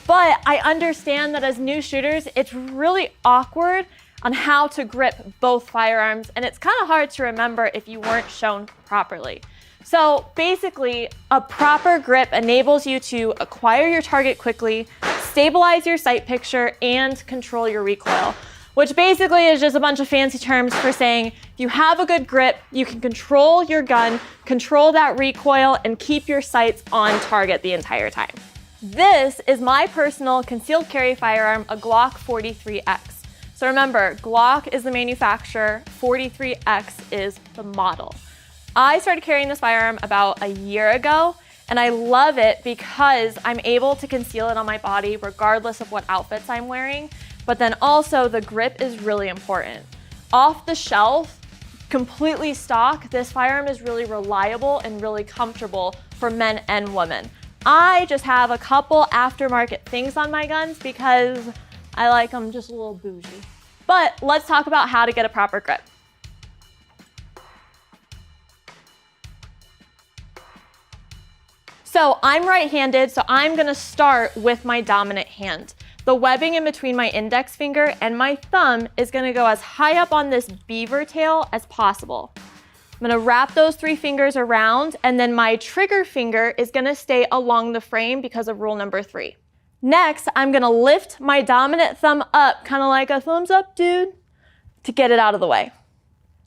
but I understand that as new shooters, it's really awkward on how to grip both firearms, and it's kind of hard to remember if you weren't shown properly. So basically, a proper grip enables you to acquire your target quickly, stabilize your sight picture, and control your recoil, which basically is just a bunch of fancy terms for saying if you have a good grip, you can control your gun, control that recoil, and keep your sights on target the entire time. This is my personal concealed carry firearm, a Glock 43X. So remember, Glock is the manufacturer, 43X is the model. I started carrying this firearm about a year ago, and I love it because I'm able to conceal it on my body regardless of what outfits I'm wearing, but then also the grip is really important. Off the shelf, completely stock, this firearm is really reliable and really comfortable for men and women. I just have a couple aftermarket things on my guns because I like them just a little bougie. But let's talk about how to get a proper grip. So I'm right-handed, so I'm gonna start with my dominant hand. The webbing in between my index finger and my thumb is gonna go as high up on this beaver tail as possible. I'm gonna wrap those 3 fingers around, and then my trigger finger is gonna stay along the frame because of rule number 3. Next, I'm gonna lift my dominant thumb up, kind of like a thumbs up, dude, to get it out of the way.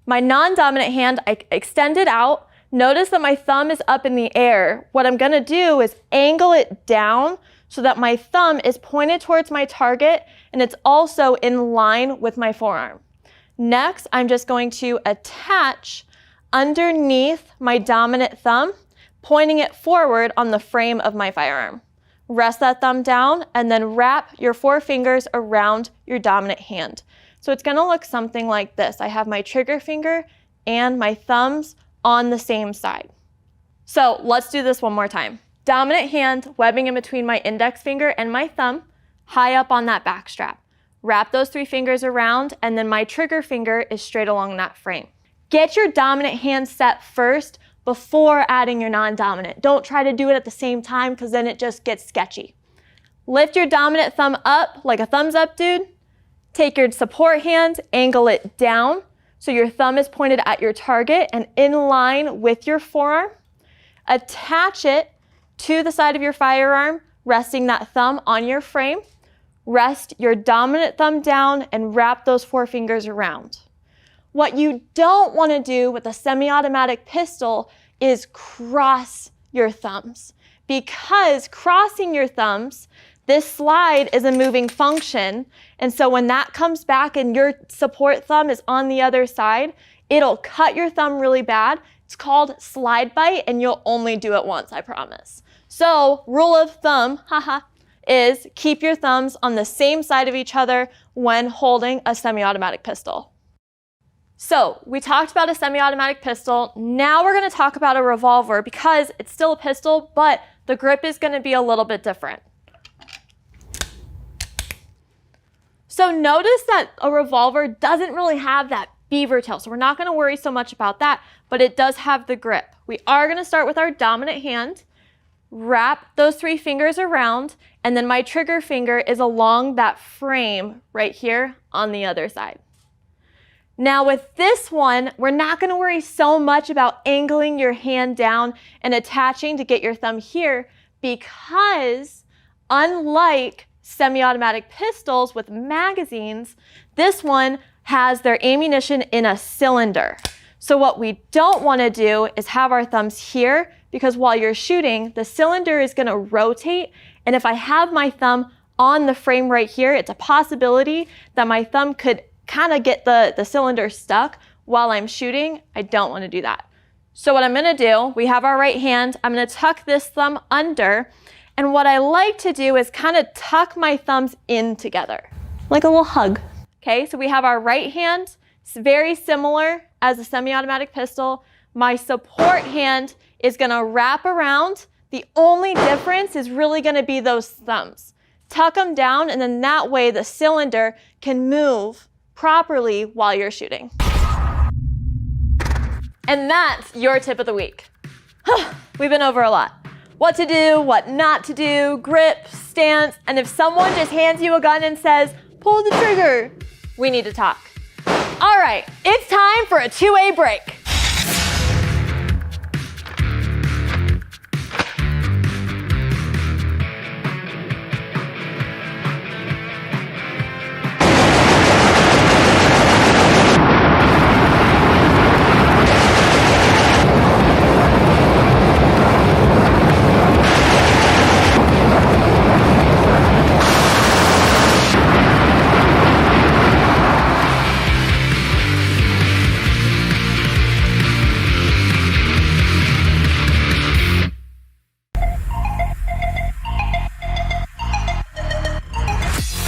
My non-dominant hand, I extend it out. Notice that my thumb is up in the air. What I'm gonna do is angle it down so that my thumb is pointed towards my target and it's also in line with my forearm. Next, I'm just going to attach underneath my dominant thumb, pointing it forward on the frame of my firearm. Rest that thumb down and then wrap your 4 fingers around your dominant hand. So it's gonna look something like this. I have my trigger finger and my thumbs on the same side. So let's do this one more time. dominant hand webbing in between my index finger and my thumb, high up on that back strap. Wrap those 3 fingers around, and then my trigger finger is straight along that frame. Get your dominant hand set first before adding your non-dominant. Don't try to do it at the same time because then it just gets sketchy. Lift your dominant thumb up like a thumbs up, dude. Take your support hand, angle it down so your thumb is pointed at your target and in line with your forearm. Attach it to the side of your firearm, resting that thumb on your frame. Rest your dominant thumb down and wrap those 4 fingers around. What you don't want to do with a semi-automatic pistol is cross your thumbs, because crossing your thumbs, this slide is a moving function, and so when that comes back and your support thumb is on the other side, it'll cut your thumb really bad. It's called slide bite, and you'll only do it once, I promise. So, rule of thumb, is keep your thumbs on the same side of each other when holding a semi-automatic pistol. So, we talked about a semi-automatic pistol. Now we're going to talk about a revolver because it's still a pistol, but the grip is going to be a little bit different. So notice that a revolver doesn't really have that beaver tail, so we're not going to worry so much about that, but it does have the grip. We are going to start with our dominant hand, wrap those 3 fingers around, and then my trigger finger is along that frame right here on the other side. Now with this one, we're not going to worry so much about angling your hand down and attaching to get your thumb here, because unlike semi-automatic pistols with magazines, this one has their ammunition in a cylinder. So what we don't want to do is have our thumbs here, because while you're shooting, the cylinder is going to rotate, and if I have my thumb on the frame right here, it's a possibility that my thumb could kind of get the cylinder stuck while I'm shooting. I don't want to do that. So what I'm going to do, we have our right hand, I'm going to tuck this thumb under, and what I like to do is kind of tuck my thumbs in together, like a little hug. Okay, so we have our right hand, it's very similar as a semi-automatic pistol. My support hand is going to wrap around. The only difference is really going to be those thumbs. Tuck them down, and then that way the cylinder can move properly while you're shooting. And that's your tip of the week. We've been over a lot. What to do, what not to do, grip, stance, and if someone just hands you a gun and says, pull the trigger, we need to talk. All right, it's time for a 2A break.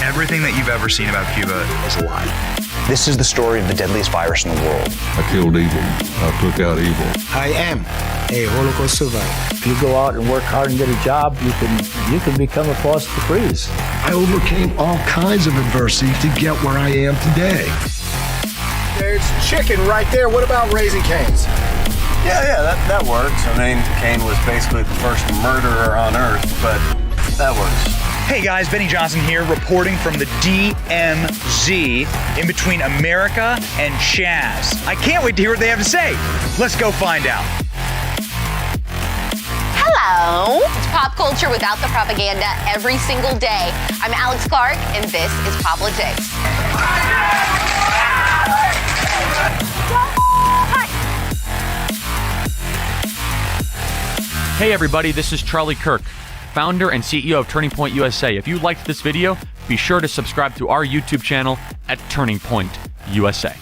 Everything that you've ever seen about Cuba is a lie. This is the story of the deadliest virus in the world. I killed evil. I took out evil. I am a Holocaust survivor. If you go out and work hard and get a job, you can become a force to freeze. I overcame all kinds of adversity to get where I am today. There's chicken right there. What about Raising Cane's? Yeah, that works. I mean, Cain was basically the first murderer on Earth, but that works. Hey guys, Benny Johnson here, reporting from the DMZ in between America and Chaz. I can't wait to hear what they have to say. Let's go find out. Hello. It's pop culture without the propaganda every single day. I'm Alex Clark, and this is Poplitics. Hey everybody, this is Charlie Kirk, founder and CEO of Turning Point USA. If you liked this video, be sure to subscribe to our YouTube channel at Turning Point USA.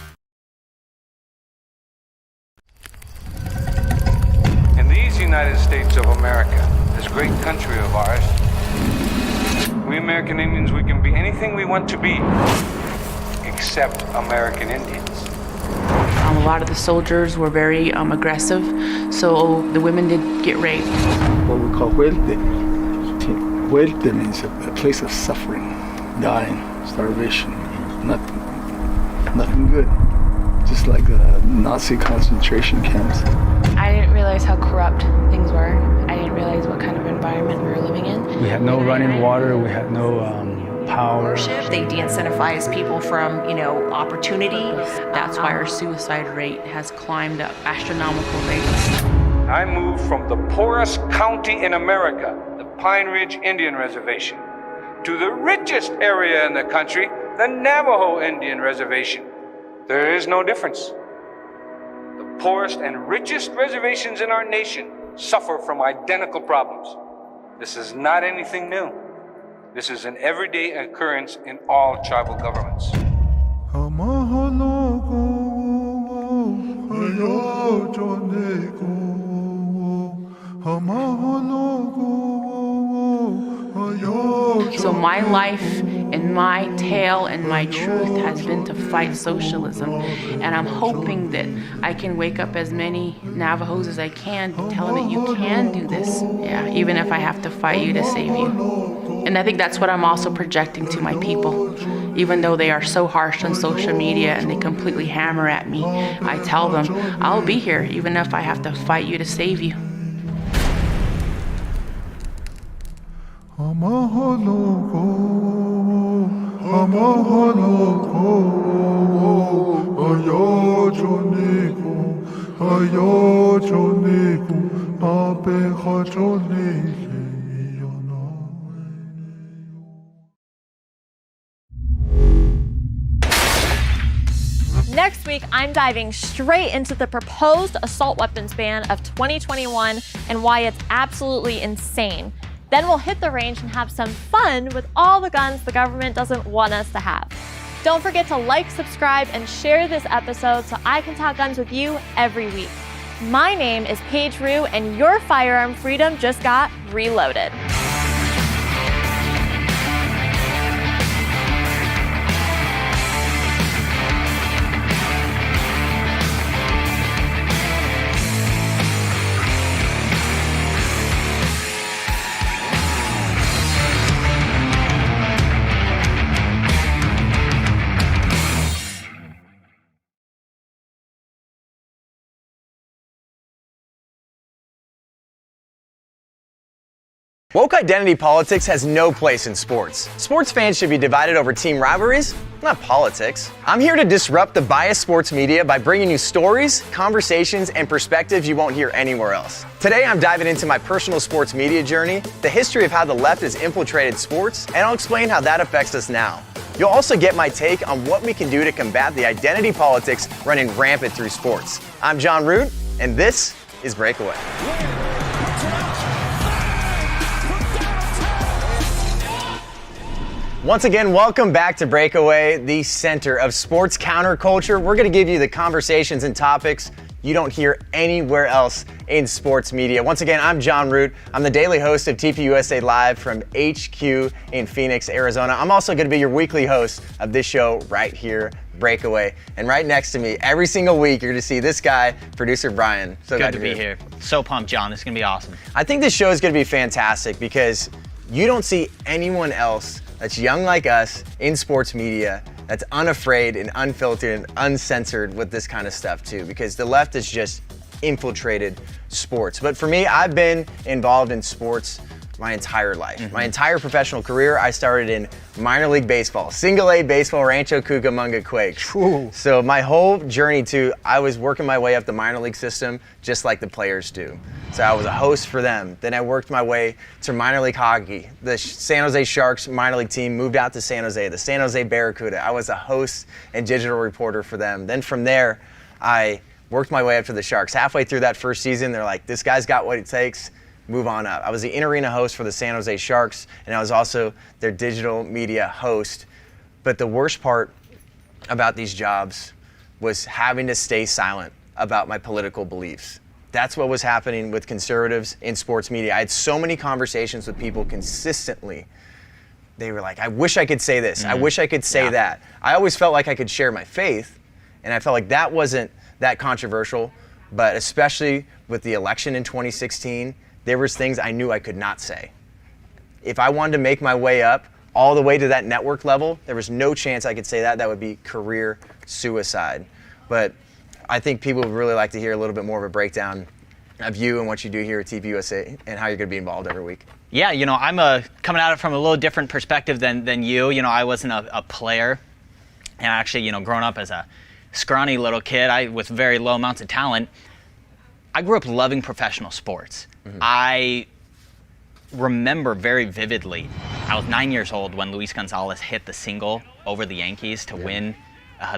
In these United States of America, this great country of ours, we American Indians, we can be anything we want to be, except American Indians. A lot of the soldiers were very aggressive, so the women did get raped. What we call huelte. Huelte means a place of suffering, dying, starvation, nothing good. Just like Nazi concentration camps. I didn't realize how corrupt things were. I didn't realize what kind of environment we were living in. We had no running water, we had no power. They de-incentivize people from, opportunity. That's why our suicide rate has climbed up astronomical rates. I moved from the poorest county in America, the Pine Ridge Indian Reservation, to the richest area in the country, the Navajo Indian Reservation. There is no difference. The poorest and richest reservations in our nation suffer from identical problems. This is not anything new. This is an everyday occurrence in all tribal governments. So my life and my tale and my truth has been to fight socialism. And I'm hoping that I can wake up as many Navajos as I can to tell them that you can do this. Yeah, even if I have to fight you to save you. And I think that's what I'm also projecting to my people. Even though they are so harsh on social media and they completely hammer at me, I tell them, I'll be here even if I have to fight you to save you. Next week, I'm diving straight into the proposed assault weapons ban of 2021 and why it's absolutely insane. Then we'll hit the range and have some fun with all the guns the government doesn't want us to have. Don't forget to like, subscribe, and share this episode so I can talk guns with you every week. My name is Paige Roux, and your firearm freedom just got reloaded. Woke identity politics has no place in sports. Sports fans should be divided over team rivalries, not politics. I'm here to disrupt the biased sports media by bringing you stories, conversations, and perspectives you won't hear anywhere else. Today, I'm diving into my personal sports media journey, the history of how the left has infiltrated sports, and I'll explain how that affects us now. You'll also get my take on what we can do to combat the identity politics running rampant through sports. I'm Jon Root, and this is Breakaway. Once again, welcome back to Breakaway, the center of sports counterculture. We're going to give you the conversations and topics you don't hear anywhere else in sports media. Once again, I'm Jon Root. I'm the daily host of TPUSA Live from HQ in Phoenix, Arizona. I'm also going to be your weekly host of this show right here, Breakaway. And right next to me, every single week, you're going to see this guy, producer Brian. So good to be here. So pumped, John. This is going to be awesome. I think this show is going to be fantastic because you don't see anyone else that's young like us in sports media, that's unafraid and unfiltered and uncensored with this kind of stuff too, because the left has just infiltrated sports. But for me, I've been involved in sports my entire life. My entire professional career, I started in minor league baseball, single A baseball, Rancho Cucamonga Quakes. Ooh. So my whole journey I was working my way up the minor league system just like the players do. So I was a host for them. Then I worked my way to minor league hockey. The San Jose Sharks minor league team moved out to San Jose, the San Jose Barracuda. I was a host and digital reporter for them. Then from there, I worked my way up to the Sharks. Halfway through that first season, they're like, this guy's got what it takes. Move on up. I was the in-arena host for the San Jose Sharks, and I was also their digital media host. But the worst part about these jobs was having to stay silent about my political beliefs. That's what was happening with conservatives in sports media. I had so many conversations with people consistently. They were like, I wish I could say this. I wish I could say that. I always felt like I could share my faith, and I felt like that wasn't that controversial, but especially with the election in 2016, there was things I knew I could not say. If I wanted to make my way up all the way to that network level, there was no chance I could say that. That would be career suicide. But I think people would really like to hear a little bit more of a breakdown of you and what you do here at TPUSA and how you're going to be involved every week. Yeah, I'm coming at it from a little different perspective than you. I wasn't a player. And actually, growing up as a scrawny little kid with very low amounts of talent, I grew up loving professional sports. Mm-hmm. I remember very vividly, I was 9 years old when Luis Gonzalez hit the single over the Yankees to win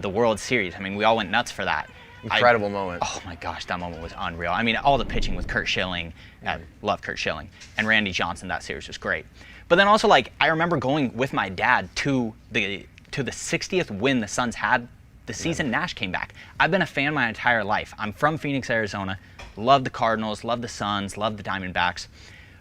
the World Series. I mean, we all went nuts for that. Incredible moment. Oh my gosh, that moment was unreal. I mean, all the pitching with Kurt Schilling, love Kurt Schilling, and Randy Johnson, that series was great. But then also, I remember going with my dad to the 60th win the Suns had the season Nash came back. I've been a fan my entire life. I'm from Phoenix, Arizona. Love the Cardinals, love the Suns, love the Diamondbacks.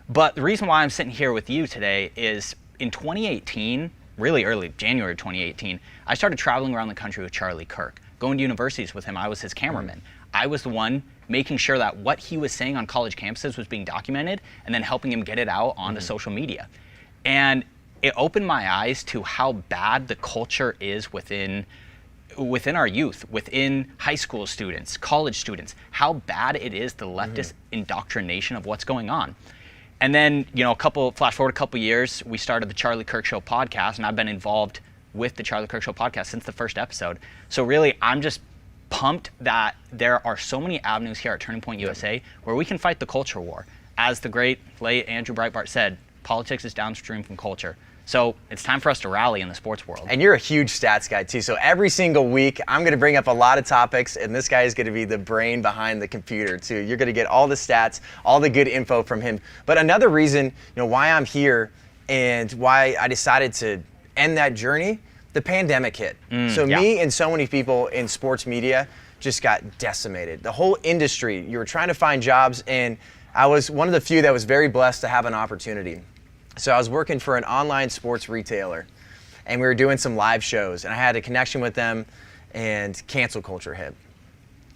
But the reason why I'm sitting here with you today is in 2018, really early, January 2018, I started traveling around the country with Charlie Kirk. Going to universities with him, I was his cameraman. I was the one making sure that what he was saying on college campuses was being documented and then helping him get it out onto social media. And it opened my eyes to how bad the culture is within our youth, within high school students, college students, how bad it is the leftist indoctrination of what's going on. And then, flash forward a couple years, we started the Charlie Kirk Show podcast, and I've been involved with the Charlie Kirk Show podcast since the first episode. So really, I'm just pumped that there are so many avenues here at Turning Point USA where we can fight the culture war. As the great late Andrew Breitbart said, politics is downstream from culture. So it's time for us to rally in the sports world. And you're a huge stats guy too. So every single week, I'm going to bring up a lot of topics, and this guy is going to be the brain behind the computer too. You're going to get all the stats, all the good info from him. But another reason, why I'm here and why I decided to end that journey, the pandemic hit. Me and so many people in sports media just got decimated. The whole industry, you were trying to find jobs, and I was one of the few that was very blessed to have an opportunity. So I was working for an online sports retailer, and we were doing some live shows, and I had a connection with them, and cancel culture hit.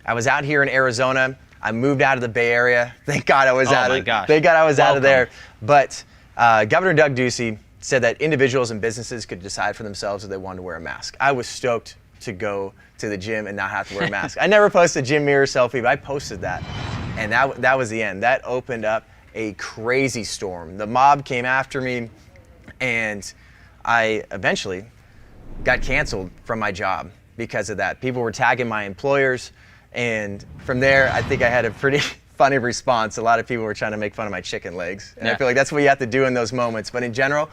I was out here in Arizona. I moved out of the Bay Area. Thank God I was out of there. But Governor Doug Ducey said that individuals and businesses could decide for themselves if they wanted to wear a mask. I was stoked to go to the gym and not have to wear a mask. I never posted a gym mirror selfie, but I posted that, and that was the end. That opened up a crazy storm. The mob came after me, and I eventually got canceled from my job because of that. People were tagging my employers, and from there, I think I had a pretty funny response. A lot of people were trying to make fun of my chicken legs, and I feel like that's what you have to do in those moments. But in general,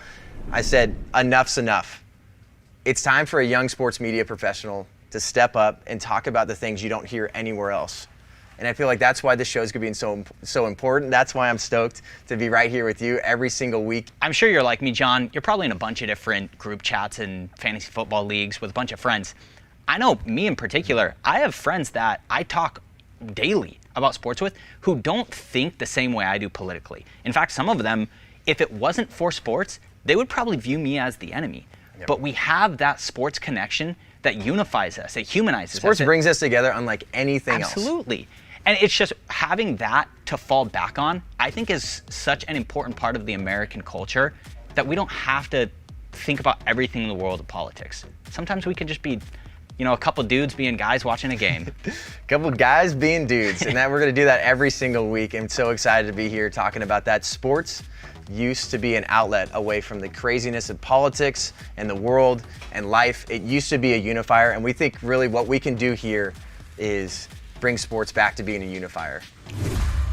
I said, enough's enough. It's time for a young sports media professional to step up and talk about the things you don't hear anywhere else. And I feel like that's why this show is going to be so important. That's why I'm stoked to be right here with you every single week. I'm sure you're like me, John. You're probably in a bunch of different group chats and fantasy football leagues with a bunch of friends. I know me in particular, I have friends that I talk daily about sports with who don't think the same way I do politically. In fact, some of them, if it wasn't for sports, they would probably view me as the enemy. Yep. But we have that sports connection that unifies us, it humanizes us. Sports brings us together unlike anything else. Absolutely. And it's just having that to fall back on, I think is such an important part of the American culture that we don't have to think about everything in the world of politics. Sometimes we can just be, a couple dudes being guys watching a game. A couple guys being dudes, and we're going to do that every single week. I'm so excited to be here talking about that. Sports used to be an outlet away from the craziness of politics and the world and life. It used to be a unifier, and we think really what we can do here is bring sports back to being a unifier.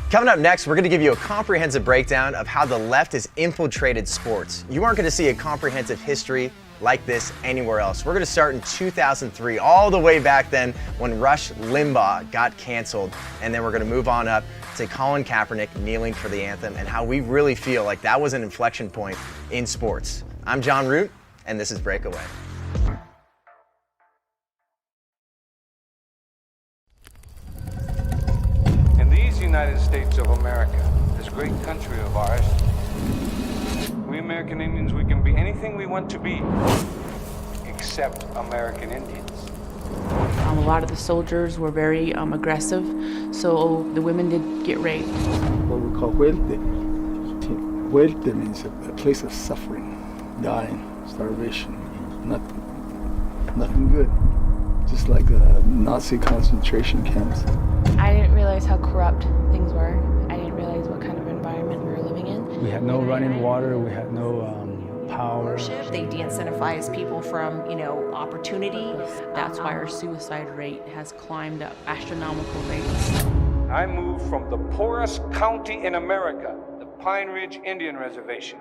Coming up next, we're going to give you a comprehensive breakdown of how the left has infiltrated sports. You aren't going to see a comprehensive history like this anywhere else. We're going to start in 2003, all the way back then when Rush Limbaugh got canceled, and then we're going to move on up to Colin Kaepernick kneeling for the anthem and how we really feel like that was an inflection point in sports. I'm Jon Root, and this is Breakaway. In these United States of America, this great country of ours, we American Indians, we can be anything we want to be, except American Indians. A lot of the soldiers were very aggressive, so the women did get raped. What we call huelte. Huelte means a place of suffering, dying, starvation, nothing good. Just like the Nazi concentration camps. I didn't realize how corrupt things were. I didn't realize what kind of environment we were living in. We had no running water, we had no power. They de-incentivize people from, opportunity. That's why our suicide rate has climbed up astronomical rates. I moved from the poorest county in America, the Pine Ridge Indian Reservation,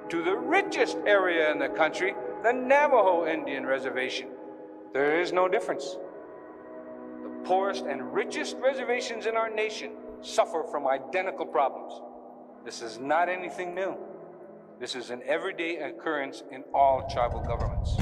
to the richest area in the country, the Navajo Indian Reservation. There is no difference. The poorest and richest reservations in our nation suffer from identical problems. This is not anything new. This is an everyday occurrence in all tribal governments.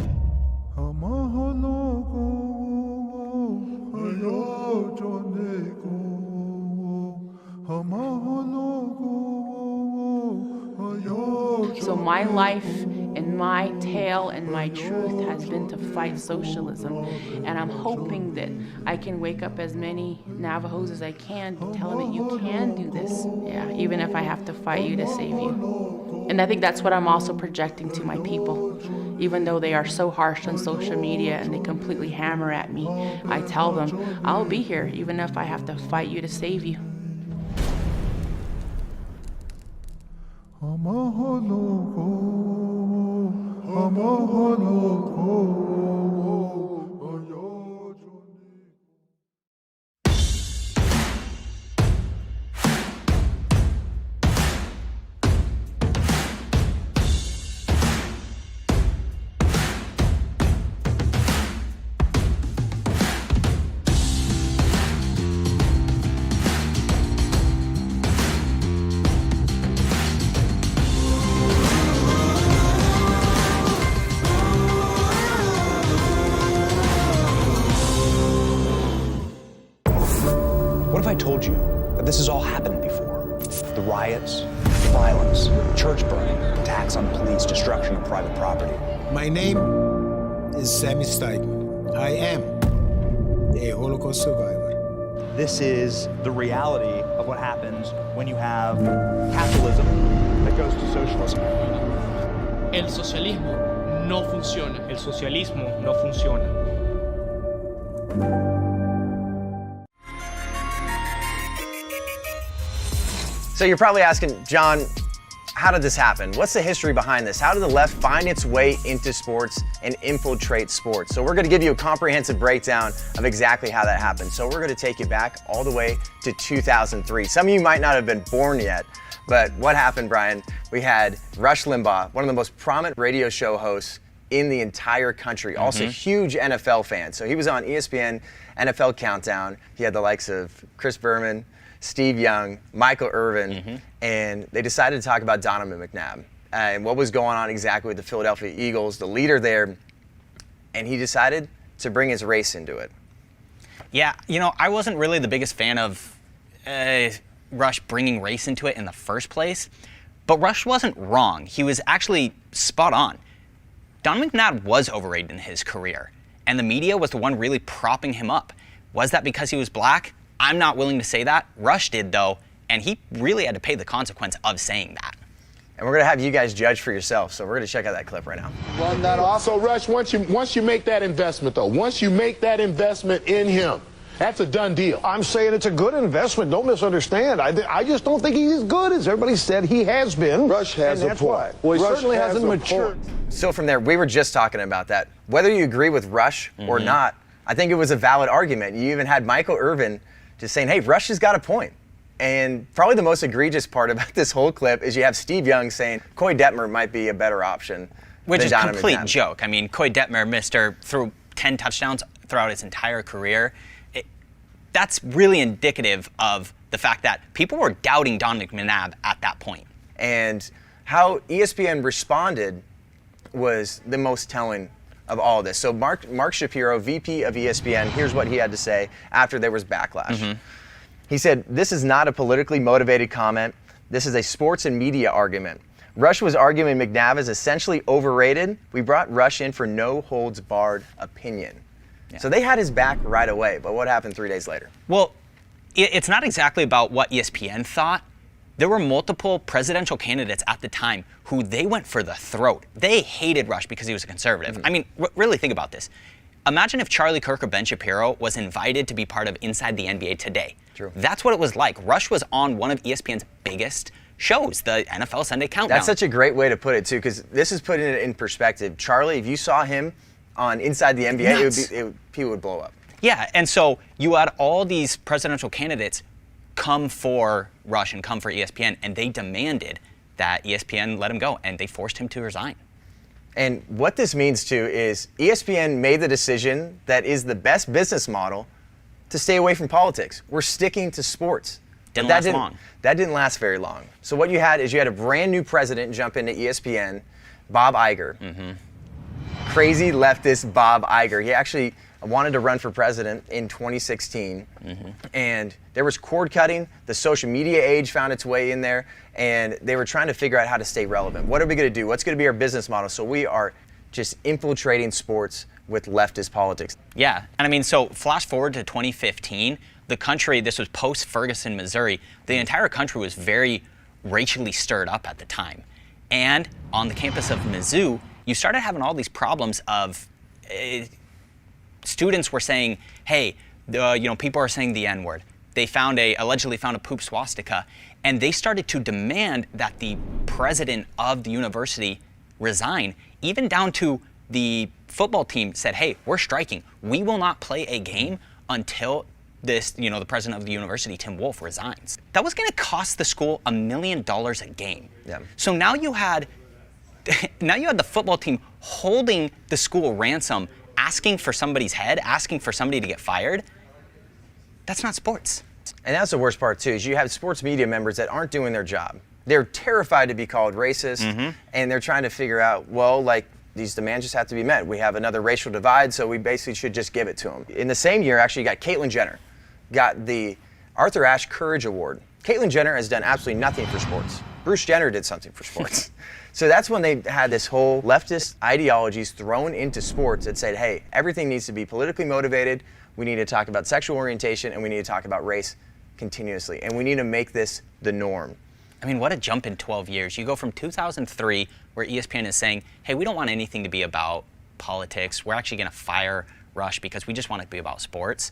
So my life and my tale and my truth has been to fight socialism. And I'm hoping that I can wake up as many Navajos as I can to tell them that you can do this. Yeah, even if I have to fight you to save you. And I think that's what I'm also projecting to my people. Even though they are so harsh on social media and they completely hammer at me, I tell them, I'll be here even if I have to fight you to save you. What if I told you that this has all happened before? The riots, violence, church burning, attacks on police, destruction of private property. My name is Sammy Steigman. I am a Holocaust survivor. This is the reality of what happens when you have capitalism that goes to socialism. El socialismo no funciona. El socialismo no funciona. So you're probably asking, John, how did this happen? What's the history behind this? How did the left find its way into sports and infiltrate sports? So we're going to give you a comprehensive breakdown of exactly how that happened. So we're going to take you back all the way to 2003. Some of you might not have been born yet, but what happened, Brian? We had Rush Limbaugh, one of the most prominent radio show hosts in the entire country, also huge NFL fan. So he was on ESPN NFL Countdown. He had the likes of Chris Berman, Steve Young, Michael Irvin, and they decided to talk about Donovan McNabb and what was going on exactly with the Philadelphia Eagles, the leader there, and he decided to bring his race into it. Yeah, I wasn't really the biggest fan of Rush bringing race into it in the first place, but Rush wasn't wrong. He was actually spot on. Donovan McNabb was overrated in his career, and the media was the one really propping him up. Was that because he was black? I'm not willing to say that. Rush did, though, and he really had to pay the consequence of saying that. And we're going to have you guys judge for yourself, so we're going to check out that clip right now. Run that off. So, Rush, once you make that investment, though, once you make that investment in him, that's a done deal. I'm saying it's a good investment. Don't misunderstand. I just don't think he's as good as everybody said he has been. Rush has a point. Well, he Rush certainly has hasn't a matured. point. So from there, we were just talking about that. Whether you agree with Rush or not, I think it was a valid argument. You even had Michael Irvin just saying, hey, Rush has got a point. And probably the most egregious part about this whole clip is you have Steve Young saying Koy Detmer might be a better option. Which is a complete joke. I mean, Koy Detmer threw 10 touchdowns throughout his entire career. That's really indicative of the fact that people were doubting Donovan McNabb at that point. And how ESPN responded was the most telling of all this. So Mark Shapiro, VP of ESPN, here's what he had to say after there was backlash. He said, "This is not a politically motivated comment. This is a sports and media argument. Rush was arguing McNabb is essentially overrated. We brought Rush in for no holds barred opinion." So they had his back right away, but what happened 3 days later? Well, it's not exactly about what ESPN thought. There were multiple presidential candidates at the time who they went for the throat. They hated Rush because he was a conservative. I mean, really think about this. Imagine if Charlie Kirk or Ben Shapiro was invited to be part of Inside the NBA Today. True. That's what it was like. Rush was on one of ESPN's biggest shows, the NFL Sunday Countdown. That's such a great way to put it, too, because this is putting it in perspective. Charlie, if you saw him on Inside the NBA, people would blow up. Yeah, and so you had all these presidential candidates come for Rush and come for ESPN, and they demanded that ESPN let him go, and they forced him to resign. And what this means, too, is ESPN made the decision that is the best business model to stay away from politics. We're sticking to sports. Didn't last long. That didn't last very long. So what you had is you had a brand new president jump into ESPN, Bob Iger. Crazy leftist Bob Iger. He actually wanted to run for president in 2016. And there was cord cutting. The social media age found its way in there. And they were trying to figure out how to stay relevant. What are we going to do? What's going to be our business model? So we are just infiltrating sports with leftist politics. Yeah, and I mean, so flash forward to 2015, the country, this was post-Ferguson, Missouri, the entire country was very racially stirred up at the time. And on the campus of Mizzou, you started having all these problems of students were saying, hey, people are saying the N-word. They allegedly found a poop swastika, and they started to demand that the president of the university resign, even down to the football team said, hey, we're striking. We will not play a game until the president of the university, Tim Wolf, resigns. That was going to cost the school $1 million a game. Yeah. So now you had the football team holding the school ransom, asking for somebody's head, asking for somebody to get fired. That's not sports. And that's the worst part, too, is you have sports media members that aren't doing their job. They're terrified to be called racist, and they're trying to figure out, well, like, these demands just have to be met. We have another racial divide, so we basically should just give it to them. In the same year, actually, you got Caitlyn Jenner, got the Arthur Ashe Courage Award. Caitlyn Jenner has done absolutely nothing for sports. Bruce Jenner did something for sports. So that's when they had this whole leftist ideologies thrown into sports that said, hey, everything needs to be politically motivated. We need to talk about sexual orientation, and we need to talk about race continuously. And we need to make this the norm. I mean, what a jump in 12 years. You go from 2003, where ESPN is saying, hey, we don't want anything to be about politics. We're actually going to fire Rush because we just want it to be about sports,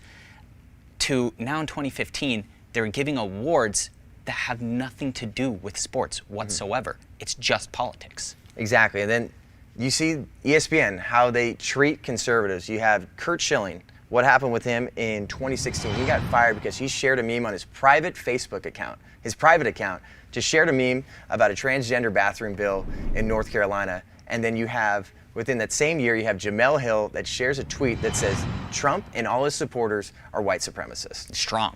to now in 2015, they're giving awards that have nothing to do with sports whatsoever. It's just politics. Exactly. And then you see ESPN, how they treat conservatives. You have Curt Schilling. What happened with him in 2016? He got fired because he shared a meme on his private Facebook account. His private account just shared a meme about a transgender bathroom bill in North Carolina. And then you have, within that same year, you have Jamel Hill that shares a tweet that says, Trump and all his supporters are white supremacists. Strong.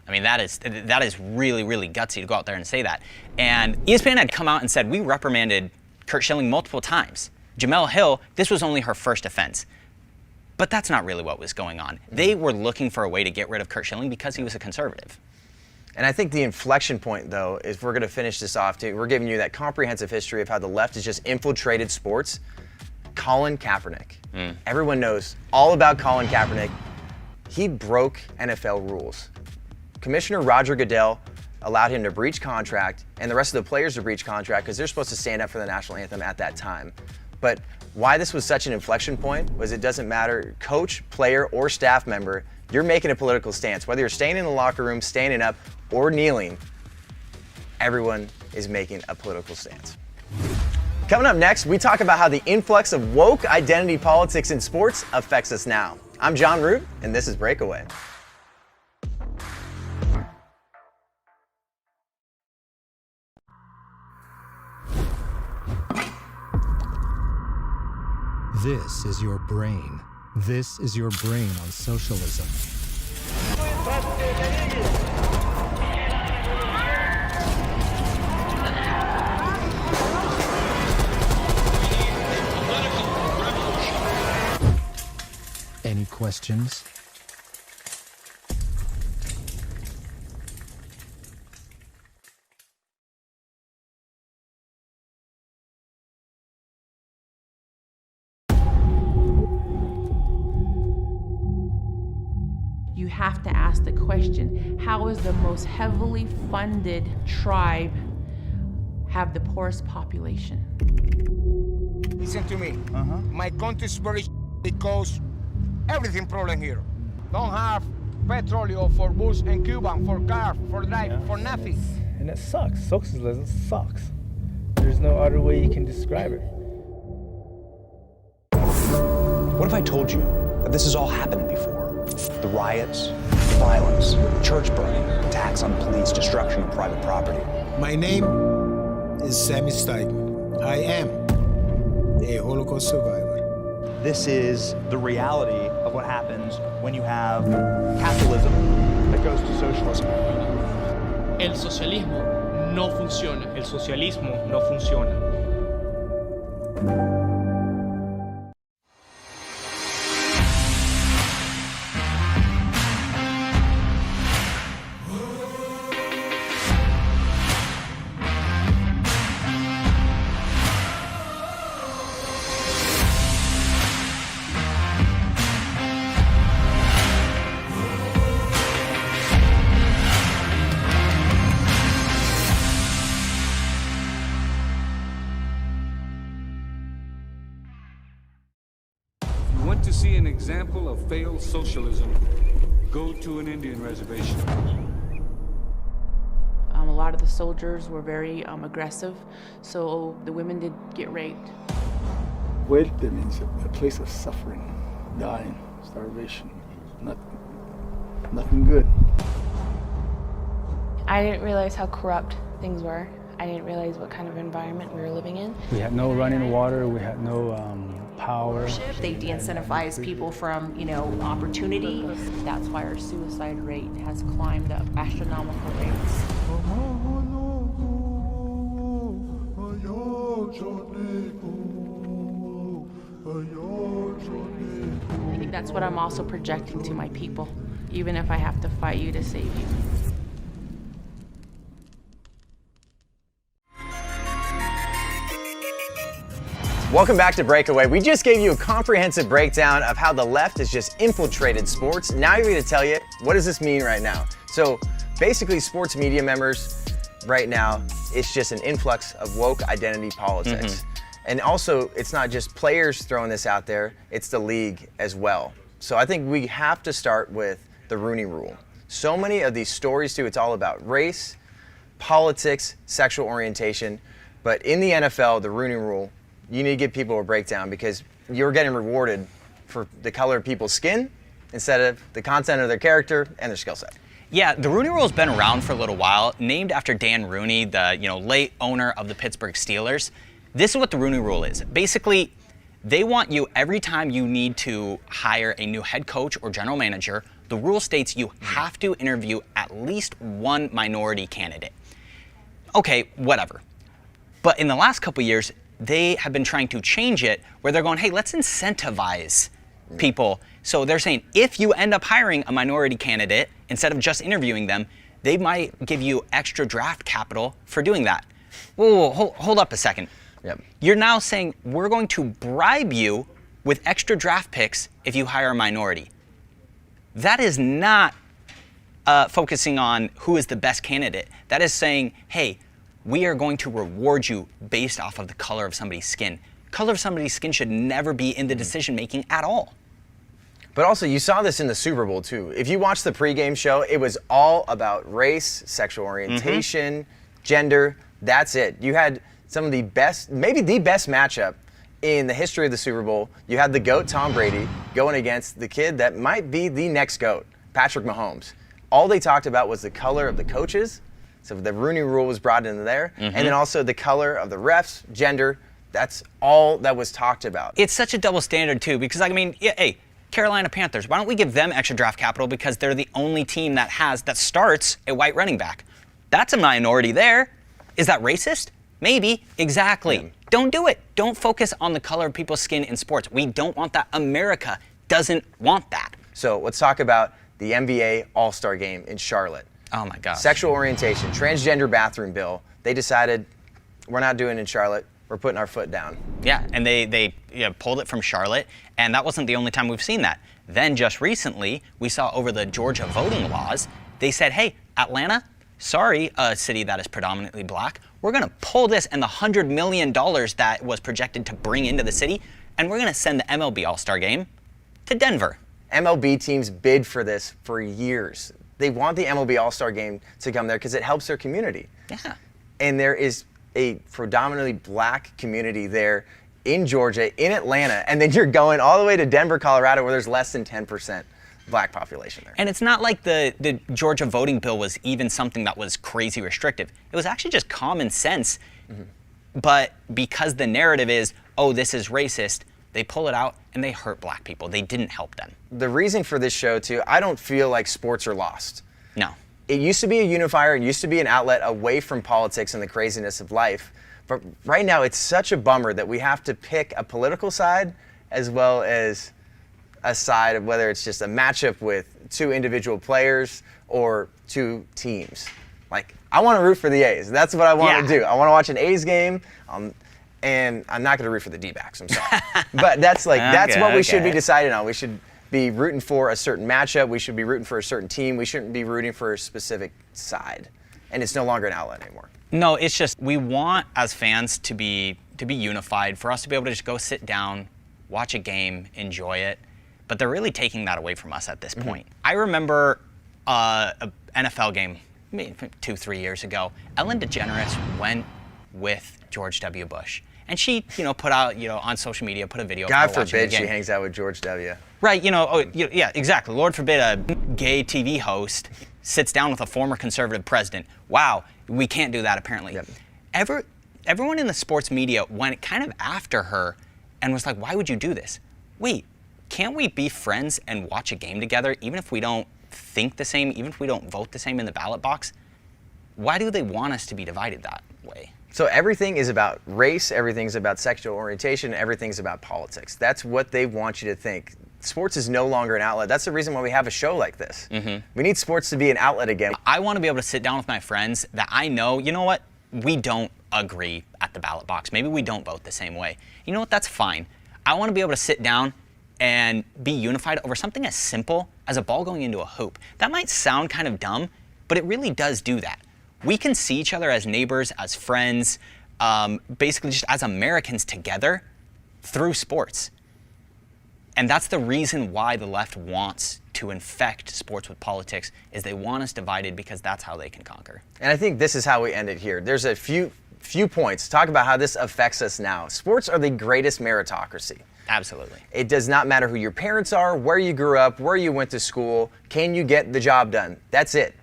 I mean, that is really, really gutsy to go out there and say that. And ESPN had come out and said, we reprimanded Curt Schilling multiple times. Jamel Hill, this was only her first offense. But that's not really what was going on. They were looking for a way to get rid of Curt Schilling because he was a conservative. And I think the inflection point, though, is we're going to finish this off, too. We're giving you that comprehensive history of how the left has just infiltrated sports. Colin Kaepernick. Everyone knows all about Colin Kaepernick. He broke NFL rules. Commissioner Roger Goodell allowed him to breach contract and the rest of the players to breach contract because they're supposed to stand up for the national anthem at that time. But why this was such an inflection point was it doesn't matter, coach, player, or staff member, you're making a political stance. Whether you're staying in the locker room, standing up, or kneeling, everyone is making a political stance. Coming up next, we talk about how the influx of woke identity politics in sports affects us now. I'm Jon Root, and this is Breakaway. This is your brain. This is your brain on socialism. Any questions? have to ask the question, how is the most heavily funded tribe have the poorest population? Listen to me. My country is very because everything problem here. Don't have petroleum for bus and Cuban, for car, for life, for nothing. And it sucks. Socialism sucks. There's no other way you can describe it. What if I told you that this has all happened before? The riots, the violence, church burning, attacks on police, destruction of private property. My name is Sammy Steigman. I am a Holocaust survivor. This is the reality of what happens when you have capitalism that goes to socialism. El socialismo no funciona. El socialismo no funciona. Want to see an example of failed socialism? Go to an Indian reservation. A lot of the soldiers were very aggressive, so the women did get raped. Muerte means a place of suffering, dying, starvation, nothing good. I didn't realize how corrupt things were. I didn't realize what kind of environment we were living in. We had no running water, we had no power. They de-incentivize people from, opportunity. That's why our suicide rate has climbed up astronomical rates. I think that's what I'm also projecting to my people, even if I have to fight you to save you. Welcome back to Breakaway. We just gave you a comprehensive breakdown of how the left has just infiltrated sports. Now you're going to tell you, what does this mean right now? So basically, sports media members right now, it's just an influx of woke identity politics. And also, it's not just players throwing this out there, it's the league as well. So I think we have to start with the Rooney Rule. So many of these stories too, it's all about race, politics, sexual orientation. But in the NFL, the Rooney Rule, you need to give people a breakdown because you're getting rewarded for the color of people's skin instead of the content of their character and their skill set. Yeah, the Rooney Rule's been around for a little while, named after Dan Rooney, the late owner of the Pittsburgh Steelers. This is what the Rooney Rule is. Basically, they want you, every time you need to hire a new head coach or general manager, the rule states you have to interview at least one minority candidate. Okay, whatever. But in the last couple years, they have been trying to change it where they're going, hey, let's incentivize people. So they're saying if you end up hiring a minority candidate, instead of just interviewing them, they might give you extra draft capital for doing that. Whoa, hold up a second. You're now saying we're going to bribe you with extra draft picks if you hire a minority. That is not focusing on who is the best candidate. That is saying, hey, we are going to reward you based off of the color of somebody's skin. Color of somebody's skin should never be in the decision making at all. But also, you saw this in the Super Bowl too. If you watched the pregame show, it was all about race, sexual orientation, gender. That's it. You had some of the best, maybe the best matchup in the history of the Super Bowl. You had the GOAT, Tom Brady, going against the kid that might be the next GOAT, Patrick Mahomes. All they talked about was the color of the coaches. So the Rooney Rule was brought into there. And then also the color of the refs, gender. That's all that was talked about. It's such a double standard too, because hey, Carolina Panthers, why don't we give them extra draft capital because they're the only team that starts a white running back? That's a minority there. Is that racist? Maybe. Exactly. Don't do it. Don't focus on the color of people's skin in sports. We don't want that. America doesn't want that. So let's talk about the NBA All-Star Game in Charlotte. Oh my gosh. Sexual orientation, transgender bathroom bill. They decided we're not doing it in Charlotte. We're putting our foot down. Yeah, and they pulled it from Charlotte, and that wasn't the only time we've seen that. Then just recently, we saw over the Georgia voting laws, they said, hey, Atlanta, sorry, a city that is predominantly black, we're gonna pull this and the $100 million that was projected to bring into the city, and we're gonna send the MLB All-Star Game to Denver. MLB teams bid for this for years. They want the MLB All-Star Game to come there because it helps their community. Yeah. And there is a predominantly black community there in Georgia, in Atlanta, and then you're going all the way to Denver, Colorado, where there's less than 10% black population there. And it's not like the Georgia voting bill was even something that was crazy restrictive. It was actually just common sense. But because the narrative is, oh, this is racist, they pull it out and they hurt black people. They didn't help them. The reason for this show, too, I don't feel like sports are lost. No. It used to be a unifier. It used to be an outlet away from politics and the craziness of life. But right now, it's such a bummer that we have to pick a political side as well as a side of whether it's just a matchup with two individual players or two teams. Like, I want to root for the A's. That's what I want to do. I want to watch an A's game, and I'm not going to root for the D-backs. I'm sorry. But that's what we should be deciding on. We should be rooting for a certain matchup. We should be rooting for a certain team. We shouldn't be rooting for a specific side. And it's no longer an outlet anymore. No, it's just we want as fans to be unified, for us to be able to just go sit down, watch a game, enjoy it. But they're really taking that away from us at this point. I remember an NFL game, maybe 2-3 years ago. Ellen DeGeneres went with George W. Bush. And she, put out, on social media, put a video. God forbid she hangs out with George W. Right, yeah, exactly. Lord forbid a gay TV host sits down with a former conservative president. Wow, we can't do that apparently. Yep. Everyone in the sports media went kind of after her and was like, why would you do this? Wait, can't we be friends and watch a game together even if we don't think the same, even if we don't vote the same in the ballot box? Why do they want us to be divided that way? So everything is about race, everything's about sexual orientation, everything's about politics. That's what they want you to think. Sports is no longer an outlet. That's the reason why we have a show like this. We need sports to be an outlet again. I want to be able to sit down with my friends that I know, you know what, we don't agree at the ballot box. Maybe we don't vote the same way. You know what, that's fine. I want to be able to sit down and be unified over something as simple as a ball going into a hoop. That might sound kind of dumb, but it really does do that. We can see each other as neighbors, as friends, basically just as Americans together through sports. And that's the reason why the left wants to infect sports with politics, is they want us divided because that's how they can conquer. And I think this is how we end it here. There's a few points to talk about how this affects us now. Sports are the greatest meritocracy. Absolutely. It does not matter who your parents are, where you grew up, where you went to school, can you get the job done? That's it.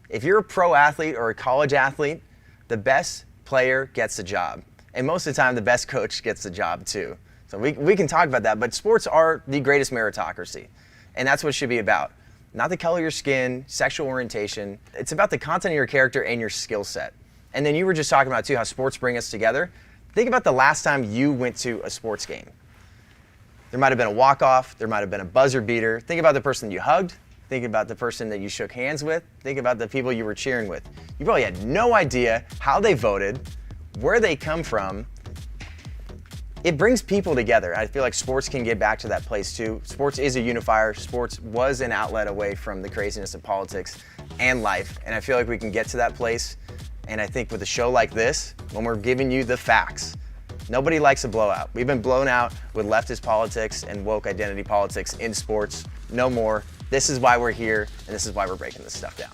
If you're a pro athlete or a college athlete, the best player gets the job. And most of the time, the best coach gets the job too. So we can talk about that, but sports are the greatest meritocracy. And that's what it should be about. Not the color of your skin, sexual orientation. It's about the content of your character and your skill set. And then you were just talking about too how sports bring us together. Think about the last time you went to a sports game. There might have been a walk-off, there might have been a buzzer beater. Think about the person you hugged. Think about the person that you shook hands with. Think about the people you were cheering with. You probably had no idea how they voted, where they come from. It brings people together. I feel like sports can get back to that place too. Sports is a unifier. Sports was an outlet away from the craziness of politics and life. And I feel like we can get to that place. And I think with a show like this, when we're giving you the facts, nobody likes a blowout. We've been blown out with leftist politics and woke identity politics in sports. No more. This is why we're here, and this is why we're breaking this stuff down.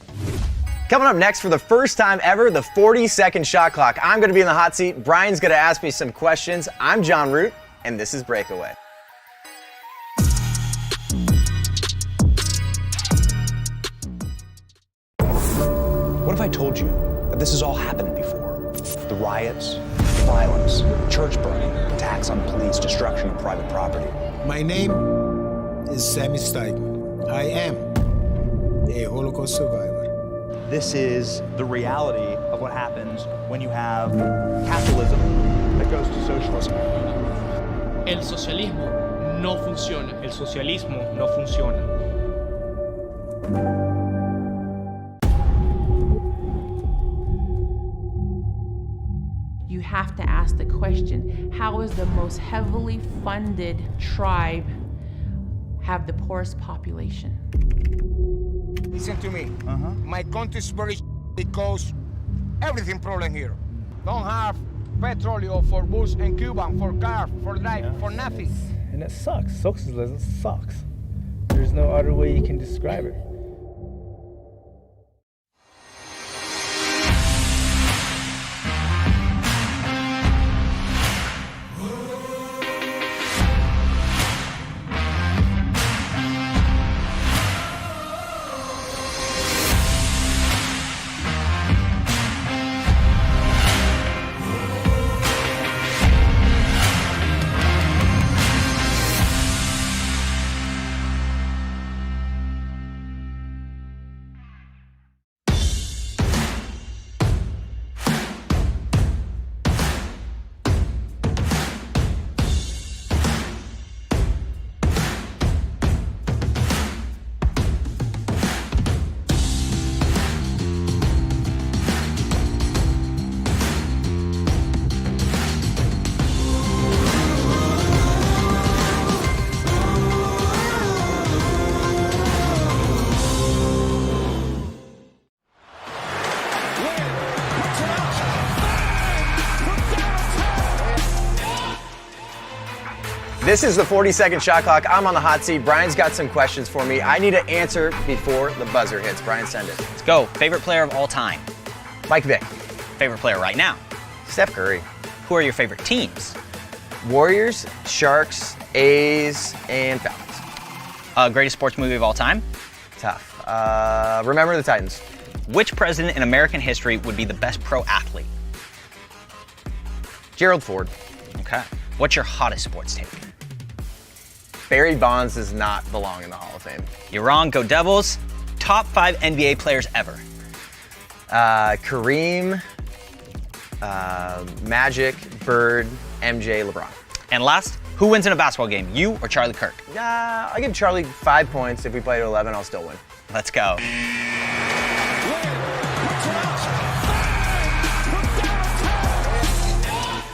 Coming up next, for the first time ever, the 40-second shot clock. I'm going to be in the hot seat. Brian's going to ask me some questions. I'm Jon Root, and this is Breakaway. What if I told you that this has all happened before? The riots, violence, church burning, attacks on police, destruction of private property. My name is Sammy Steigman. I am a Holocaust survivor. This is the reality of what happens when you have capitalism that goes to socialism. El socialismo no funciona. El socialismo no funciona. You have to ask the question, how is the most heavily funded tribe, have the poorest population. Listen to me. My country is very because everything problem here. Don't have petroleum for bus and Cuban, for car, for drive, for nothing. And it sucks. Socialism sucks. There's no other way you can describe it. This is the 40-second shot clock. I'm on the hot seat. Brian's got some questions for me. I need to answer before the buzzer hits. Brian, send it. Let's go. Favorite player of all time? Mike Vick. Favorite player right now? Steph Curry. Who are your favorite teams? Warriors, Sharks, A's, and Falcons. Greatest sports movie of all time? Tough. Remember the Titans. Which president in American history would be the best pro athlete? Gerald Ford. Okay. What's your hottest sports take? Barry Bonds does not belong in the Hall of Fame. You're wrong. Go Devils. Top 5 NBA players ever. Kareem, Magic, Bird, MJ, LeBron. And last, who wins in a basketball game, you or Charlie Kirk? I'll give Charlie 5 points. If we play to 11, I'll still win. Let's go.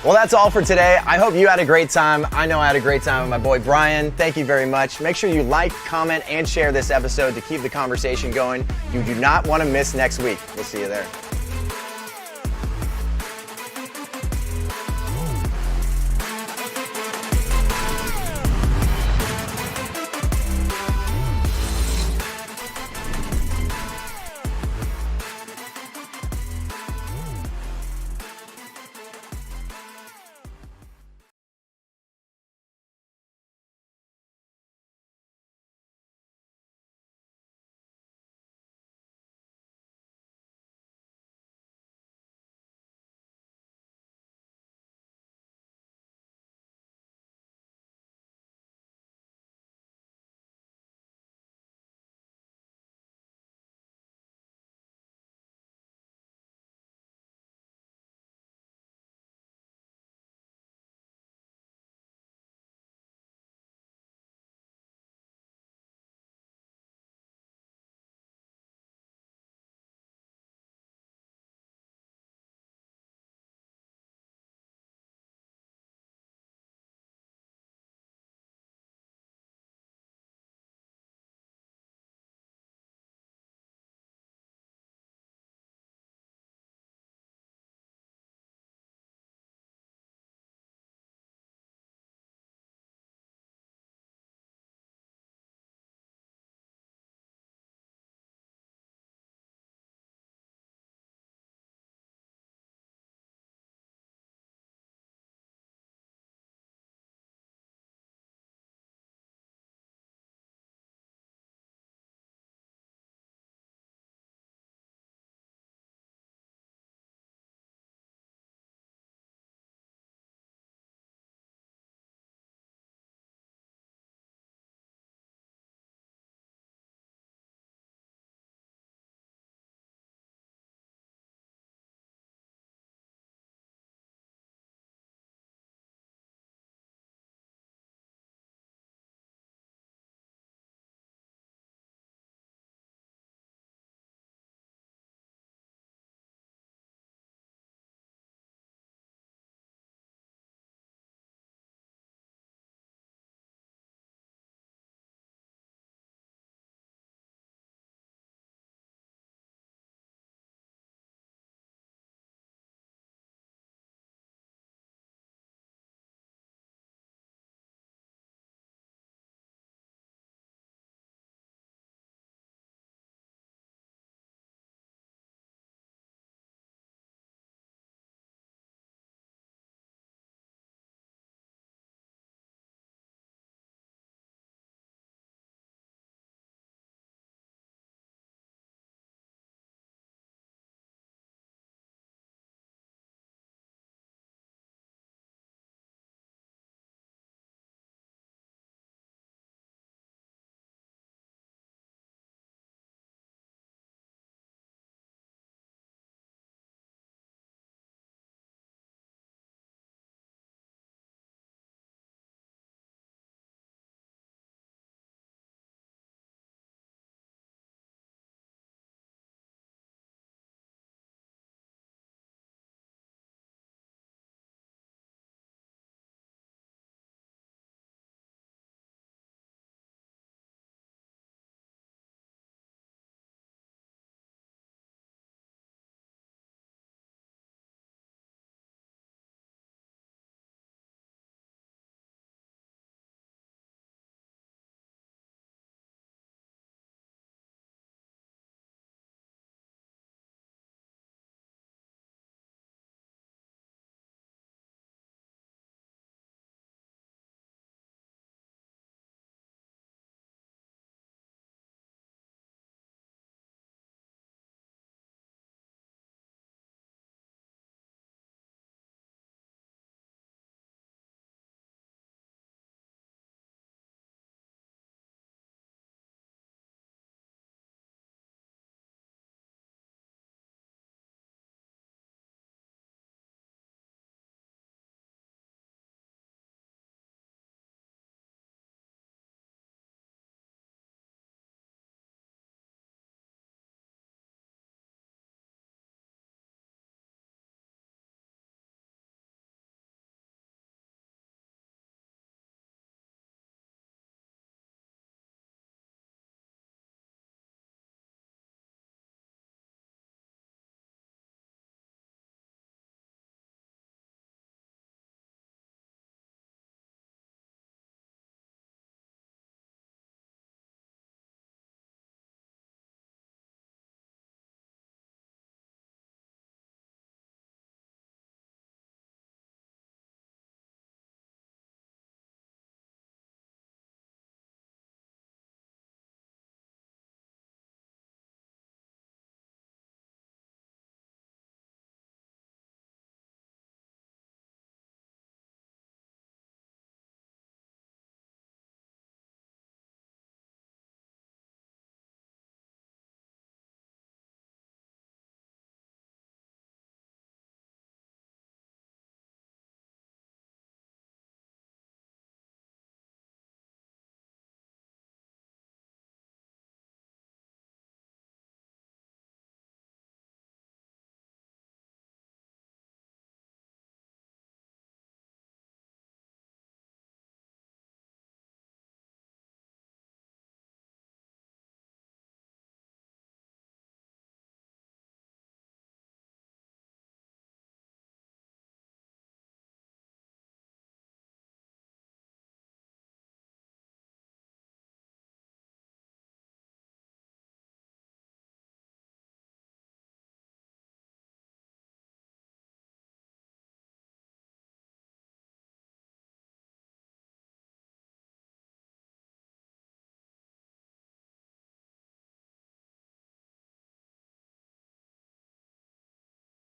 Well, that's all for today. I hope you had a great time. I know I had a great time with my boy Brian. Thank you very much. Make sure you like, comment, and share this episode to keep the conversation going. You do not want to miss next week. We'll see you there.